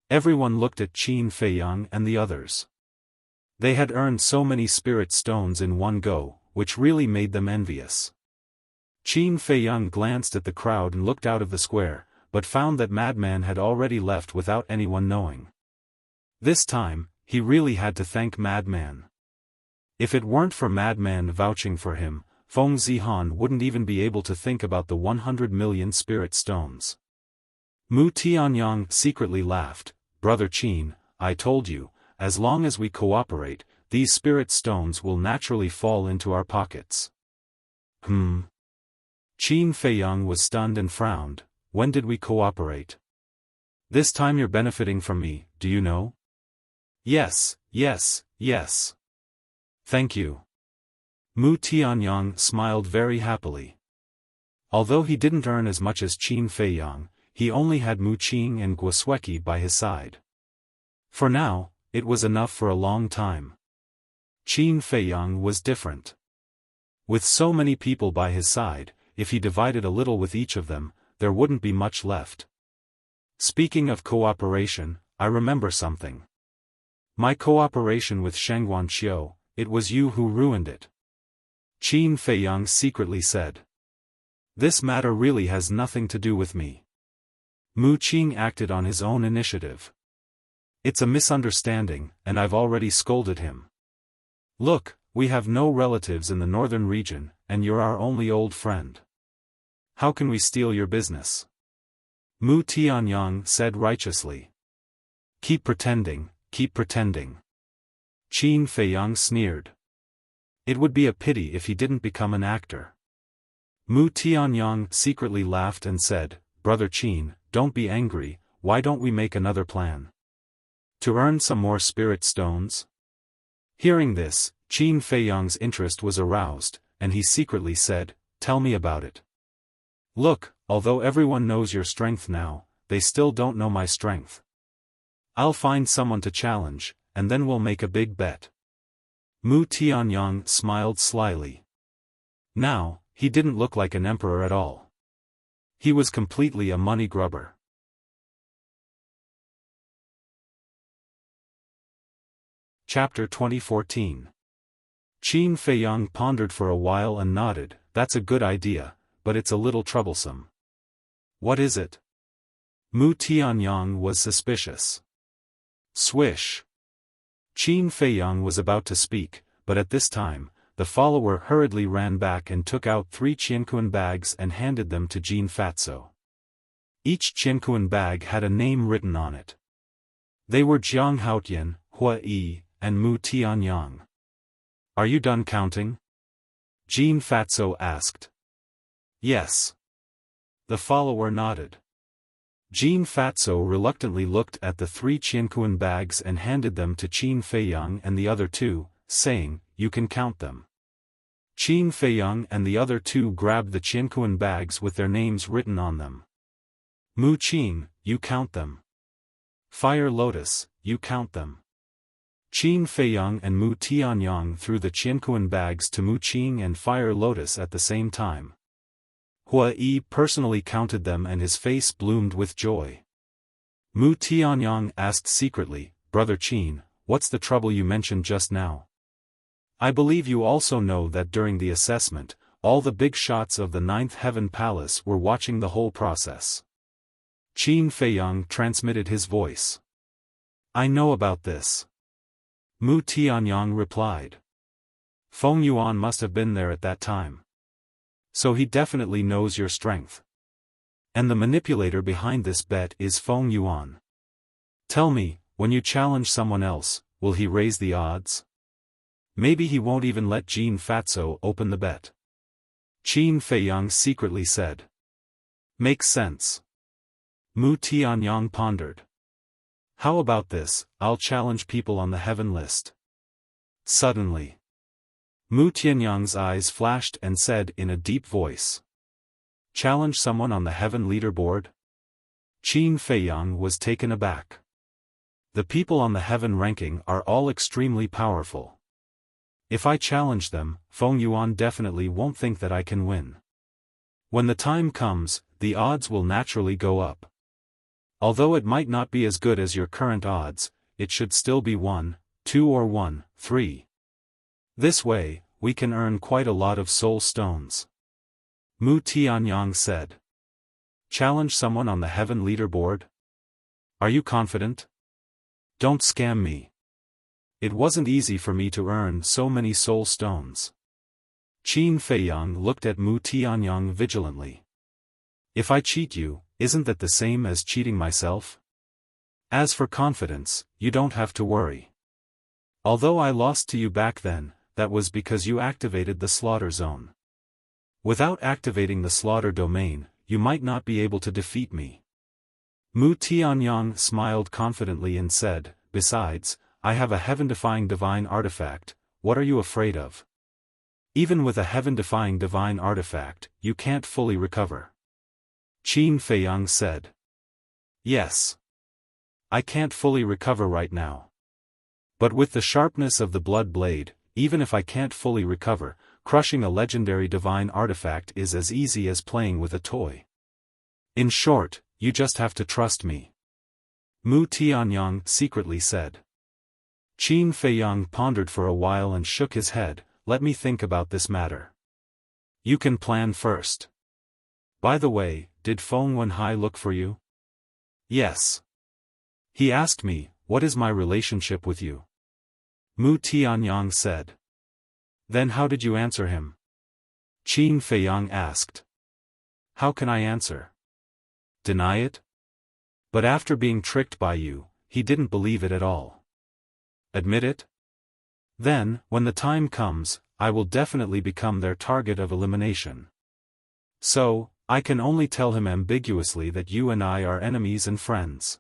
Everyone looked at Qin Feiyang and the others. They had earned so many spirit stones in one go, which really made them envious. Qin Feiyang glanced at the crowd and looked out of the square, but found that Madman had already left without anyone knowing. This time, he really had to thank Madman. If it weren't for Madman vouching for him, Feng Zihan wouldn't even be able to think about the 100 million spirit stones. Mu Tianyang secretly laughed. Brother Qin, I told you, as long as we cooperate, these spirit stones will naturally fall into our pockets. Qin Feiyang was stunned and frowned. When did we cooperate? This time you're benefiting from me, do you know? Yes, yes, yes. Thank you. Mu Tianyang smiled very happily. Although he didn't earn as much as Qin Feiyang, he only had Mu Qing and Guosweki by his side. For now, it was enough for a long time. Qin Feiyang was different. With so many people by his side, if he divided a little with each of them, there wouldn't be much left. Speaking of cooperation, I remember something. My cooperation with Shengguan Xiu, it was you who ruined it. Qin Feiyang secretly said. This matter really has nothing to do with me. Mu Qing acted on his own initiative. It's a misunderstanding, and I've already scolded him. Look, we have no relatives in the northern region, and you're our only old friend. How can we steal your business? Mu Tianyang said righteously. Keep pretending, keep pretending. Qin Feiyang sneered. It would be a pity if he didn't become an actor. Mu Tianyang secretly laughed and said, Brother Qin, don't be angry, why don't we make another plan? To earn some more spirit stones? Hearing this, Qin Feiyang's interest was aroused, and he secretly said, Tell me about it. Look, although everyone knows your strength now, they still don't know my strength. I'll find someone to challenge, and then we'll make a big bet. Mu Tianyang smiled slyly. Now, he didn't look like an emperor at all. He was completely a money grubber. Chapter 2014. Qin Feiyang pondered for a while and nodded. That's a good idea, but it's a little troublesome. What is it? Mu Tianyang was suspicious. Swish. Qin Feiyang was about to speak, but at this time, the follower hurriedly ran back and took out 3 Qianquan bags and handed them to Jean Fatso. Each Qianquan bag had a name written on it. They were Jiang Haotian, Hua Yi, and Mu Tianyang. Are you done counting? Jean Fatso asked. Yes. The follower nodded. Jean Fatso reluctantly looked at the 3 Qianquan bags and handed them to Qin Feiyang and the other 2, saying, You can count them. Qin Feiyang and the other 2 grabbed the Qianquan bags with their names written on them. Mu Qing, you count them. Fire Lotus, you count them. Qin Feiyang and Mu Tianyang threw the Qianquan bags to Mu Qing and Fire Lotus at the same time. Hua Yi personally counted them and his face bloomed with joy. Mu Tianyang asked secretly, Brother Qin, what's the trouble you mentioned just now? I believe you also know that during the assessment, all the big shots of the 9th Heaven Palace were watching the whole process. Qin Feiyang transmitted his voice. I know about this. Mu Tianyang replied. Feng Yuan must have been there at that time. So he definitely knows your strength. And the manipulator behind this bet is Feng Yuan. Tell me, when you challenge someone else, will he raise the odds? Maybe he won't even let Jin Fatso open the bet. Qin Feiyang secretly said. Makes sense. Mu Tianyang pondered. How about this, I'll challenge people on the heaven list. Suddenly, Mu Tianyang's eyes flashed and said in a deep voice. Challenge someone on the heaven leaderboard? Qin Feiyang was taken aback. The people on the heaven ranking are all extremely powerful. If I challenge them, Feng Yuan definitely won't think that I can win. When the time comes, the odds will naturally go up. Although it might not be as good as your current odds, it should still be 1, 2 or 1, 3. This way, we can earn quite a lot of soul stones. Mu Tianyang said. Challenge someone on the heaven leaderboard? Are you confident? Don't scam me. It wasn't easy for me to earn so many soul stones. Qin Feiyang looked at Mu Tianyang vigilantly. If I cheat you, isn't that the same as cheating myself? As for confidence, you don't have to worry. Although I lost to you back then, that was because you activated the slaughter zone. Without activating the slaughter domain, you might not be able to defeat me. Mu Tianyang smiled confidently and said, besides, I have a heaven-defying divine artifact, what are you afraid of? Even with a heaven-defying divine artifact, you can't fully recover. Qin Feiyang said. Yes. I can't fully recover right now. But with the sharpness of the blood blade, even if I can't fully recover, crushing a legendary divine artifact is as easy as playing with a toy. In short, you just have to trust me. Mu Tianyang secretly said. Qin Feiyang pondered for a while and shook his head, let me think about this matter. You can plan first. By the way, did Feng Wenhai look for you? Yes. He asked me, what is my relationship with you? Mu Tianyang said. Then how did you answer him? Qin Feiyang asked. How can I answer? Deny it? But after being tricked by you, he didn't believe it at all. Admit it? Then, when the time comes, I will definitely become their target of elimination. So, I can only tell him ambiguously that you and I are enemies and friends.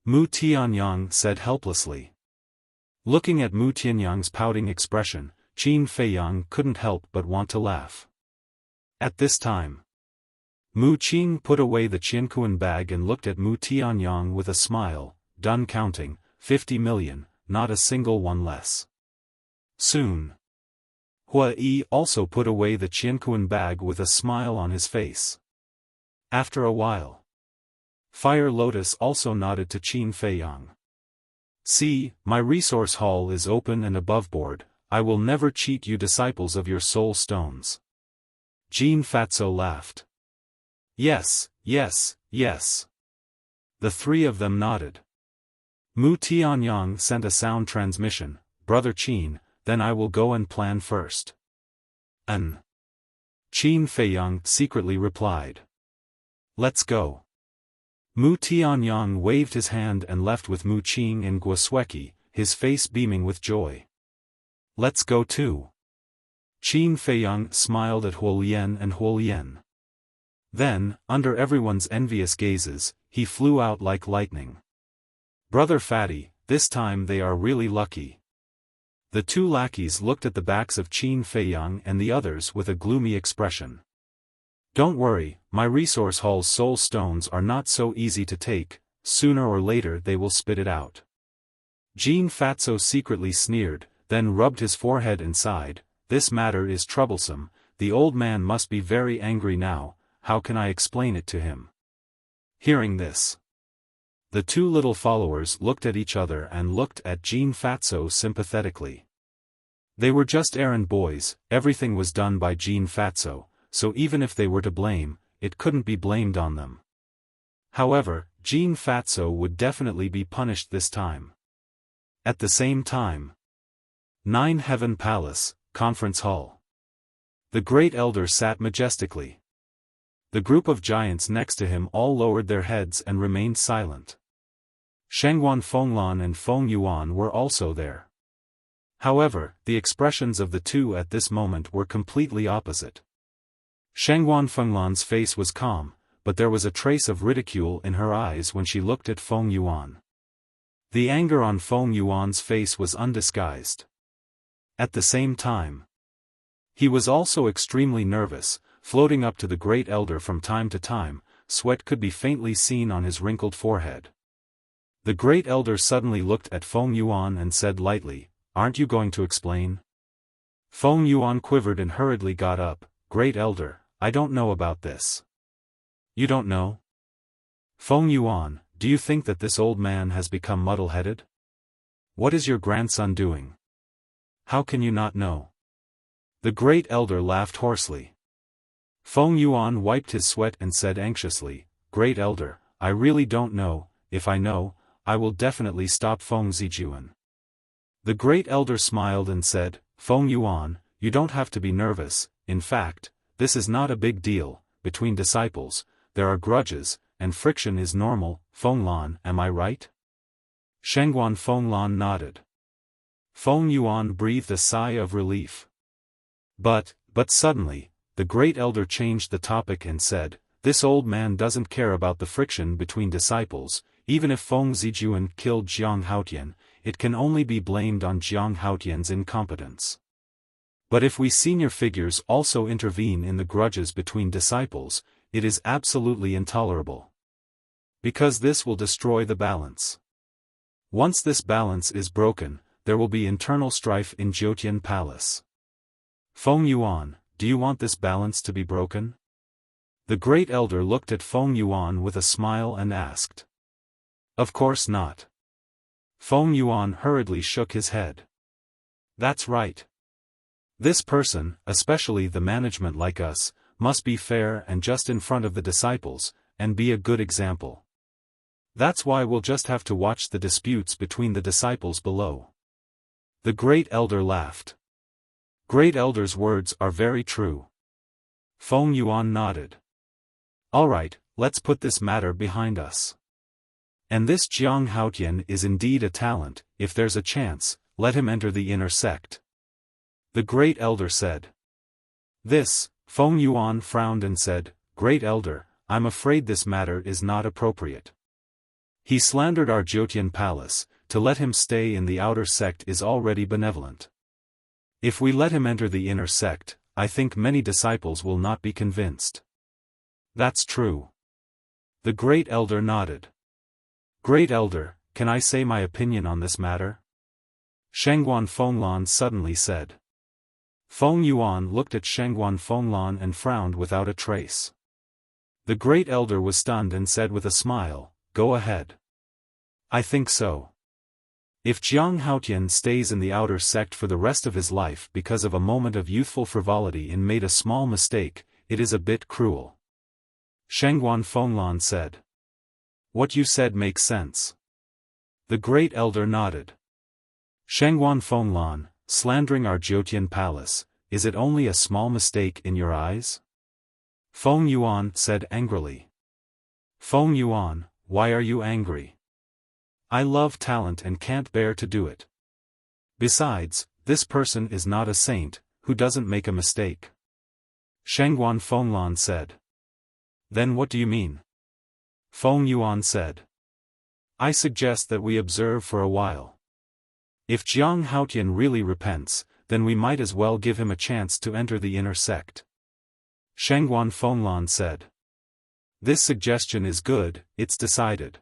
Mu Tianyang said helplessly. Looking at Mu Tianyang's pouting expression, Qin Feiyang couldn't help but want to laugh. At this time, Mu Qing put away the Qiankuan bag and looked at Mu Tianyang with a smile, done counting, 50 million, not a single one less. Soon. Hua Yi also put away the Qiankuan bag with a smile on his face. After a while, Fire Lotus also nodded to Qin Feiyang. See, my resource hall is open and aboveboard, I will never cheat you disciples of your soul stones. Jin Fatso laughed. Yes, yes, yes. The three of them nodded. Mu Tianyang sent a sound transmission, Brother Qin, then I will go and plan first. Qin Feiyang secretly replied. Let's go. Mu Tianyang waved his hand and left with Mu Qing and Guosweki, his face beaming with joy. Let's go too. Qin Feiyang smiled at Huolian and Huolian. Then, under everyone's envious gazes, he flew out like lightning. Brother Fatty, this time they are really lucky. The two lackeys looked at the backs of Qin Feiyang and the others with a gloomy expression. Don't worry, my resource hall's soul stones are not so easy to take, sooner or later they will spit it out. Jin Fatso secretly sneered, then rubbed his forehead and sighed, this matter is troublesome, the old man must be very angry now, how can I explain it to him? Hearing this, the two little followers looked at each other and looked at Jin Fatso sympathetically. They were just errand boys, everything was done by Jin Fatso, so even if they were to blame, it couldn't be blamed on them. However, Jin Fatso would definitely be punished this time. At the same time, 9 Heaven Palace, Conference Hall. The Great Elder sat majestically. The group of giants next to him all lowered their heads and remained silent. Shengguan Fenglan and Feng Yuan were also there. However, the expressions of the two at this moment were completely opposite. Shangguan Fenglan's face was calm, but there was a trace of ridicule in her eyes when she looked at Feng Yuan. The anger on Feng Yuan's face was undisguised. At the same time, he was also extremely nervous, floating up to the great elder from time to time. Sweat could be faintly seen on his wrinkled forehead. The great elder suddenly looked at Feng Yuan and said lightly, "Aren't you going to explain?" Feng Yuan quivered and hurriedly got up. "Great elder, I don't know about this." "You don't know?" "Feng Yuan, do you think that this old man has become muddle-headed? What is your grandson doing? How can you not know?" The great elder laughed hoarsely. Feng Yuan wiped his sweat and said anxiously, "Great elder, I really don't know. If I know, I will definitely stop Feng Zijuan." The great elder smiled and said, "Feng Yuan, you don't have to be nervous. In fact, this is not a big deal. Between disciples, there are grudges, and friction is normal. Feng Lan, am I right?" Shangguan Feng Lan nodded. Feng Yuan breathed a sigh of relief. But suddenly, the great elder changed the topic and said, "This old man doesn't care about the friction between disciples. Even if Feng Zijuan killed Jiang Haotian, it can only be blamed on Jiang Haotian's incompetence. But if we senior figures also intervene in the grudges between disciples, it is absolutely intolerable. Because this will destroy the balance. Once this balance is broken, there will be internal strife in Jiutian Palace. Feng Yuan, do you want this balance to be broken?" The great elder looked at Feng Yuan with a smile and asked. "Of course not." Feng Yuan hurriedly shook his head. "That's right. This person, especially the management like us, must be fair and just in front of the disciples, and be a good example. That's why we'll just have to watch the disputes between the disciples below." The great elder laughed. Great elder's words are very true. Feng Yuan nodded. "All right, let's put this matter behind us. And this Jiang Haotian is indeed a talent. If there's a chance, let him enter the inner sect," the great elder said. This, Feng Yuan frowned and said, "Great elder, I'm afraid this matter is not appropriate. He slandered our Jiutian palace. To let him stay in the outer sect is already benevolent. If we let him enter the inner sect, I think many disciples will not be convinced." "That's true." The great elder nodded. "Great elder, can I say my opinion on this matter?" Shangguan Fenglan suddenly said. Feng Yuan looked at Shangguan Fenglan and frowned without a trace. The great elder was stunned and said with a smile, "Go ahead." "I think so. If Jiang Haotian stays in the outer sect for the rest of his life because of a moment of youthful frivolity and made a small mistake, it is a bit cruel," Shangguan Fenglan said. "What you said makes sense." The great elder nodded. Shangguan Fenglan, slandering our Jiutian palace, is it only a small mistake in your eyes? Feng Yuan said angrily. Feng Yuan, why are you angry? I love talent and can't bear to do it. Besides, this person is not a saint, who doesn't make a mistake. Shangguan Fenglan said. Then what do you mean? Feng Yuan said. I suggest that we observe for a while. If Jiang Haotian really repents, then we might as well give him a chance to enter the inner sect. Shangguan Fenglan said. This suggestion is good, it's decided.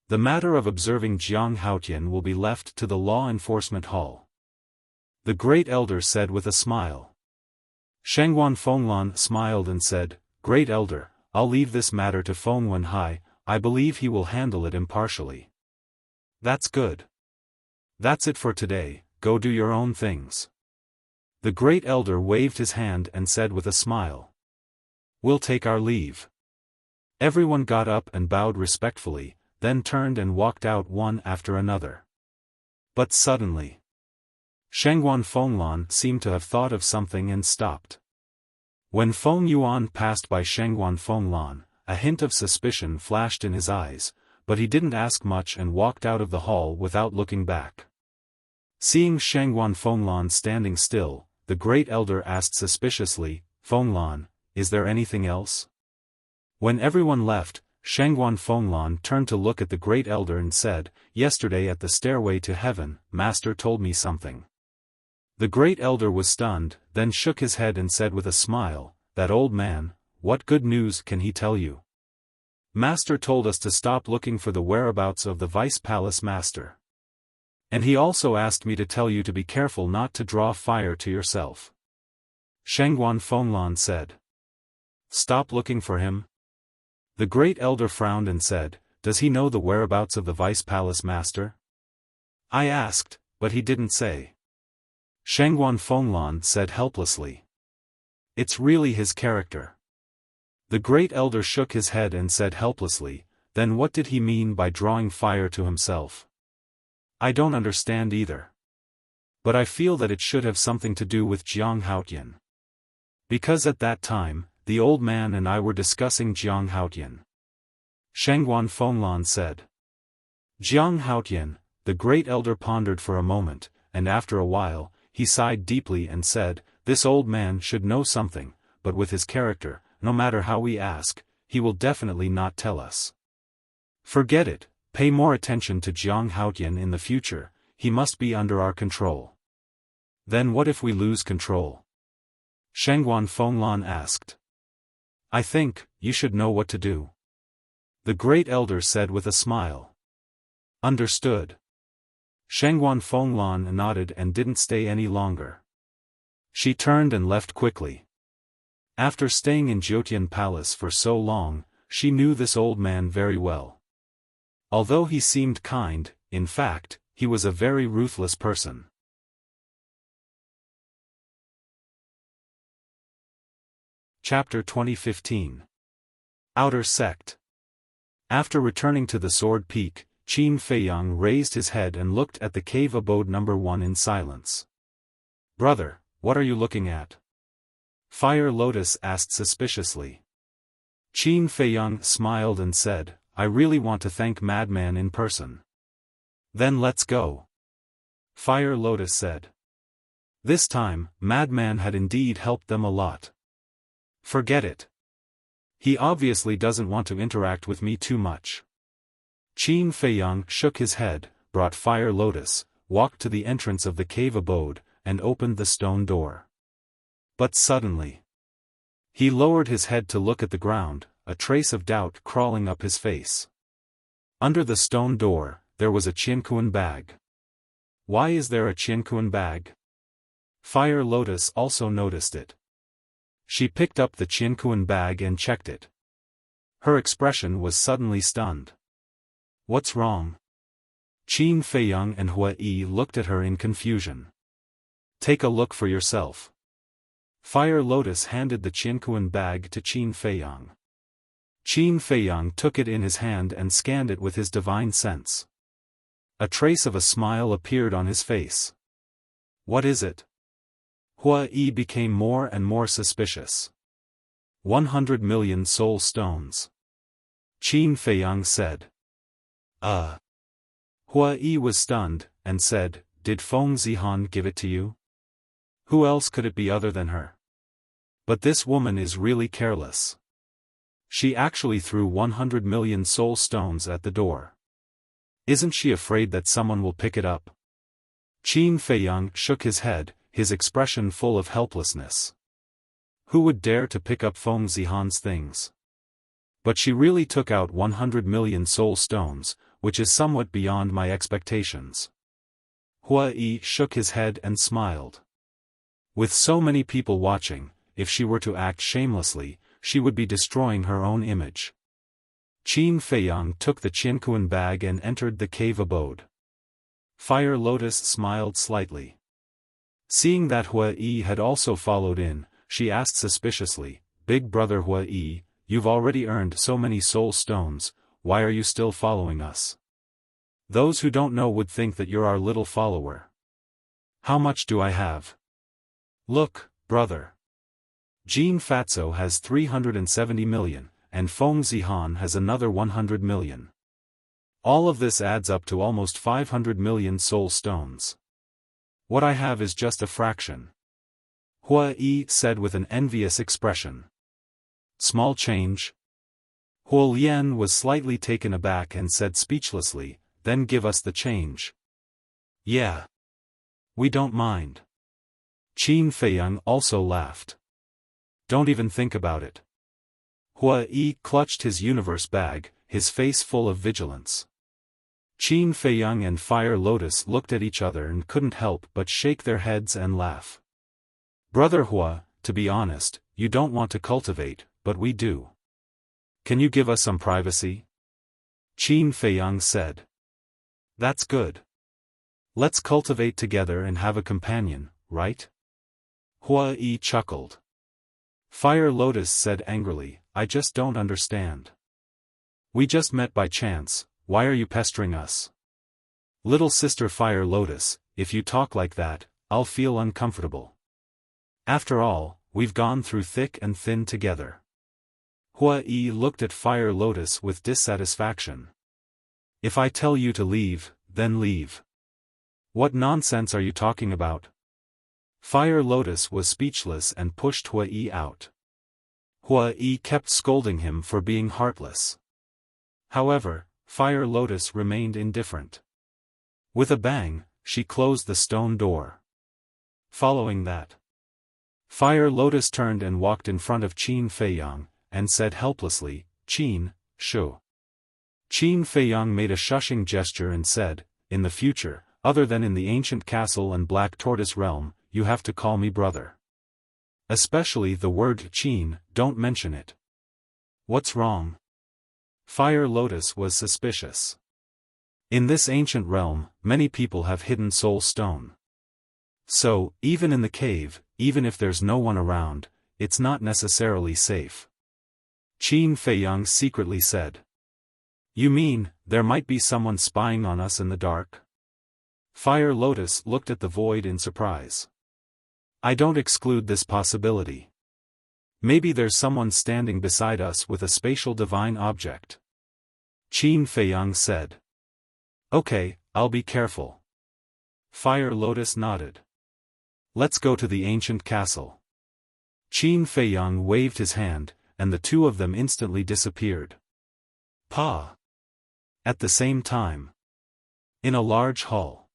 The matter of observing Jiang Haotian will be left to the Law Enforcement Hall. The Great Elder said with a smile. Shangguan Fenglan smiled and said, Great Elder, I'll leave this matter to Feng Wenhai, I believe he will handle it impartially. That's good. That's it for today, go do your own things. The Great Elder waved his hand and said with a smile. We'll take our leave. Everyone got up and bowed respectfully, then turned and walked out one after another. But suddenly, Shangguan Fenglan seemed to have thought of something and stopped. When Feng Yuan passed by Shangguan Fenglan, a hint of suspicion flashed in his eyes, but he didn't ask much and walked out of the hall without looking back. Seeing Shangguan Fenglan standing still, the great elder asked suspiciously, Fenglan, is there anything else? When everyone left, Shangguan Fenglan turned to look at the great elder and said, yesterday at the stairway to heaven, Master told me something. The great elder was stunned, then shook his head and said with a smile, that old man, what good news can he tell you? Master told us to stop looking for the whereabouts of the Vice Palace Master. And he also asked me to tell you to be careful not to draw fire to yourself. Shangguan Fenglan said. Stop looking for him? The great elder frowned and said, does he know the whereabouts of the Vice Palace Master? I asked, but he didn't say. Shangguan Fenglan said helplessly. It's really his character. The great elder shook his head and said helplessly, then what did he mean by drawing fire to himself? I don't understand either. But I feel that it should have something to do with Jiang Haotian. Because at that time, the old man and I were discussing Jiang Haotian. Shangguan Fenglan said. Jiang Haotian, the great elder pondered for a moment, and after a while, he sighed deeply and said, this old man should know something, but with his character, no matter how we ask, he will definitely not tell us. Forget it, pay more attention to Jiang Haotian in the future, he must be under our control. Then what if we lose control? Shangguan Fenglan asked. I think, you should know what to do. The great elder said with a smile. Understood. Shangguan Fenglan nodded and didn't stay any longer. She turned and left quickly. After staying in Jiutian Palace for so long, she knew this old man very well. Although he seemed kind, in fact, he was a very ruthless person. Chapter 2015. Outer Sect. After returning to the Sword Peak, Qin Feiyang raised his head and looked at the cave abode number 1 in silence. Brother, what are you looking at? Fire Lotus asked suspiciously. Qin Feiyang smiled and said, I really want to thank Madman in person. Then let's go. Fire Lotus said. This time, Madman had indeed helped them a lot. Forget it. He obviously doesn't want to interact with me too much. Qin Feiyang shook his head, brought Fire Lotus, walked to the entrance of the cave abode, and opened the stone door. But suddenly, he lowered his head to look at the ground, a trace of doubt crawling up his face. Under the stone door, there was a Qiankuan bag. Why is there a Qiankuan bag? Fire Lotus also noticed it. She picked up the Qiankuan bag and checked it. Her expression was suddenly stunned. What's wrong? Qin Feiyang and Hua Yi looked at her in confusion. Take a look for yourself. Fire Lotus handed the Qiankuan bag to Qin Feiyang. Qin Feiyang took it in his hand and scanned it with his divine sense. A trace of a smile appeared on his face. What is it? Hua Yi became more and more suspicious. 100 million soul stones. Qin Feiyang said. Hua Yi was stunned, and said, did Feng Zihan give it to you? Who else could it be other than her? But this woman is really careless. She actually threw 100 million soul stones at the door. Isn't she afraid that someone will pick it up? Qin Feiyang shook his head, his expression full of helplessness. Who would dare to pick up Feng Zihan's things? But she really took out 100 million soul stones, which is somewhat beyond my expectations. Hua Yi shook his head and smiled. With so many people watching, if she were to act shamelessly, she would be destroying her own image. Qin Feiyang took the Qiankuan bag and entered the cave abode. Fire Lotus smiled slightly. Seeing that Hua Yi had also followed in, she asked suspiciously, Big brother Hua Yi, you've already earned so many soul stones, why are you still following us? Those who don't know would think that you're our little follower. How much do I have? Look, brother. Jean Fatso has 370 million, and Feng Zihan has another 100 million. All of this adds up to almost 500 million soul stones. What I have is just a fraction. Hua Yi said with an envious expression. Small change? Huo Lian was slightly taken aback and said speechlessly, then give us the change. Yeah. We don't mind. Qin Feiyang also laughed. Don't even think about it. Hua Yi clutched his universe bag, his face full of vigilance. Qin Feiyang and Fire Lotus looked at each other and couldn't help but shake their heads and laugh. Brother Hua, to be honest, you don't want to cultivate, but we do. Can you give us some privacy? Qin Feiyang said. That's good. Let's cultivate together and have a companion, right? Hua Yi chuckled. Fire Lotus said angrily, I just don't understand. We just met by chance, why are you pestering us? Little sister Fire Lotus, if you talk like that, I'll feel uncomfortable. After all, we've gone through thick and thin together. Hua Yi looked at Fire Lotus with dissatisfaction. If I tell you to leave, then leave. What nonsense are you talking about? Fire Lotus was speechless and pushed Hua Yi out. Hua Yi kept scolding him for being heartless. However, Fire Lotus remained indifferent. With a bang, she closed the stone door. Following that, Fire Lotus turned and walked in front of Qin Feiyang, and said helplessly, Qin, shu. Qin Feiyang made a shushing gesture and said, in the future, other than in the ancient castle and Black Tortoise realm, you have to call me brother. Especially the word Qin, don't mention it. What's wrong? Fire Lotus was suspicious. In this ancient realm, many people have hidden soul stone. So, even in the cave, even if there's no one around, it's not necessarily safe. Qin Feiyang secretly said. You mean, there might be someone spying on us in the dark? Fire Lotus looked at the void in surprise. I don't exclude this possibility. Maybe there's someone standing beside us with a spatial divine object. Qin Feiyang said. Okay, I'll be careful. Fire Lotus nodded. Let's go to the ancient castle. Qin Feiyang waved his hand, and the two of them instantly disappeared. Pa! At the same time. In a large hall.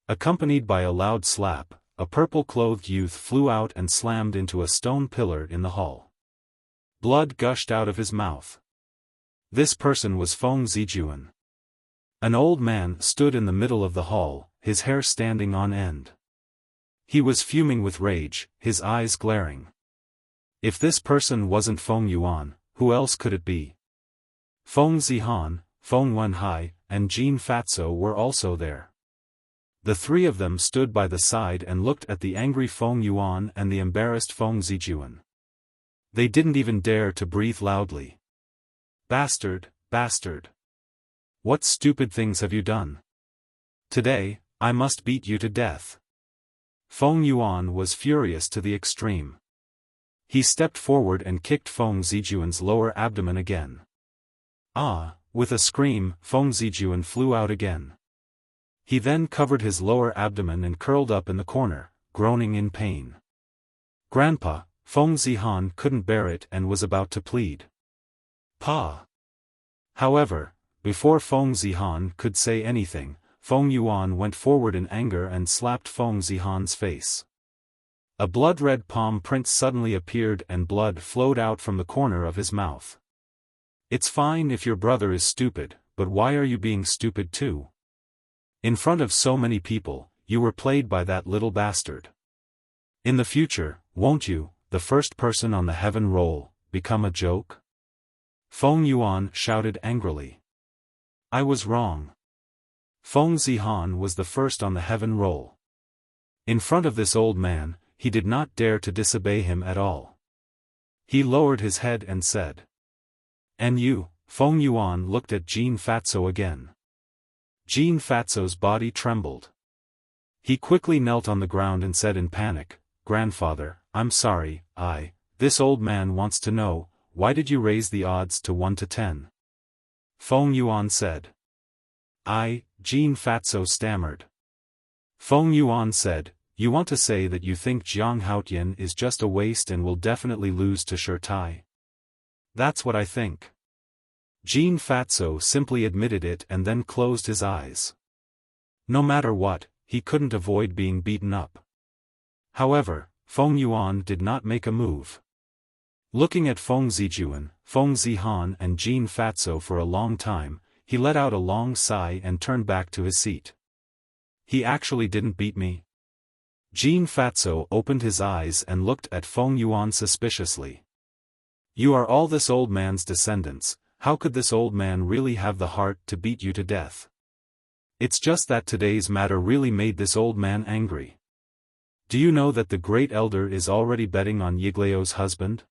Accompanied by a loud slap, a purple-clothed youth flew out and slammed into a stone pillar in the hall. Blood gushed out of his mouth. This person was Feng Zijuan. An old man stood in the middle of the hall, his hair standing on end. He was fuming with rage, his eyes glaring. If this person wasn't Feng Yuan, who else could it be? Feng Zihan, Feng Wenhai, and Jin Fatso were also there. The three of them stood by the side and looked at the angry Feng Yuan and the embarrassed Feng Zijuan. They didn't even dare to breathe loudly. Bastard, bastard. What stupid things have you done? Today, I must beat you to death. Feng Yuan was furious to the extreme. He stepped forward and kicked Feng Zijuan's lower abdomen again. Ah, with a scream, Feng Zijuan flew out again. He then covered his lower abdomen and curled up in the corner, groaning in pain. Grandpa, Feng Zihan couldn't bear it and was about to plead. Pa! However, before Feng Zihan could say anything, Feng Yuan went forward in anger and slapped Feng Zihan's face. A blood-red palm print suddenly appeared and blood flowed out from the corner of his mouth. It's fine if your brother is stupid, but why are you being stupid too? In front of so many people, you were played by that little bastard. In the future, won't you, the first person on the heaven roll, become a joke? Feng Yuan shouted angrily. I was wrong. Feng Zihan was the first on the heaven roll. In front of this old man, he did not dare to disobey him at all. He lowered his head and said. And you, Feng Yuan looked at Jin Fatso again. Jin Fatso's body trembled. He quickly knelt on the ground and said in panic, Grandfather, I'm sorry, this old man wants to know, why did you raise the odds to 1 to 10? Feng Yuan said. Jin Fatso stammered. Feng Yuan said, "You want to say that you think Jiang Haotian is just a waste and will definitely lose to Shirtai?" "That's what I think." Jean Fatso simply admitted it and then closed his eyes. No matter what, he couldn't avoid being beaten up. However, Feng Yuan did not make a move. Looking at Feng Zijuan, Feng Zihan and Jean Fatso for a long time, he let out a long sigh and turned back to his seat. "He actually didn't beat me?" Jean Fatso opened his eyes and looked at Feng Yuan suspiciously. "You are all this old man's descendants, how could this old man really have the heart to beat you to death? It's just that today's matter really made this old man angry. Do you know that the great elder is already betting on Yigleo's husband?"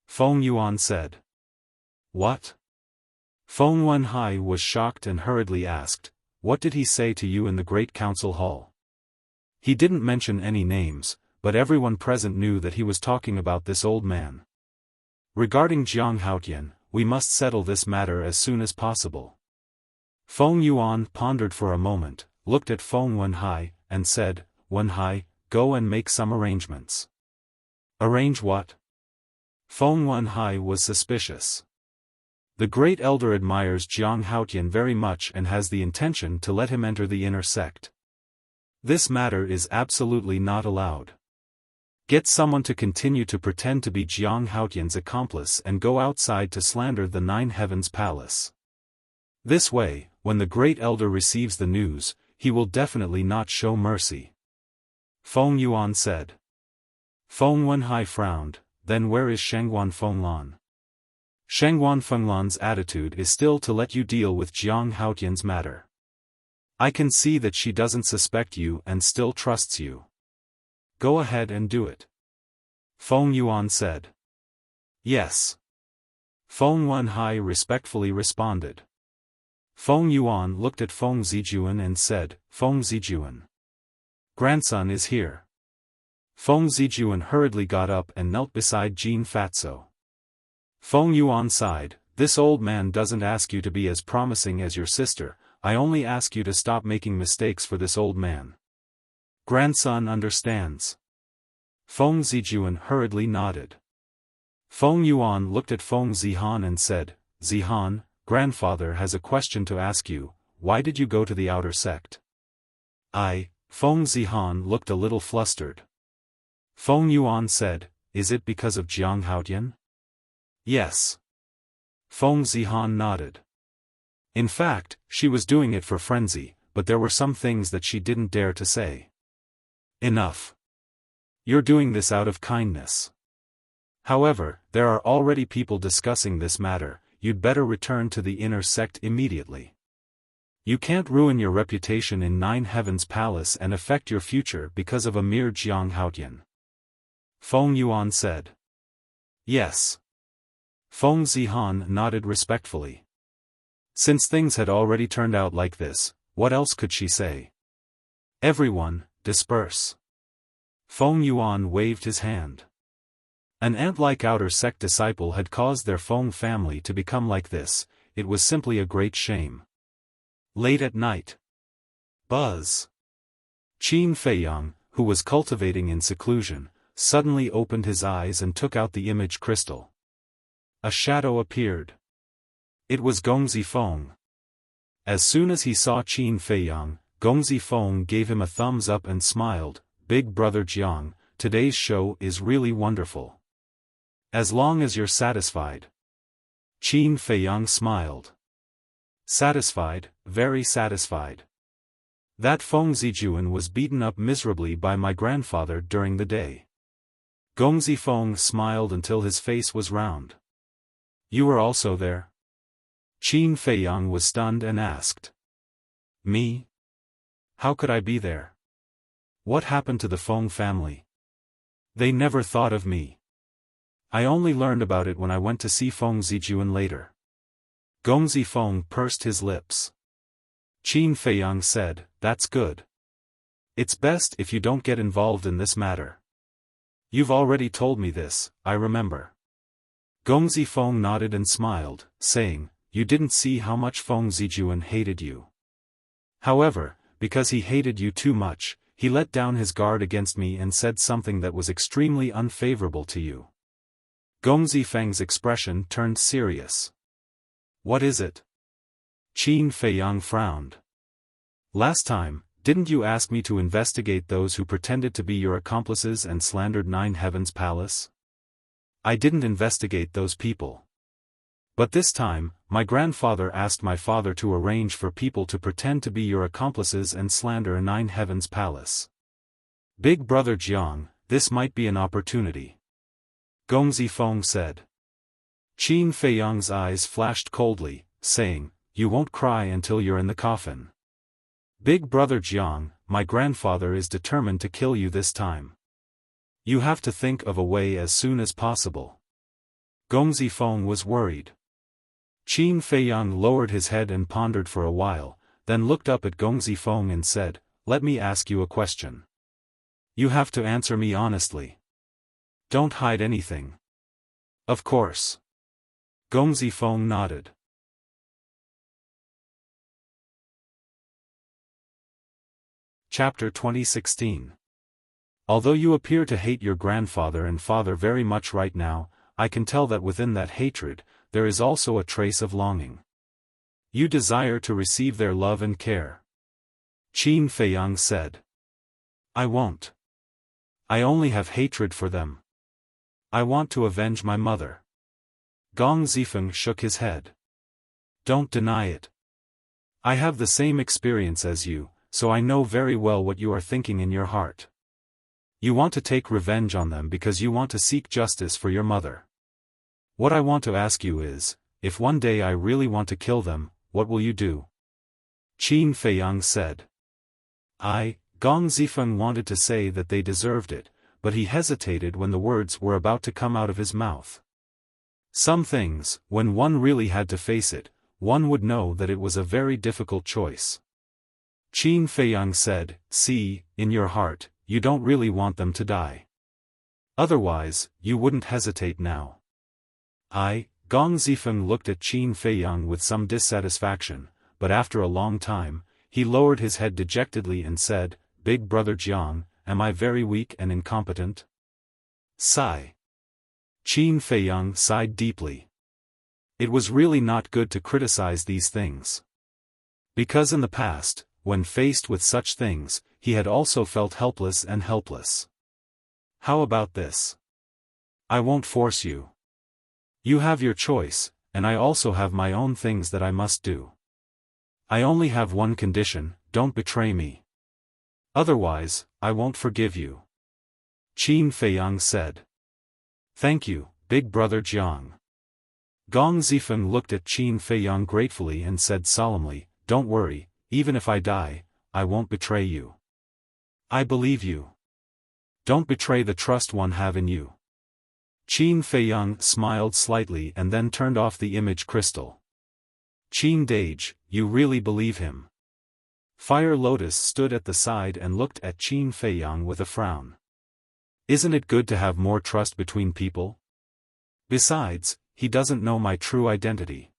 Feng Yuan said. "What?" Feng Wenhai was shocked and hurriedly asked, "What did he say to you in the great council hall?" He didn't mention any names, but everyone present knew that he was talking about this old man. "Regarding Jiang Haotian, we must settle this matter as soon as possible." Feng Yuan pondered for a moment, looked at Feng Wenhai, and said, "Wenhai, go and make some arrangements." "Arrange what?" Feng Wenhai was suspicious. "The great elder admires Jiang Haotian very much and has the intention to let him enter the inner sect. This matter is absolutely not allowed. Get someone to continue to pretend to be Jiang Haotian's accomplice and go outside to slander the Nine Heavens Palace. This way, when the great elder receives the news, he will definitely not show mercy." Feng Yuan said. Feng Wenhai frowned, "Then where is Shengguan Fenglan?" "Shengguan Fenglan's attitude is still to let you deal with Jiang Haotian's matter. I can see that she doesn't suspect you and still trusts you. Go ahead and do it." Feng Yuan said. "Yes." Feng Wenhai respectfully responded. Feng Yuan looked at Feng Zijuan and said, "Feng Zijuan. Grandson is here." Feng Zijuan hurriedly got up and knelt beside Jean Fatso. Feng Yuan sighed, "This old man doesn't ask you to be as promising as your sister, I only ask you to stop making mistakes for this old man. Grandson understands." Feng Zijuan hurriedly nodded. Feng Yuan looked at Feng Zihan and said, "Zihan, grandfather has a question to ask you, why did you go to the outer sect?" Feng Zihan looked a little flustered. Feng Yuan said, "Is it because of Jiang Haotian?" "Yes." Feng Zihan nodded. In fact, she was doing it for frenzy, but there were some things that she didn't dare to say. "Enough. You're doing this out of kindness. However, there are already people discussing this matter, you'd better return to the inner sect immediately. You can't ruin your reputation in Nine Heavens Palace and affect your future because of a mere Jiang Haotian." Feng Yuan said. "Yes." Feng Zihan nodded respectfully. Since things had already turned out like this, what else could she say? "Everyone, disperse." Feng Yuan waved his hand. An ant-like outer sect disciple had caused their Feng family to become like this, it was simply a great shame. Late at night. Buzz. Qin Feiyang, who was cultivating in seclusion, suddenly opened his eyes and took out the image crystal. A shadow appeared. It was Gongzi Feng. As soon as he saw Qin Feiyang, Gongzi Feng gave him a thumbs up and smiled, "Big brother Jiang, today's show is really wonderful. As long as you're satisfied." Qin Feiyang smiled. "Satisfied, very satisfied. That Feng Zijuan was beaten up miserably by my grandfather during the day." Gongzi Feng smiled until his face was round. "You were also there?" Qin Feiyang was stunned and asked. "Me? How could I be there? What happened to the Feng family? They never thought of me. I only learned about it when I went to see Feng Zijuan later." Gongzi Feng pursed his lips. Qin Feiyang said, "That's good. It's best if you don't get involved in this matter. You've already told me this, I remember." Gongzi Feng nodded and smiled, saying, "You didn't see how much Feng Zijuan hated you. However, because he hated you too much, he let down his guard against me and said something that was extremely unfavorable to you. Gong Zifeng's expression turned serious. What is it? Qin Feiyang frowned. Last time, didn't you ask me to investigate those who pretended to be your accomplices and slandered Nine Heavens Palace? I didn't investigate those people. But this time, my grandfather asked my father to arrange for people to pretend to be your accomplices and slander Nine Heavens Palace. Big Brother Jiang, this might be an opportunity. Gong Zifeng said. Qin Feiyang's eyes flashed coldly, saying, You won't cry until you're in the coffin. Big Brother Jiang, my grandfather is determined to kill you this time. You have to think of a way as soon as possible. Gong Zifeng was worried. Qin Feiyang lowered his head and pondered for a while, then looked up at Gong Zifeng and said, Let me ask you a question. You have to answer me honestly. Don't hide anything. Of course. Gong Zifeng nodded. Chapter 2016. Although you appear to hate your grandfather and father very much right now, I can tell that within that hatred, there is also a trace of longing. You desire to receive their love and care. Qin Feiyang said. I won't. I only have hatred for them. I want to avenge my mother. Gong Zifeng shook his head. Don't deny it. I have the same experience as you, so I know very well what you are thinking in your heart. You want to take revenge on them because you want to seek justice for your mother. What I want to ask you is, if one day I really want to kill them, what will you do? Qin Feiyang said. Gong Zifeng wanted to say that they deserved it, but he hesitated when the words were about to come out of his mouth. Some things, when one really had to face it, one would know that it was a very difficult choice. Qin Feiyang said, See, in your heart, you don't really want them to die. Otherwise, you wouldn't hesitate now. Gong Zifeng looked at Qin Feiyang with some dissatisfaction, but after a long time, he lowered his head dejectedly and said, Big Brother Jiang, am I very weak and incompetent? Sigh. Qin Feiyang sighed deeply. It was really not good to criticize these things. Because in the past, when faced with such things, he had also felt helpless and helpless. How about this? I won't force you. You have your choice, and I also have my own things that I must do. I only have one condition, don't betray me. Otherwise, I won't forgive you. Qin Feiyang said. Thank you, Big Brother Jiang. Gong Zifeng looked at Qin Feiyang gratefully and said solemnly, Don't worry, even if I die, I won't betray you. I believe you. Don't betray the trust one have in you. Qin Feiyang smiled slightly and then turned off the image crystal. Qin Dage, you really believe him? Fire Lotus stood at the side and looked at Qin Feiyang with a frown. Isn't it good to have more trust between people? Besides, he doesn't know my true identity.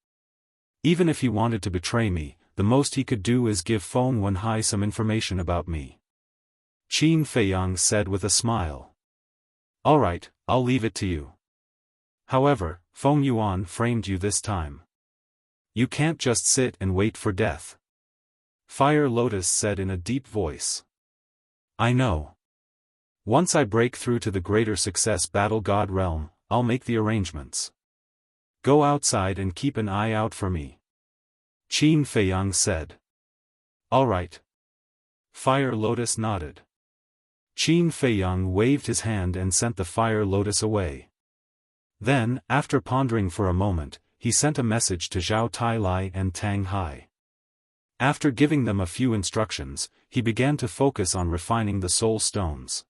Even if he wanted to betray me, the most he could do is give Feng Wenhai some information about me. Qin Feiyang said with a smile. All right, I'll leave it to you. However, Feng Yuan framed you this time. You can't just sit and wait for death. Fire Lotus said in a deep voice. I know. Once I break through to the greater success Battle God realm, I'll make the arrangements. Go outside and keep an eye out for me. Qin Feiyang said. All right. Fire Lotus nodded. Qin Feiyang waved his hand and sent the Fire Lotus away. Then, after pondering for a moment, he sent a message to Zhao Tailai and Tang Hai. After giving them a few instructions, he began to focus on refining the soul stones.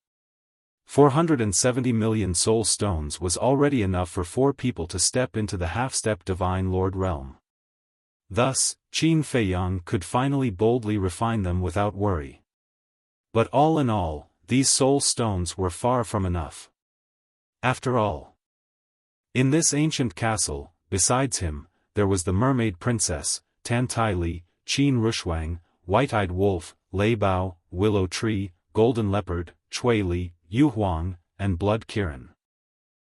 470 million soul stones was already enough for 4 people to step into the half-step Divine Lord realm. Thus, Qin Feiyang could finally boldly refine them without worry. But all in all, these soul stones were far from enough. After all, in this ancient castle, besides him, there was the mermaid princess, Tan Tai Li, Qin Rushuang, White-Eyed Wolf, Lei Bao, Willow Tree, Golden Leopard, Chui Li, Yu Huang, and Blood Kirin.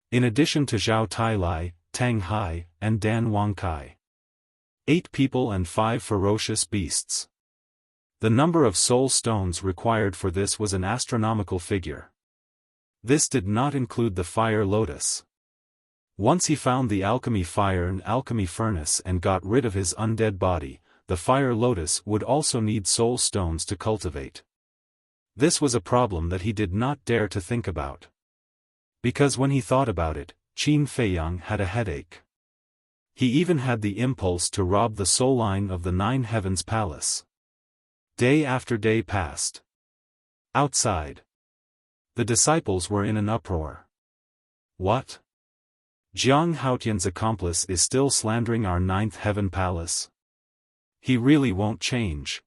In addition to Zhao Tailai, Tang Hai, and Dan Wangkai. 8 people and 5 ferocious beasts. The number of soul stones required for this was an astronomical figure. This did not include the fire lotus. Once he found the alchemy fire and alchemy furnace and got rid of his undead body, the fire lotus would also need soul stones to cultivate. This was a problem that he did not dare to think about. Because when he thought about it, Qin Feiyang had a headache. He even had the impulse to rob the soul line of the 9 Heavens Palace. Day after day passed. Outside, the disciples were in an uproar. What? Jiang Haotian's accomplice is still slandering our 9th Heaven Palace. He really won't change.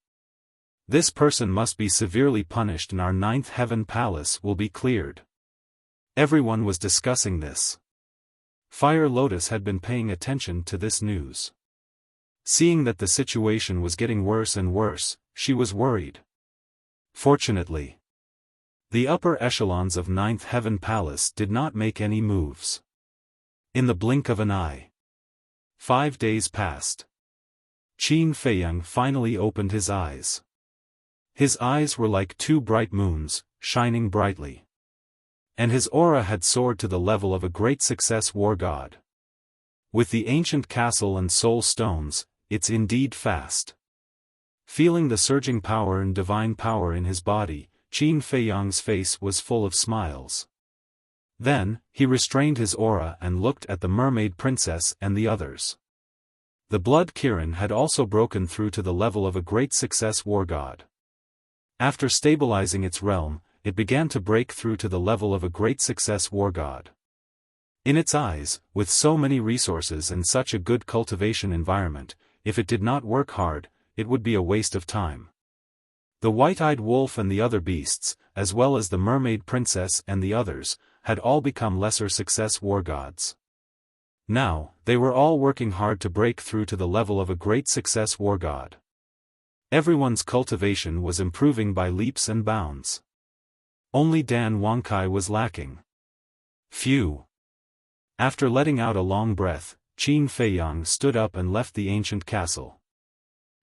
This person must be severely punished and our 9th Heaven Palace will be cleared. Everyone was discussing this. Fire Lotus had been paying attention to this news. Seeing that the situation was getting worse and worse, she was worried. Fortunately, the upper echelons of 9th Heaven Palace did not make any moves. In the blink of an eye, 5 days passed. Qin Feiyang finally opened his eyes. His eyes were like 2 bright moons, shining brightly. And his aura had soared to the level of a great success war god. With the ancient castle and soul stones, it's indeed fast. Feeling the surging power and divine power in his body, Qin Feiyang's face was full of smiles. Then, he restrained his aura and looked at the mermaid princess and the others. The blood Kirin had also broken through to the level of a great success war god. After stabilizing its realm, it began to break through to the level of a great success war god. In its eyes, with so many resources and such a good cultivation environment, if it did not work hard, it would be a waste of time. The white-eyed wolf and the other beasts, as well as the mermaid princess and the others, had all become lesser success war gods. Now, they were all working hard to break through to the level of a great success war god. Everyone's cultivation was improving by leaps and bounds. Only Dan Wangkai was lacking. Phew. After letting out a long breath, Qin Feiyang stood up and left the ancient castle.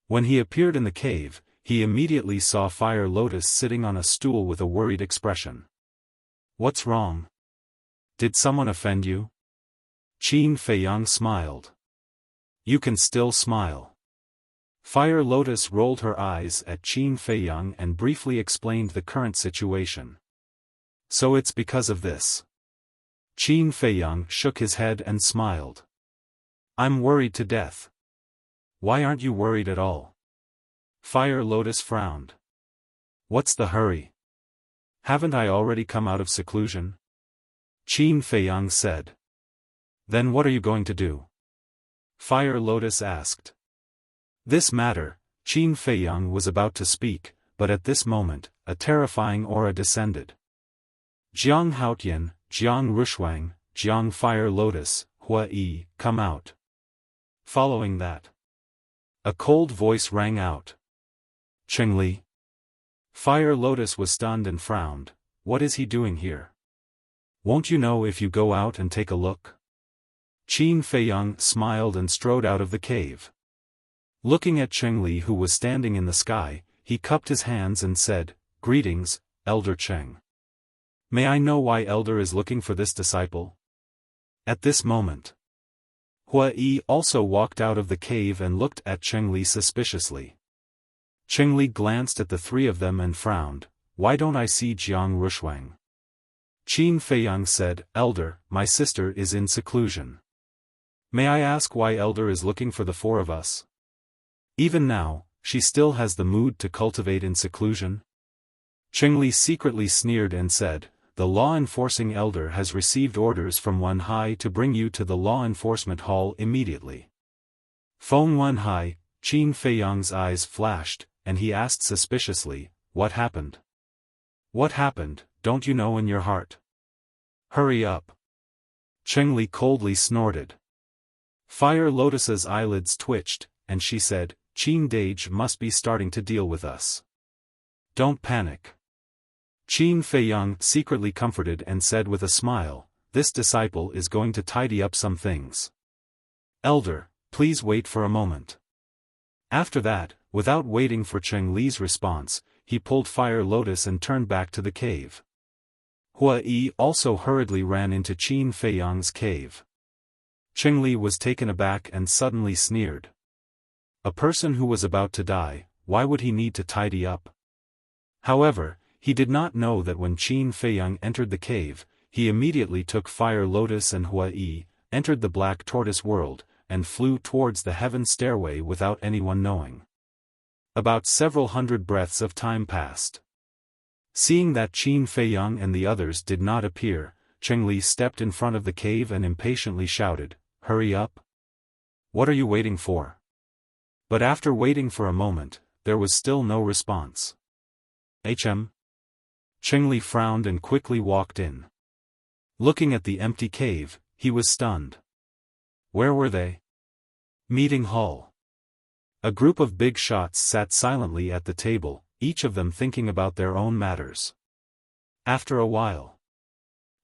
When he appeared in the cave, he immediately saw Fire Lotus sitting on a stool with a worried expression. What's wrong? Did someone offend you? Qin Feiyang smiled. You can still smile. Fire Lotus rolled her eyes at Qin Feiyang and briefly explained the current situation. So it's because of this. Qin Feiyang shook his head and smiled. I'm worried to death. Why aren't you worried at all? Fire Lotus frowned. What's the hurry? Haven't I already come out of seclusion? Qin Feiyang said. Then what are you going to do? Fire Lotus asked. This matter, Qin Feiyang was about to speak, but at this moment, a terrifying aura descended. Jiang Haotian, Jiang Rushuang, Jiang Fire Lotus, Hua Yi, come out. Following that, a cold voice rang out. Chengli. Fire Lotus was stunned and frowned. What is he doing here? Won't you know if you go out and take a look? Qin Feiyang smiled and strode out of the cave. Looking at Chengli who was standing in the sky, he cupped his hands and said, Greetings, Elder Cheng. May I know why Elder is looking for this disciple? At this moment, Hua Yi also walked out of the cave and looked at Chengli suspiciously. Chengli glanced at the 3 of them and frowned. Why don't I see Jiang Rushuang? Qin Feiyang said, Elder, my sister is in seclusion. May I ask why Elder is looking for the 4 of us? Even now, she still has the mood to cultivate in seclusion? Chengli secretly sneered and said, The law-enforcing elder has received orders from Wen Hai to bring you to the law enforcement hall immediately. Feng Wen Hai, Qin Feiyang's eyes flashed, and he asked suspiciously, What happened? What happened, don't you know in your heart? Hurry up. Chengli coldly snorted. Fire Lotus's eyelids twitched, and she said, Qin Dage must be starting to deal with us. Don't panic. Qin Feiyang secretly comforted and said with a smile, this disciple is going to tidy up some things. Elder, please wait for a moment. After that, without waiting for Cheng Li's response, he pulled Fire Lotus and turned back to the cave. Hua Yi also hurriedly ran into Qin Feiyang's cave. Cheng Li was taken aback and suddenly sneered. A person who was about to die, why would he need to tidy up? However, he did not know that when Qin Feiyang entered the cave, he immediately took Fire Lotus and Hua Yi, entered the Black Tortoise world, and flew towards the heaven stairway without anyone knowing. About several hundred breaths of time passed. Seeing that Qin Feiyang and the others did not appear, Cheng Li stepped in front of the cave and impatiently shouted, "Hurry up! What are you waiting for?" But after waiting for a moment, there was still no response. Cheng Li frowned and quickly walked in. Looking at the empty cave, he was stunned. Where were they? Meeting hall. A group of big shots sat silently at the table, each of them thinking about their own matters. After a while,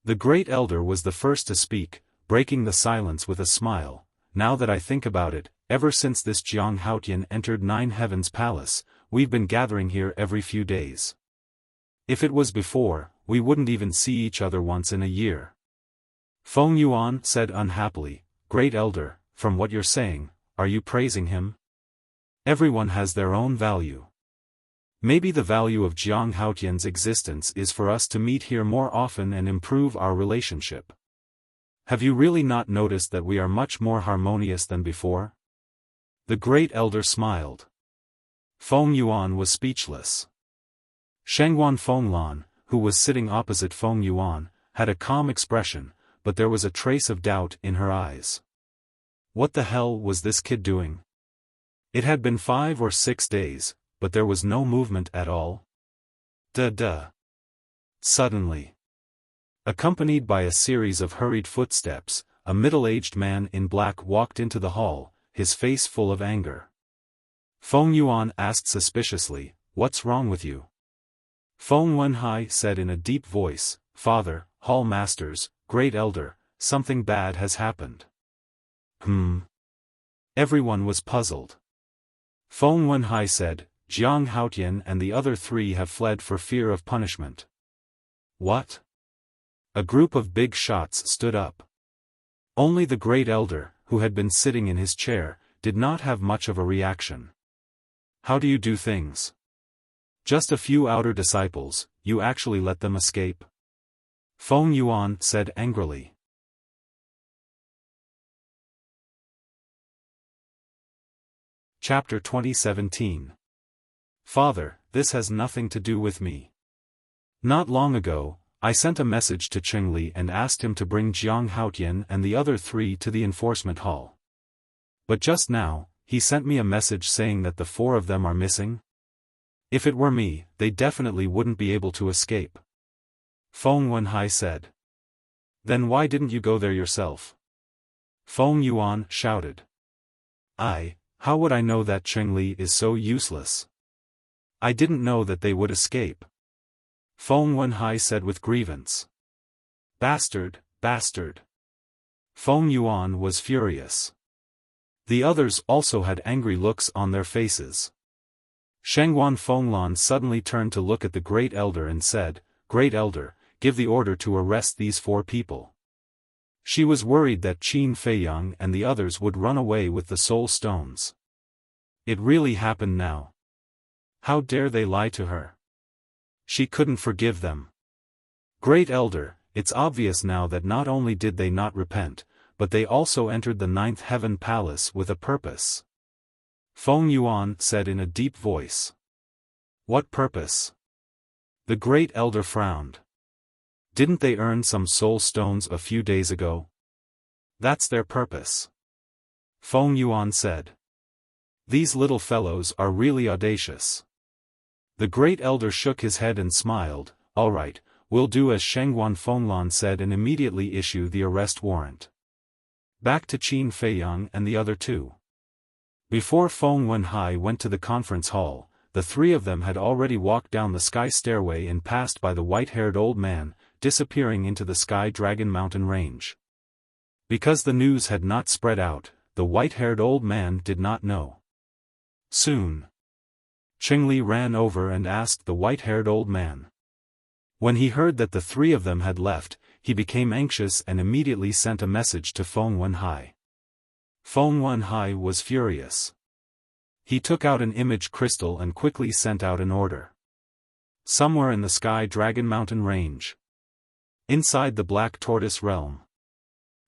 the great elder was the first to speak, breaking the silence with a smile. Now that I think about it, ever since this Jiang Haotian entered Nine Heavens Palace, we've been gathering here every few days. If it was before, we wouldn't even see each other once in a year. Feng Yuan said unhappily, Great Elder, from what you're saying, are you praising him? Everyone has their own value. Maybe the value of Jiang Haotian's existence is for us to meet here more often and improve our relationship. Have you really not noticed that we are much more harmonious than before? The great elder smiled. Feng Yuan was speechless. Shengguan Fenglan, who was sitting opposite Feng Yuan, had a calm expression, but there was a trace of doubt in her eyes. What the hell was this kid doing? It had been 5 or 6 days, but there was no movement at all. Duh. Suddenly, accompanied by a series of hurried footsteps, a middle-aged man in black walked into the hall, his face full of anger. Feng Yuan asked suspiciously, "What's wrong with you?" Feng Wenhai said in a deep voice, "Father, Hall Masters, Great Elder, something bad has happened." Everyone was puzzled. Feng Wenhai said, "Jiang Haotian and the other 3 have fled for fear of punishment." What? A group of big shots stood up. Only the Great Elder, who had been sitting in his chair, did not have much of a reaction. How do you do things? Just a few outer disciples, you actually let them escape? Feng Yuan said angrily. Chapter 2017. Father, this has nothing to do with me. Not long ago, I sent a message to Cheng Li and asked him to bring Jiang Haotian and the other 3 to the enforcement hall. But just now, he sent me a message saying that the 4 of them are missing. If it were me, they definitely wouldn't be able to escape. Feng Wenhai said. Then why didn't you go there yourself? Feng Yuan shouted. How would I know that Cheng Li is so useless? I didn't know that they would escape. Feng Wenhai said with grievance. Bastard. Feng Yuan was furious. The others also had angry looks on their faces. Shengguan Fenglan suddenly turned to look at the Great Elder and said, Great Elder, give the order to arrest these 4 people. She was worried that Qin Feiyang and the others would run away with the soul stones. It really happened now. How dare they lie to her? She couldn't forgive them. Great Elder, it's obvious now that not only did they not repent, but they also entered the 9th Heaven Palace with a purpose. Feng Yuan said in a deep voice. What purpose? The Great Elder frowned. Didn't they earn some soul stones a few days ago? That's their purpose. Feng Yuan said. These little fellows are really audacious. The Great Elder shook his head and smiled. All right, we'll do as Shengguan Fenglan said and immediately issue the arrest warrant. Back to Qin Feiyang and the other 2. Before Feng Wenhai went to the conference hall, the three of them had already walked down the sky stairway and passed by the white-haired old man, disappearing into the Sky Dragon mountain range. Because the news had not spread out, the white-haired old man did not know. Soon, Qingli ran over and asked the white-haired old man. When he heard that the three of them had left, he became anxious and immediately sent a message to Feng Wenhai. Feng Wenhai was furious. He took out an image crystal and quickly sent out an order. Somewhere in the Sky Dragon mountain range, inside the Black Tortoise realm,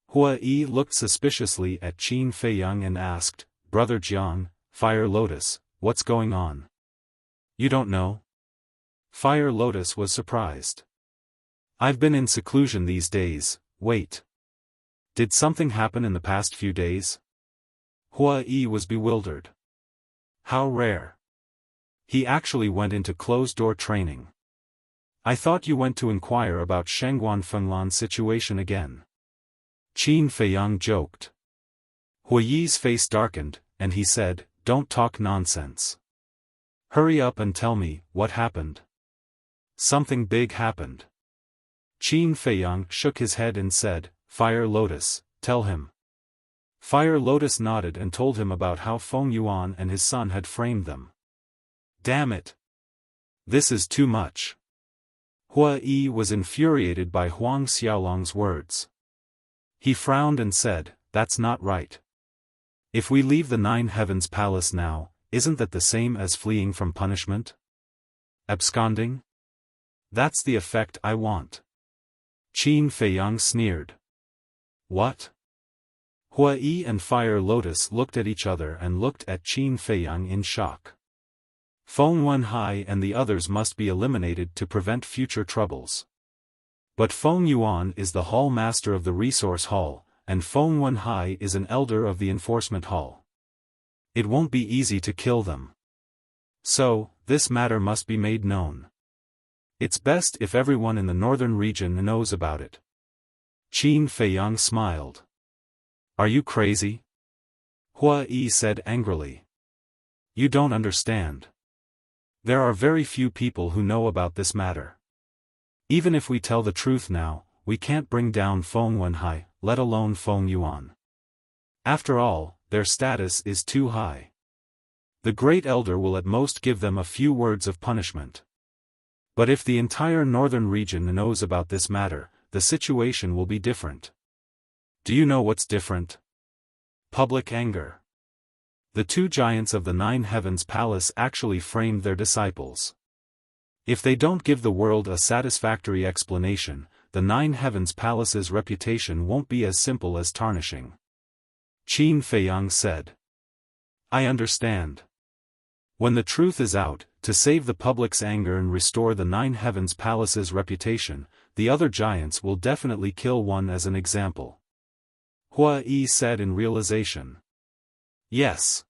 Hua Yi looked suspiciously at Qin Feiyang and asked, "Brother Jiang, Fire Lotus, what's going on?" "You don't know?" Fire Lotus was surprised. "I've been in seclusion these days." "Wait. Did something happen in the past few days?" Hua Yi was bewildered. "How rare. He actually went into closed-door training. I thought you went to inquire about Shangguan Fenglan's situation again." Qin Feiyang joked. Hua Yi's face darkened, and he said, "Don't talk nonsense. Hurry up and tell me, what happened?" "Something big happened." Qin Feiyang shook his head and said, "Fire Lotus, tell him." Fire Lotus nodded and told him about how Feng Yuan and his son had framed them. "Damn it! This is too much." Hua Yi was infuriated by Huang Xiaolong's words. He frowned and said, "That's not right. If we leave the Nine Heavens Palace now, isn't that the same as fleeing from punishment? Absconding? That's the effect I want." Qin Feiyang sneered. "What?" Hua Yi and Fire Lotus looked at each other and looked at Qin Feiyang in shock. Feng Wenhai and the others must be eliminated to prevent future troubles. But Feng Yuan is the Hall Master of the Resource Hall, and Feng Wenhai is an Elder of the Enforcement Hall. It won't be easy to kill them. So, this matter must be made known. It's best if everyone in the northern region knows about it. Qin Feiyang smiled. "Are you crazy?" Hua Yi said angrily. "You don't understand. There are very few people who know about this matter. Even if we tell the truth now, we can't bring down Feng Wenhai, let alone Feng Yuan. After all, their status is too high. The Great Elder will at most give them a few words of punishment. But if the entire northern region knows about this matter, the situation will be different. Do you know what's different? Public anger. The two giants of the Nine Heavens Palace actually framed their disciples. If they don't give the world a satisfactory explanation, the Nine Heavens Palace's reputation won't be as simple as tarnishing." Qin Feiyang said. "I understand. When the truth is out, to save the public's anger and restore the Nine Heavens Palace's reputation, the other giants will definitely kill one as an example." Hua Yi said in realization. "Yes.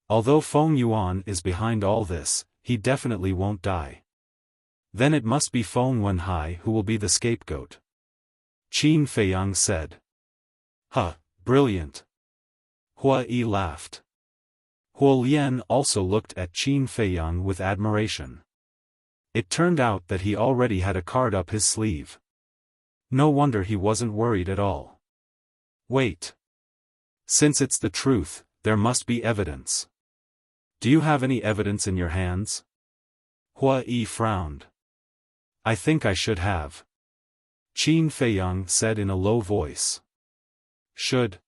Although Feng Yuan is behind all this, he definitely won't die. Then it must be Feng Wenhai who will be the scapegoat." Qin Feiyang said. "Huh, brilliant." Hua Yi laughed. Hua Lian also looked at Qin Feiyang with admiration. It turned out that he already had a card up his sleeve. No wonder he wasn't worried at all. "Wait. Since it's the truth, there must be evidence. Do you have any evidence in your hands?" Hua Yi frowned. "I think I should have." Qin Feiyang said in a low voice. "Should?"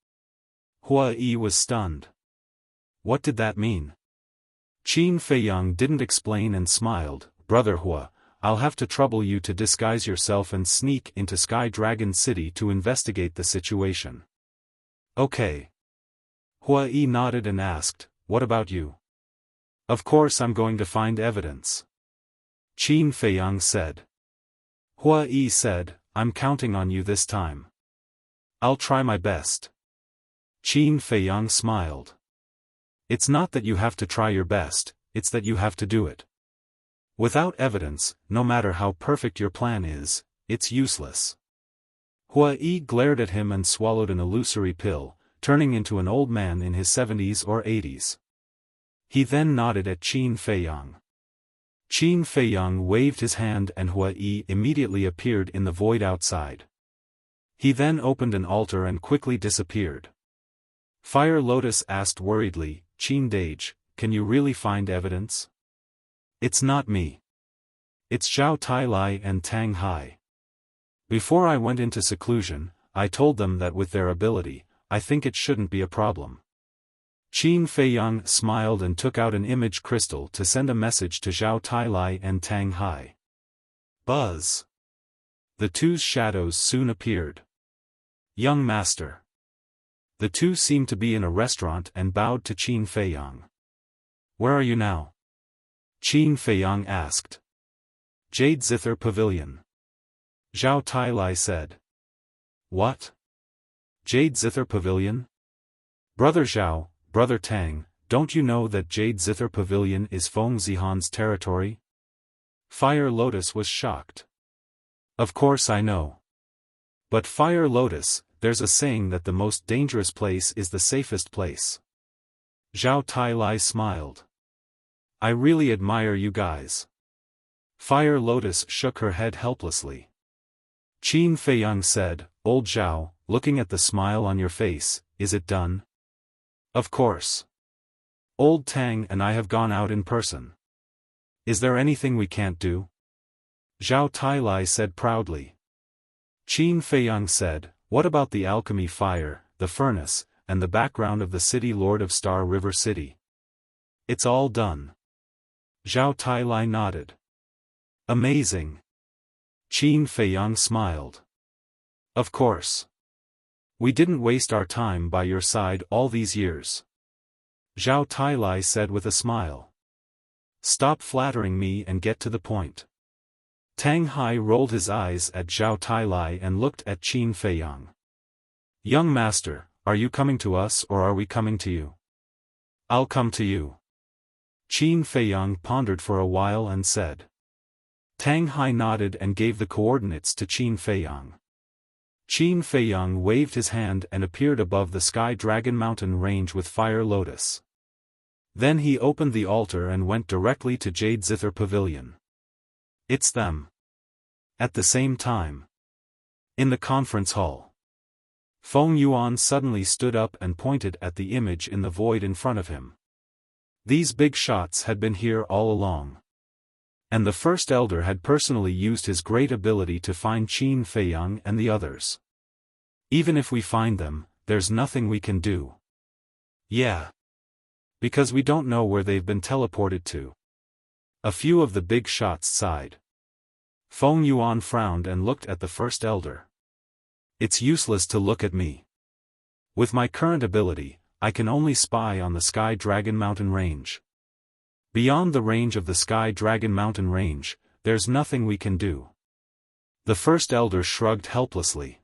Hua Yi was stunned. What did that mean? Qin Feiyang didn't explain and smiled. "Brother Hua, I'll have to trouble you to disguise yourself and sneak into Sky Dragon City to investigate the situation." "Okay." Hua Yi nodded and asked, "What about you?" "Of course I'm going to find evidence," Qin Feiyang said. Hua Yi said, "I'm counting on you this time." "I'll try my best." Qin Feiyang smiled. "It's not that you have to try your best, it's that you have to do it. Without evidence, no matter how perfect your plan is, it's useless." Hua Yi glared at him and swallowed an illusory pill, turning into an old man in his 70s or 80s. He then nodded at Qin Feiyang. Qin Feiyang waved his hand and Hua Yi immediately appeared in the void outside. He then opened an altar and quickly disappeared. Fire Lotus asked worriedly, Qin Dage, can you really find evidence? It's not me. It's Zhao Tailai and Tang Hai. Before I went into seclusion, I told them that with their ability, I think it shouldn't be a problem. Qin Feiyang smiled and took out an image crystal to send a message to Zhao Tailai and Tang Hai. Buzz. The two's shadows soon appeared. Young master. The two seemed to be in a restaurant and bowed to Qin Feiyang. Where are you now? Qin Feiyang asked. Jade Zither Pavilion. Zhao Tailai said. What? Jade Zither Pavilion? Brother Zhao, Brother Tang, don't you know that Jade Zither Pavilion is Feng Zihan's territory? Fire Lotus was shocked. Of course I know. But Fire Lotus, there's a saying that the most dangerous place is the safest place. Zhao Tailai smiled. I really admire you guys. Fire Lotus shook her head helplessly. Qin Feiyang said, Old Zhao, looking at the smile on your face, is it done? Of course. Old Tang and I have gone out in person. Is there anything we can't do? Zhao Tailai said proudly. Qin Feiyang said, what about the alchemy fire, the furnace, and the background of the city lord of Star River City? It's all done. Zhao Tailai nodded. Amazing. Qin Feiyang smiled. Of course. We didn't waste our time by your side all these years. Zhao Tailai said with a smile. Stop flattering me and get to the point. Tang Hai rolled his eyes at Zhao Tailai and looked at Qin Feiyang. Young master, are you coming to us or are we coming to you? I'll come to you. Qin Feiyang pondered for a while and said. Tang Hai nodded and gave the coordinates to Qin Feiyang. Qin Feiyang waved his hand and appeared above the Sky Dragon Mountain range with Fire Lotus. Then he opened the altar and went directly to Jade Zither Pavilion. It's them. At the same time. In the conference hall. Feng Yuan suddenly stood up and pointed at the image in the void in front of him. These big shots had been here all along. And the first elder had personally used his great ability to find Qin Feiyang and the others. Even if we find them, there's nothing we can do. Yeah. Because we don't know where they've been teleported to. A few of the big shots sighed. Feng Yuan frowned and looked at the first elder. It's useless to look at me. With my current ability, I can only spy on the Sky Dragon Mountain range. Beyond the range of the Sky Dragon Mountain range, there's nothing we can do. The first elder shrugged helplessly.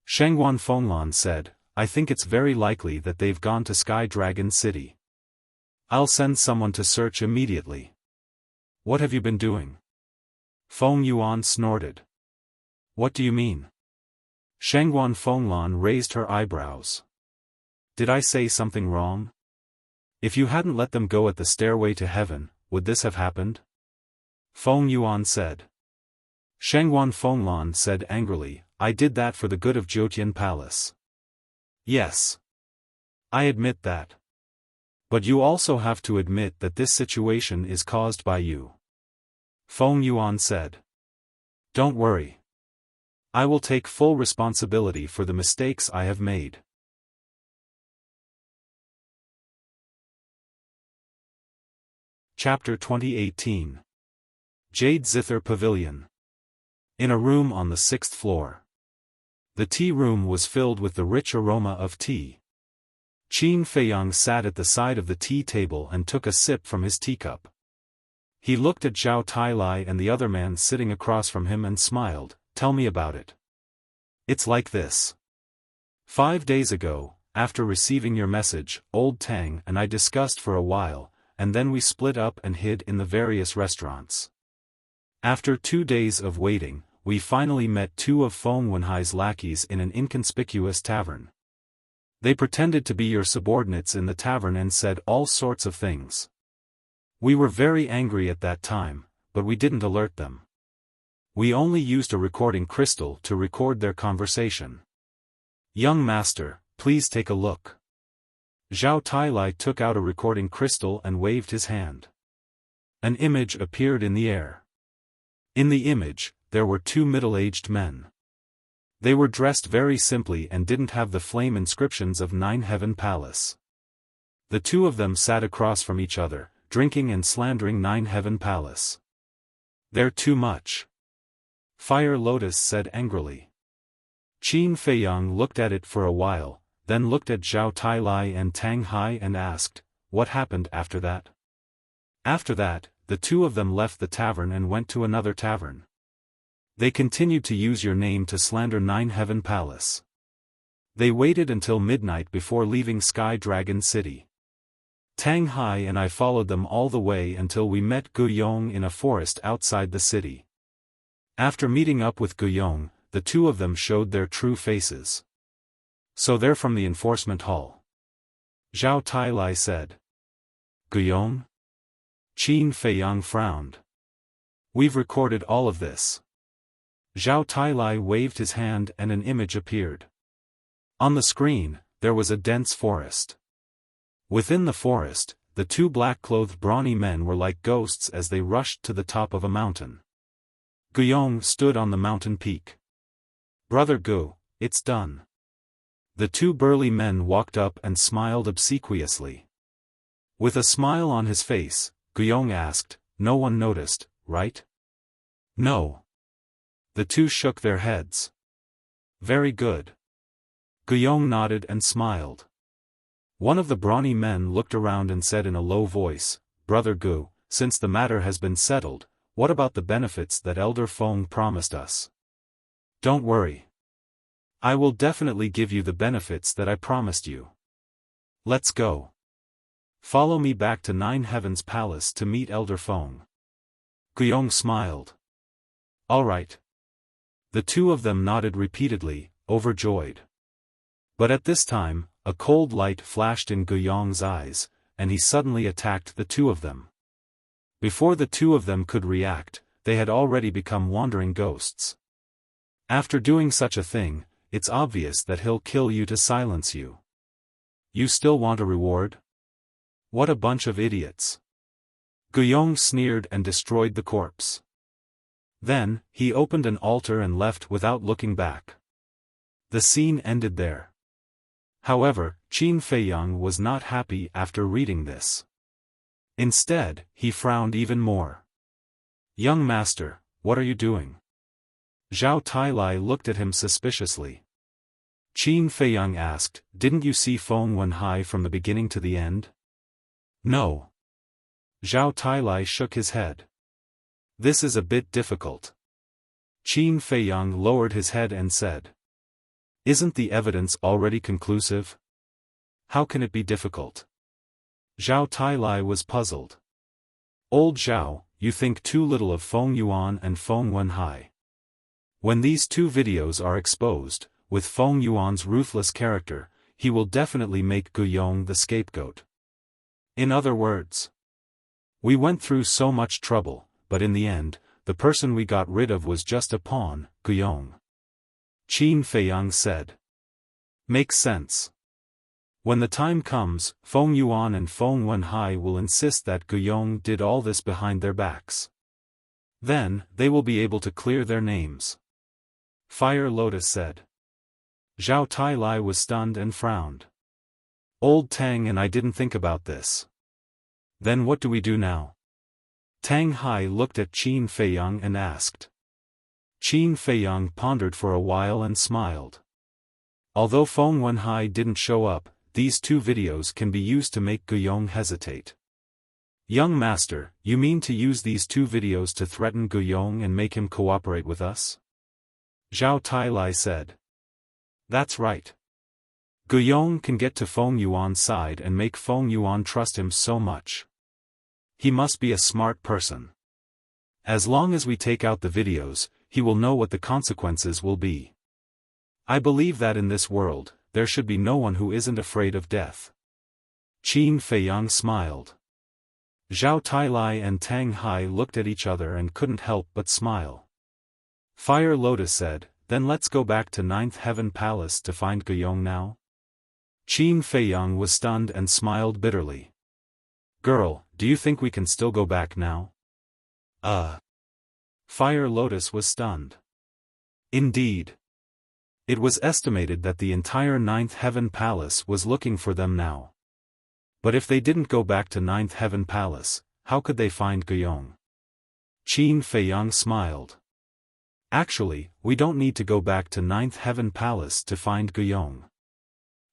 Shengguan Fenglan said, I think it's very likely that they've gone to Sky Dragon City. I'll send someone to search immediately. What have you been doing? Feng Yuan snorted. What do you mean? Shengguan Fenglan raised her eyebrows. Did I say something wrong? If you hadn't let them go at the stairway to heaven, would this have happened? Feng Yuan said. Shengguan Fenglan said angrily, I did that for the good of Jiutian Palace. Yes. I admit that. But you also have to admit that this situation is caused by you. Feng Yuan said. Don't worry. I will take full responsibility for the mistakes I have made. Chapter 2018. Jade Zither Pavilion. In a room on the 6th floor. The tea room was filled with the rich aroma of tea. Qin Feiyang sat at the side of the tea table and took a sip from his teacup. He looked at Zhao Tailai and the other man sitting across from him and smiled, Tell me about it. It's like this. 5 days ago, after receiving your message, Old Tang and I discussed for a while, and then we split up and hid in the various restaurants. After 2 days of waiting, we finally met 2 of Feng Wenhai's lackeys in an inconspicuous tavern. They pretended to be your subordinates in the tavern and said all sorts of things. We were very angry at that time, but we didn't alert them. We only used a recording crystal to record their conversation. Young master, please take a look. Zhao Tailai took out a recording crystal and waved his hand. An image appeared in the air. In the image, there were two middle-aged men. They were dressed very simply and didn't have the flame inscriptions of Nine Heaven Palace. The two of them sat across from each other, drinking and slandering Nine Heaven Palace. They're too much. Fire Lotus said angrily. Qin Feiyang looked at it for a while, then looked at Zhao Tailai and Tang Hai and asked, what happened after that? After that, the two of them left the tavern and went to another tavern. They continued to use your name to slander Nine Heaven Palace. They waited until midnight before leaving Sky Dragon City. Tang Hai and I followed them all the way until we met Guyong in a forest outside the city. After meeting up with Guyong, the two of them showed their true faces. So they're from the enforcement hall. Zhao Tailai said. Guyong? Qin Feiyang frowned. We've recorded all of this. Zhao Tailai waved his hand and an image appeared. On the screen, there was a dense forest. Within the forest, the two black-clothed brawny men were like ghosts as they rushed to the top of a mountain. Guyong stood on the mountain peak. Brother Gu, it's done. The two burly men walked up and smiled obsequiously. With a smile on his face, Guyong asked, no one noticed, right? No. The two shook their heads. Very good. Guyong nodded and smiled. One of the brawny men looked around and said in a low voice, Brother Gu, since the matter has been settled, what about the benefits that Elder Feng promised us? Don't worry. I will definitely give you the benefits that I promised you. Let's go. Follow me back to Nine Heavens Palace to meet Elder Feng. Guyong smiled. All right. The two of them nodded repeatedly, overjoyed. But at this time, a cold light flashed in Guyong's eyes, and he suddenly attacked the two of them. Before the two of them could react, they had already become wandering ghosts. After doing such a thing, it's obvious that he'll kill you to silence you. You still want a reward? What a bunch of idiots. Guyong sneered and destroyed the corpse. Then, he opened an altar and left without looking back. The scene ended there. However, Qin Feiyang was not happy after reading this. Instead, he frowned even more. Young master, what are you doing? Zhao Tailai looked at him suspiciously. Qin Feiyang asked, didn't you see Feng Wenhai from the beginning to the end? No. Zhao Tailai shook his head. This is a bit difficult. Qin Feiyang lowered his head and said. Isn't the evidence already conclusive? How can it be difficult? Zhao Tailai was puzzled. Old Zhao, you think too little of Feng Yuan and Feng Wenhai. When these two videos are exposed, with Feng Yuan's ruthless character, he will definitely make Guyong the scapegoat. In other words, we went through so much trouble, but in the end, the person we got rid of was just a pawn, Guyong. Qin Feiyang said. Makes sense. When the time comes, Feng Yuan and Feng Wenhai will insist that Guyong did all this behind their backs. Then, they will be able to clear their names. Fire Lotus said. Zhao Tailai was stunned and frowned. Old Tang and I didn't think about this. Then what do we do now? Tang Hai looked at Qin Feiyang and asked. Qin Feiyang pondered for a while and smiled. Although Feng Wenhai didn't show up, these two videos can be used to make Guyong hesitate. Young master, you mean to use these two videos to threaten Guyong and make him cooperate with us? Zhao Tailai said. That's right. Guyong can get to Feng Yuan's side and make Feng Yuan trust him so much. He must be a smart person. As long as we take out the videos, he will know what the consequences will be. I believe that in this world, there should be no one who isn't afraid of death. Qin Feiyang smiled. Zhao Tailai and Tang Hai looked at each other and couldn't help but smile. Fire Lotus said, then let's go back to Ninth Heaven Palace to find Guiyong now. Qin Feiyang was stunned and smiled bitterly. Girl, do you think we can still go back now? Fire Lotus was stunned. Indeed. It was estimated that the entire Ninth Heaven Palace was looking for them now. But if they didn't go back to Ninth Heaven Palace, how could they find Guiyong? Qin Feiyang smiled. Actually, we don't need to go back to Ninth Heaven Palace to find Guiyong.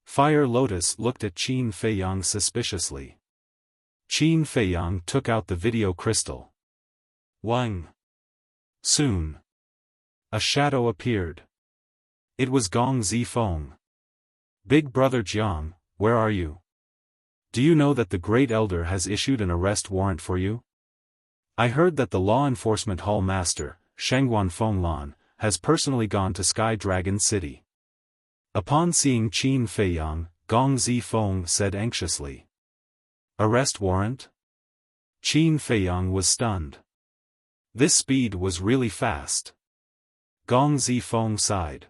Fire Lotus looked at Qin Feiyang suspiciously. Qin Feiyang took out the video crystal. Wang. Soon. A shadow appeared. It was Gong Zifeng. Big brother Jiang, where are you? Do you know that the Great Elder has issued an arrest warrant for you? I heard that the Law Enforcement Hall Master, Shengguan Fenglan, has personally gone to Sky Dragon City. Upon seeing Qin Feiyang, Gong Zifeng said anxiously. Arrest warrant? Qin Feiyang was stunned. This speed was really fast. Gong Zifeng sighed.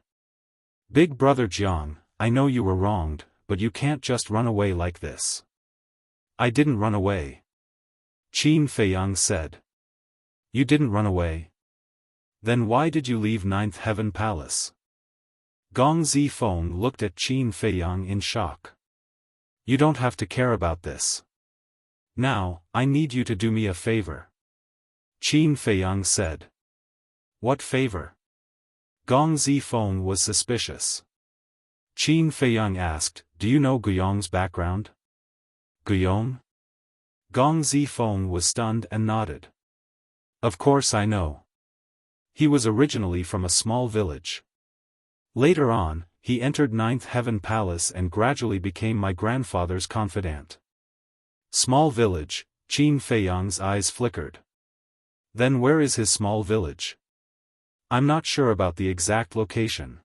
Big brother Jiang, I know you were wronged, but you can't just run away like this. I didn't run away. Qin Feiyang said. You didn't run away? Then why did you leave Ninth Heaven Palace? Gong Zifeng looked at Qin Feiyang in shock. You don't have to care about this. Now, I need you to do me a favor. Qin Feiyang said. What favor? Gong Zifeng was suspicious. Qin Feiyang asked, do you know Guiyong's background? Guiyong? Gong Zifeng was stunned and nodded. Of course I know. He was originally from a small village. Later on, he entered Ninth Heaven Palace and gradually became my grandfather's confidant. Small village, Qin Feiyang's eyes flickered. Then where is his small village? I'm not sure about the exact location.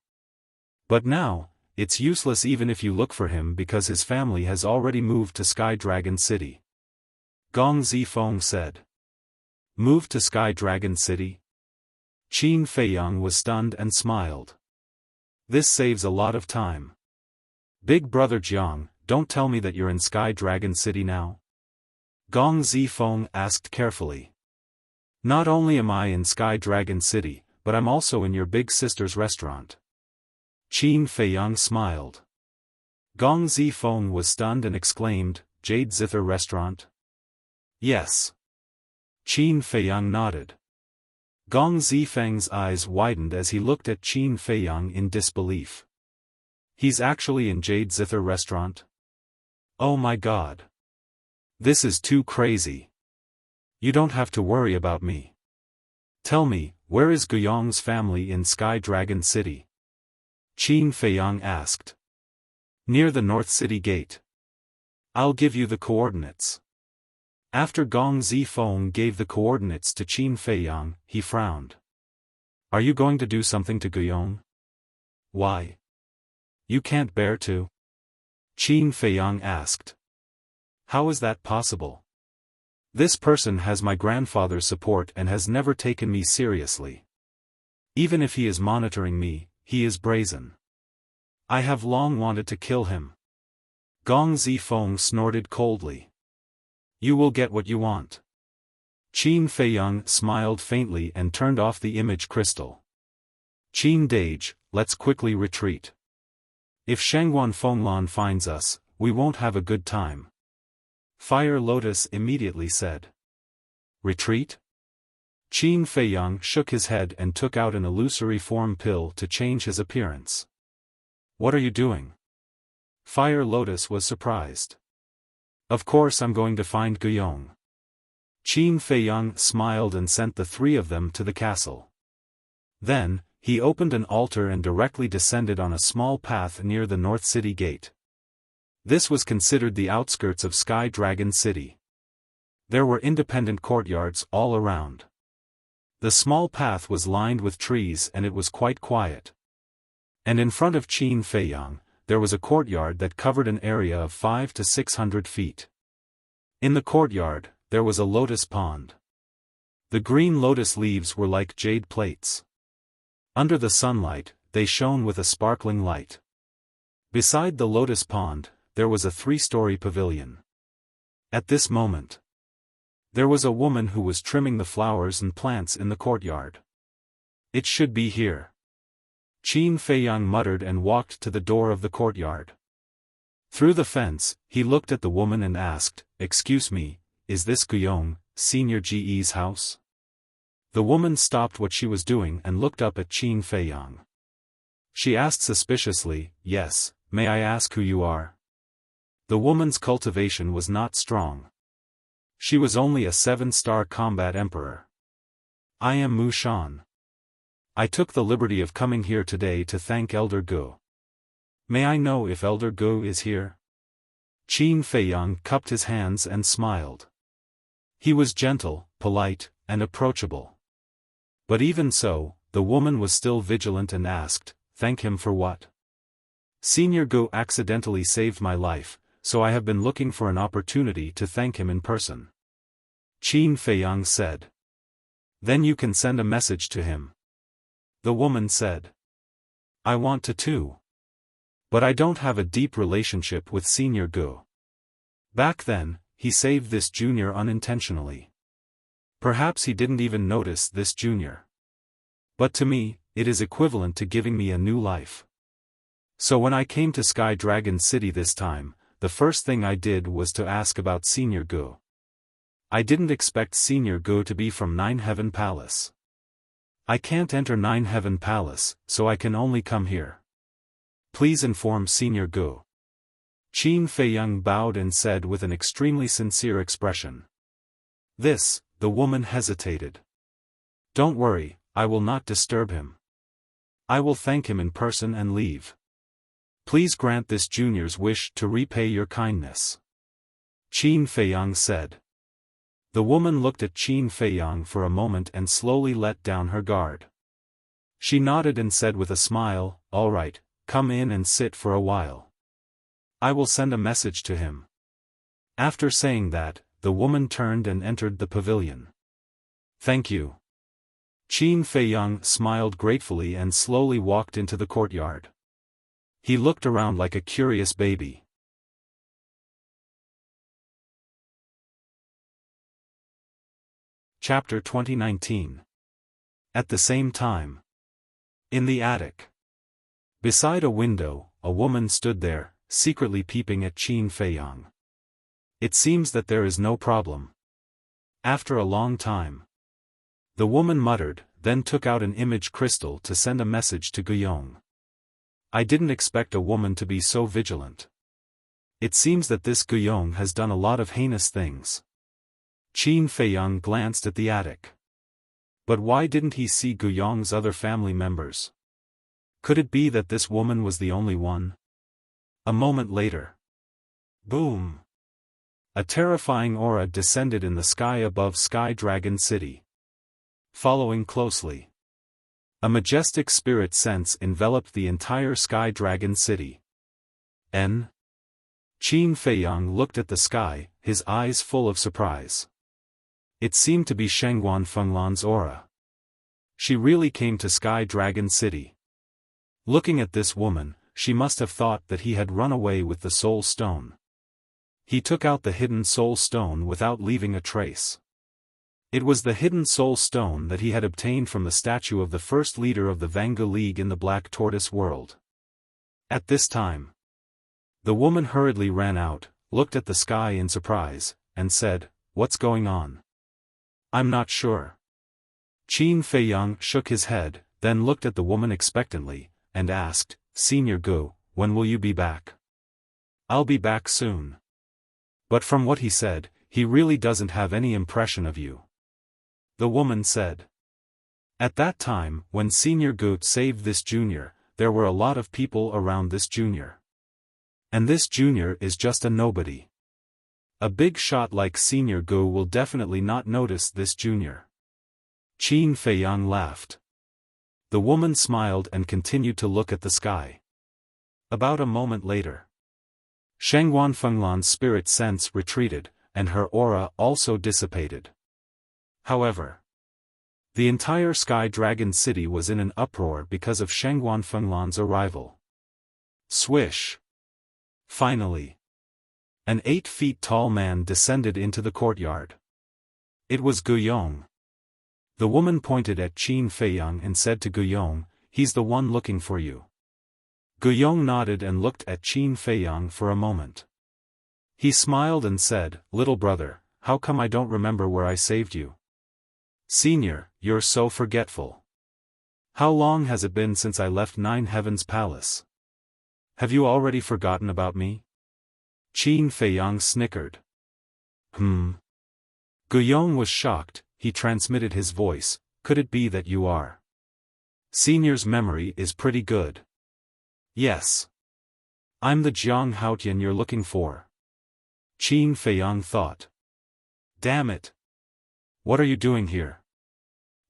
But now, it's useless even if you look for him because his family has already moved to Sky Dragon City. Gong Zifeng said. Moved to Sky Dragon City? Qin Feiyang was stunned and smiled. This saves a lot of time. Big brother Jiang, don't tell me that you're in Sky Dragon City now? Gong Zifeng asked carefully. Not only am I in Sky Dragon City, but I'm also in your big sister's restaurant. Qin Feiyang smiled. Gong Zifeng was stunned and exclaimed, Jade Zither Restaurant? Yes. Qin Feiyang nodded. Gong Zifeng's eyes widened as he looked at Qin Feiyang in disbelief. He's actually in Jade Zither Restaurant? Oh my god. This is too crazy. You don't have to worry about me. Tell me, where is Guiyong's family in Sky Dragon City? Qin Feiyang asked. Near the North City Gate. I'll give you the coordinates. After Gong Zifeng gave the coordinates to Qin Feiyang, he frowned. Are you going to do something to Guiyong? Why? You can't bear to? Qin Feiyang asked. How is that possible? This person has my grandfather's support and has never taken me seriously. Even if he is monitoring me, he is brazen. I have long wanted to kill him. Gong Zifeng snorted coldly. You will get what you want. Qin Feiyang smiled faintly and turned off the image crystal. Qin Dage, let's quickly retreat. If Shengguan Fenglan finds us, we won't have a good time. Fire Lotus immediately said. Retreat? Qin Feiyang shook his head and took out an illusory form pill to change his appearance. What are you doing? Fire Lotus was surprised. Of course I'm going to find Guiyong. Qin Feiyang smiled and sent the three of them to the castle. Then, he opened an altar and directly descended on a small path near the North City Gate. This was considered the outskirts of Sky Dragon City. There were independent courtyards all around. The small path was lined with trees and it was quite quiet. And in front of Qin Feiyang, there was a courtyard that covered an area of 500 to 600 feet. In the courtyard, there was a lotus pond. The green lotus leaves were like jade plates. Under the sunlight, they shone with a sparkling light. Beside the lotus pond, there was a 3-story pavilion. At this moment, there was a woman who was trimming the flowers and plants in the courtyard. It should be here. Qin Feiyang muttered and walked to the door of the courtyard. Through the fence, he looked at the woman and asked, "Excuse me, is this Guyong, Senior GE's house?" The woman stopped what she was doing and looked up at Qin Feiyang. She asked suspiciously, "Yes, may I ask who you are?" The woman's cultivation was not strong. She was only a 7-star combat emperor. "I am Mu Shan. I took the liberty of coming here today to thank Elder Gu. May I know if Elder Gu is here?" Qin Feiyang cupped his hands and smiled. He was gentle, polite, and approachable. But even so, the woman was still vigilant and asked, "Thank him for what?" "Senior Gu accidentally saved my life, so I have been looking for an opportunity to thank him in person," Qin Feiyang said. "Then you can send a message to him," the woman said. "I want to too. But I don't have a deep relationship with Senior Gu. Back then, he saved this junior unintentionally. Perhaps he didn't even notice this junior. But to me, it is equivalent to giving me a new life. So when I came to Sky Dragon City this time, the first thing I did was to ask about Senior Gu. I didn't expect Senior Gu to be from Nine Heaven Palace. I can't enter Nine Heaven Palace, so I can only come here. Please inform Senior Gu." Qin Feiyang bowed and said with an extremely sincere expression. "This," the woman hesitated. "Don't worry, I will not disturb him. I will thank him in person and leave. Please grant this junior's wish to repay your kindness," Qin Feiyang said. The woman looked at Qin Feiyang for a moment and slowly let down her guard. She nodded and said with a smile, "All right, come in and sit for a while. I will send a message to him." After saying that, the woman turned and entered the pavilion. "Thank you." Qin Feiyang smiled gratefully and slowly walked into the courtyard. He looked around like a curious baby. Chapter 2019. At the same time. In the attic. Beside a window, a woman stood there, secretly peeping at Qin Feiyang. It seems that there is no problem. After a long time, the woman muttered, then took out an image crystal to send a message to Guyong. I didn't expect a woman to be so vigilant. It seems that this Guyong has done a lot of heinous things. Qin Feiyang glanced at the attic. But why didn't he see Guyong's other family members? Could it be that this woman was the only one? A moment later. Boom! A terrifying aura descended in the sky above Sky Dragon City. Following closely, a majestic spirit sense enveloped the entire Sky Dragon City. Qin Feiyang looked at the sky, his eyes full of surprise. It seemed to be Shengguan Fenglan's aura. She really came to Sky Dragon City. Looking at this woman, she must have thought that he had run away with the Soul Stone. He took out the hidden Soul Stone without leaving a trace. It was the hidden Soul Stone that he had obtained from the statue of the first leader of the Vangu League in the Black Tortoise world. At this time, the woman hurriedly ran out, looked at the sky in surprise, and said, "What's going on?" "I'm not sure." Qin Feiyang shook his head, then looked at the woman expectantly, and asked, "Senior Gu, when will you be back?" "I'll be back soon. But from what he said, he really doesn't have any impression of you," the woman said. At that time, when Senior Gu saved this junior, there were a lot of people around this junior. And this junior is just a nobody. A big shot like Senior Gu will definitely not notice this junior. Qin Feiyang laughed. The woman smiled and continued to look at the sky. About a moment later, Shangguan Fenglan's spirit sense retreated, and her aura also dissipated. However, the entire Sky Dragon City was in an uproar because of Shangguan Fenglan's arrival. Swish! Finally, an 8 feet tall man descended into the courtyard. It was Guiyong. The woman pointed at Qin Feiyang and said to Guiyong, "He's the one looking for you." Guiyong nodded and looked at Qin Feiyang for a moment. He smiled and said, "Little brother, how come I don't remember where I saved you?" "Senior, you're so forgetful. How long has it been since I left Nine Heavens Palace? Have you already forgotten about me?" Qin Feiyang snickered. Guiyong was shocked. He transmitted his voice, "Could it be that you are? Senior's memory is pretty good." "Yes. I'm the Jiang Haotian you're looking for." Qin Feiyang thought. "Damn it. What are you doing here?"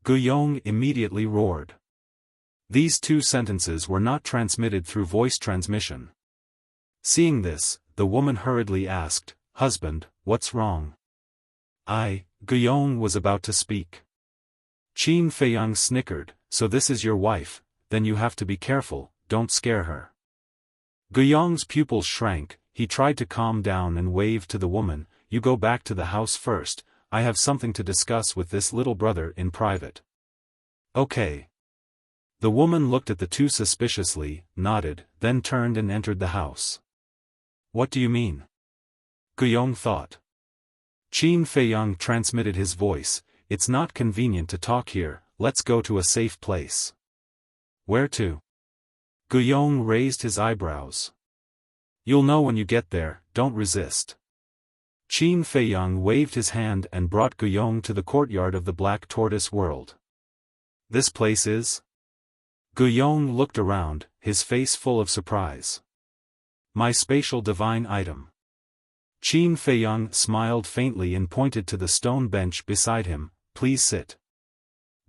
Guiyong immediately roared. These two sentences were not transmitted through voice transmission. Seeing this, the woman hurriedly asked, "Husband, what's wrong?" Guiyong was about to speak. Qin Feiyang snickered, "So this is your wife, then you have to be careful, don't scare her." Guiyong's pupils shrank. He tried to calm down and waved to the woman, "You go back to the house first, I have something to discuss with this little brother in private." "Okay." The woman looked at the two suspiciously, nodded, then turned and entered the house. "What do you mean?" Guiyong thought. Qin Feiyang transmitted his voice, "It's not convenient to talk here, let's go to a safe place." "Where to?" Guiyong raised his eyebrows. "You'll know when you get there, don't resist." Qin Feiyang waved his hand and brought Guiyong to the courtyard of the Black Tortoise World. "This place is?" Guiyong looked around, his face full of surprise. "My spatial divine item." Qin Feiyang smiled faintly and pointed to the stone bench beside him, "Please sit."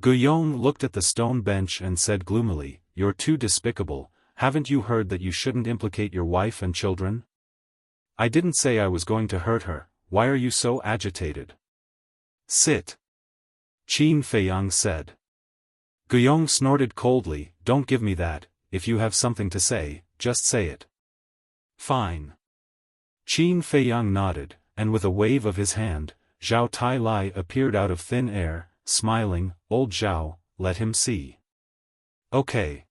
Guiyong looked at the stone bench and said gloomily, "You're too despicable, haven't you heard that you shouldn't implicate your wife and children?" "I didn't say I was going to hurt her, why are you so agitated?" "Sit." Qin Feiyang said. Guiyong snorted coldly, "Don't give me that, if you have something to say, just say it." "Fine." Qin Feiyang nodded, and with a wave of his hand, Zhao Tai Lai appeared out of thin air, smiling, "Old Zhao, let him see." "Okay."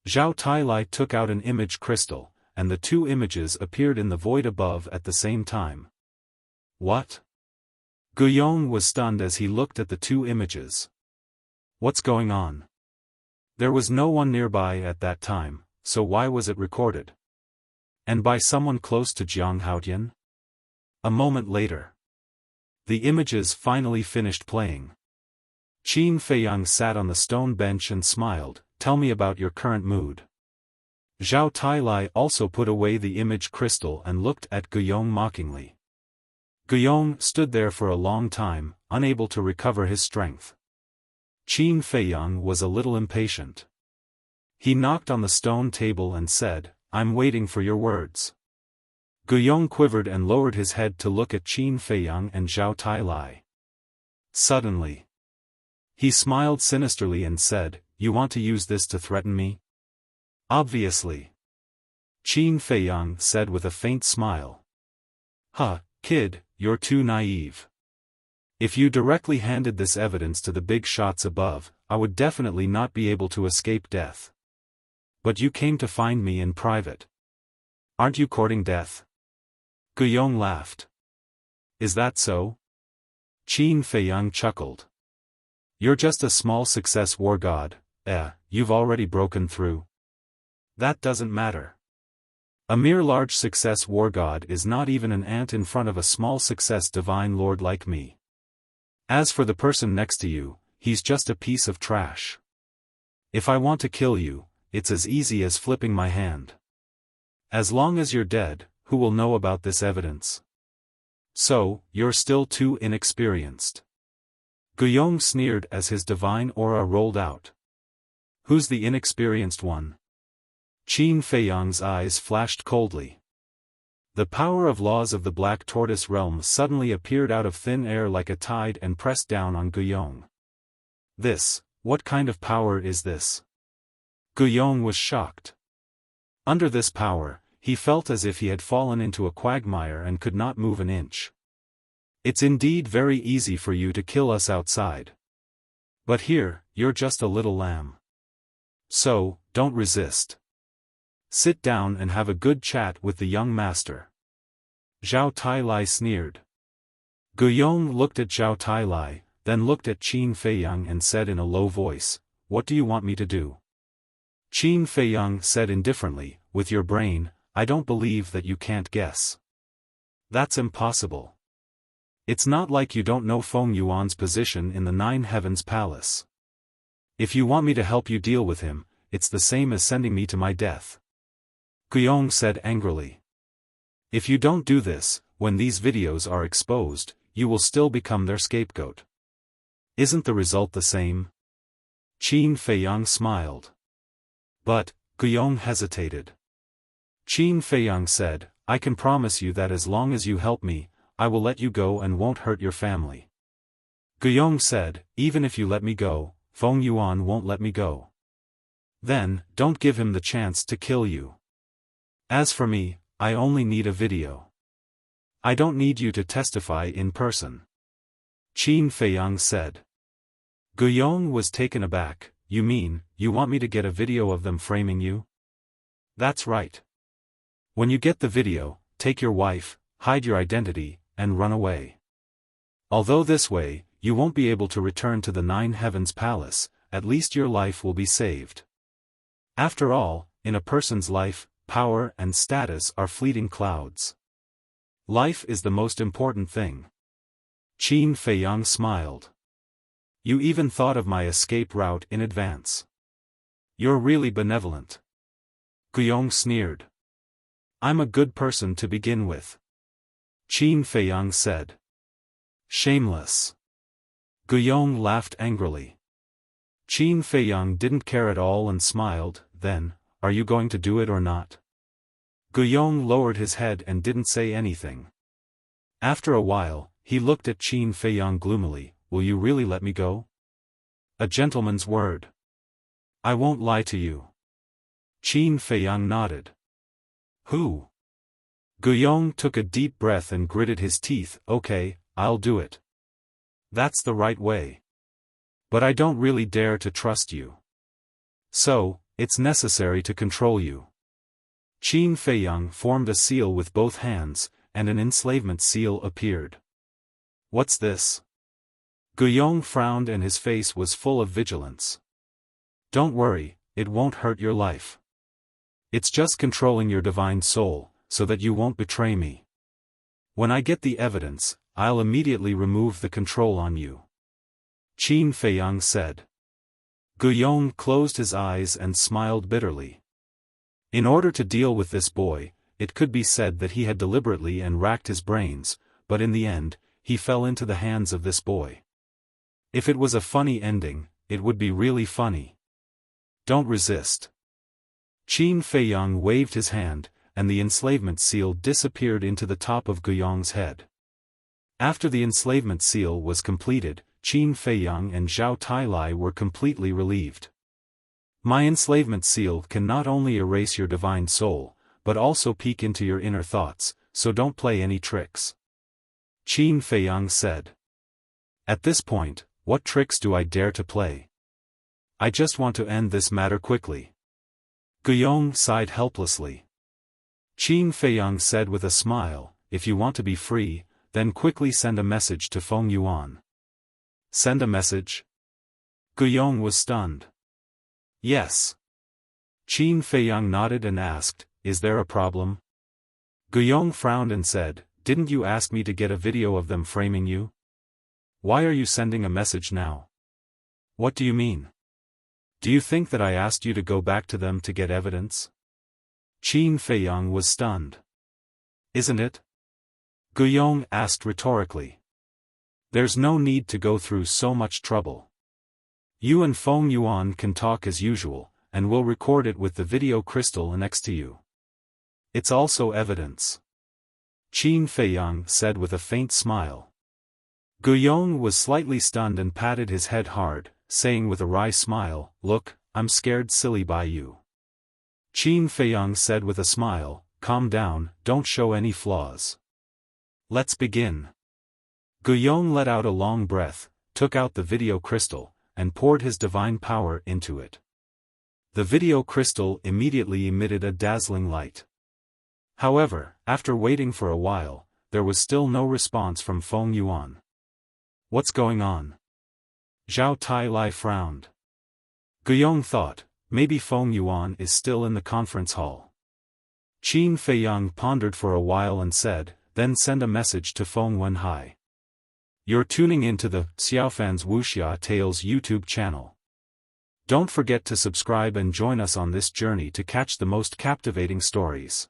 Zhao Tai Lai took out an image crystal, and the two images appeared in the void above at the same time. "What?" Guiyong was stunned as he looked at the two images. "What's going on?" There was no one nearby at that time, so why was it recorded? And by someone close to Jiang Haotian? A moment later, the images finally finished playing. Qin Feiyang sat on the stone bench and smiled, "Tell me about your current mood." Zhao Tai Lai also put away the image crystal and looked at Guiyong mockingly. Guiyong stood there for a long time, unable to recover his strength. Qin Feiyang was a little impatient. He knocked on the stone table and said, "I'm waiting for your words." Guiyong quivered and lowered his head to look at Qin Feiyang and Zhao Tai Lai. Suddenly, he smiled sinisterly and said, "You want to use this to threaten me?" "Obviously." Qin Feiyang said with a faint smile. Kid, you're too naive. If you directly handed this evidence to the big shots above, I would definitely not be able to escape death. But you came to find me in private. Aren't you courting death?" Guiyong laughed. "Is that so?" Qin Feiyang chuckled. "You're just a small success war god, you've already broken through. That doesn't matter. A mere large success war god is not even an ant in front of a small success divine lord like me. As for the person next to you, he's just a piece of trash. If I want to kill you, it's as easy as flipping my hand. As long as you're dead, who will know about this evidence? So, you're still too inexperienced." Guiyong sneered as his divine aura rolled out. "Who's the inexperienced one?" Qin Feiyang's eyes flashed coldly. The power of laws of the Black Tortoise realm suddenly appeared out of thin air like a tide and pressed down on Guiyong. What kind of power is this? Guiyong was shocked. Under this power, he felt as if he had fallen into a quagmire and could not move an inch. It's indeed very easy for you to kill us outside. But here, you're just a little lamb. So, don't resist. Sit down and have a good chat with the young master. Zhao Tailai sneered. Guiyong looked at Zhao Tailai, then looked at Qin Feiyang and said in a low voice, "What do you want me to do?" Qin Feiyang said indifferently, "With your brain, I don't believe that you can't guess. That's impossible. It's not like you don't know Feng Yuan's position in the Nine Heavens Palace. If you want me to help you deal with him, it's the same as sending me to my death." Guiyong said angrily. "If you don't do this, when these videos are exposed, you will still become their scapegoat. Isn't the result the same?" Qin Feiyang smiled. But, Guiyong hesitated. Qin Feiyang said, "I can promise you that as long as you help me, I will let you go and won't hurt your family." Guiyong said, "Even if you let me go, Feng Yuan won't let me go. Then, don't give him the chance to kill you. As for me, I only need a video. I don't need you to testify in person." Qin Feiyang said. Guiyong was taken aback. "You mean, you want me to get a video of them framing you?" "That's right. When you get the video, take your wife, hide your identity, and run away. Although this way, you won't be able to return to the Nine Heavens Palace, at least your life will be saved. After all, in a person's life, power and status are fleeting clouds. Life is the most important thing." Qin Feiyang smiled. "You even thought of my escape route in advance. You're really benevolent." Guiyong sneered. "I'm a good person to begin with." Qin Feiyang said. "Shameless." Guiyong laughed angrily. Qin Feiyang didn't care at all and smiled. "Then, are you going to do it or not?" Guiyong lowered his head and didn't say anything. After a while, he looked at Qin Feiyang gloomily. "Will you really let me go?" "A gentleman's word." "I won't lie to you." Qin Feiyang nodded. "Who?" Guiyong took a deep breath and gritted his teeth. "Okay, I'll do it. That's the right way. But I don't really dare to trust you. So, it's necessary to control you." Qin Feiyang formed a seal with both hands, and an enslavement seal appeared. "What's this?" Guiyong frowned and his face was full of vigilance. "Don't worry, it won't hurt your life. It's just controlling your divine soul, so that you won't betray me. When I get the evidence, I'll immediately remove the control on you." Qin Feiyang said. Guiyong closed his eyes and smiled bitterly. In order to deal with this boy, it could be said that he had deliberately and racked his brains, but in the end, he fell into the hands of this boy. If it was a funny ending, it would be really funny. "Don't resist." Qin Feiyang waved his hand, and the enslavement seal disappeared into the top of Guiyong's head. After the enslavement seal was completed, Qin Feiyang and Zhao Tailai were completely relieved. "My enslavement seal can not only erase your divine soul, but also peek into your inner thoughts, so don't play any tricks," Qin Feiyang said. "At this point, what tricks do I dare to play? I just want to end this matter quickly." Guiyong sighed helplessly. Qin Feiyang said with a smile, "If you want to be free, then quickly send a message to Feng Yuan." "Send a message?" Guiyong was stunned. "Yes." Qin Feiyang nodded and asked, "Is there a problem?" Guiyong frowned and said, "Didn't you ask me to get a video of them framing you? Why are you sending a message now? What do you mean? Do you think that I asked you to go back to them to get evidence?" Qin Feiyang was stunned. "Isn't it?" Guiyong asked rhetorically. "There's no need to go through so much trouble. You and Feng Yuan can talk as usual, and we'll record it with the video crystal next to you. It's also evidence. Qin Feiyang said with a faint smile. Guiyong was slightly stunned and patted his head hard, saying with a wry smile, "Look, I'm scared silly by you." Qin Feiyang said with a smile, "Calm down, don't show any flaws. Let's begin." Guiyong let out a long breath, took out the video crystal, and poured his divine power into it. The video crystal immediately emitted a dazzling light. However, after waiting for a while, there was still no response from Feng Yuan. "What's going on?" Zhao Tai frowned. Guiyong thought, maybe Feng Yuan is still in the conference hall. Qin Feiyang pondered for a while and said, "Then send a message to Feng Wenhai. You're tuning into the Xiaofan's Wuxia Tales YouTube channel. Don't forget to subscribe and join us on this journey to catch the most captivating stories."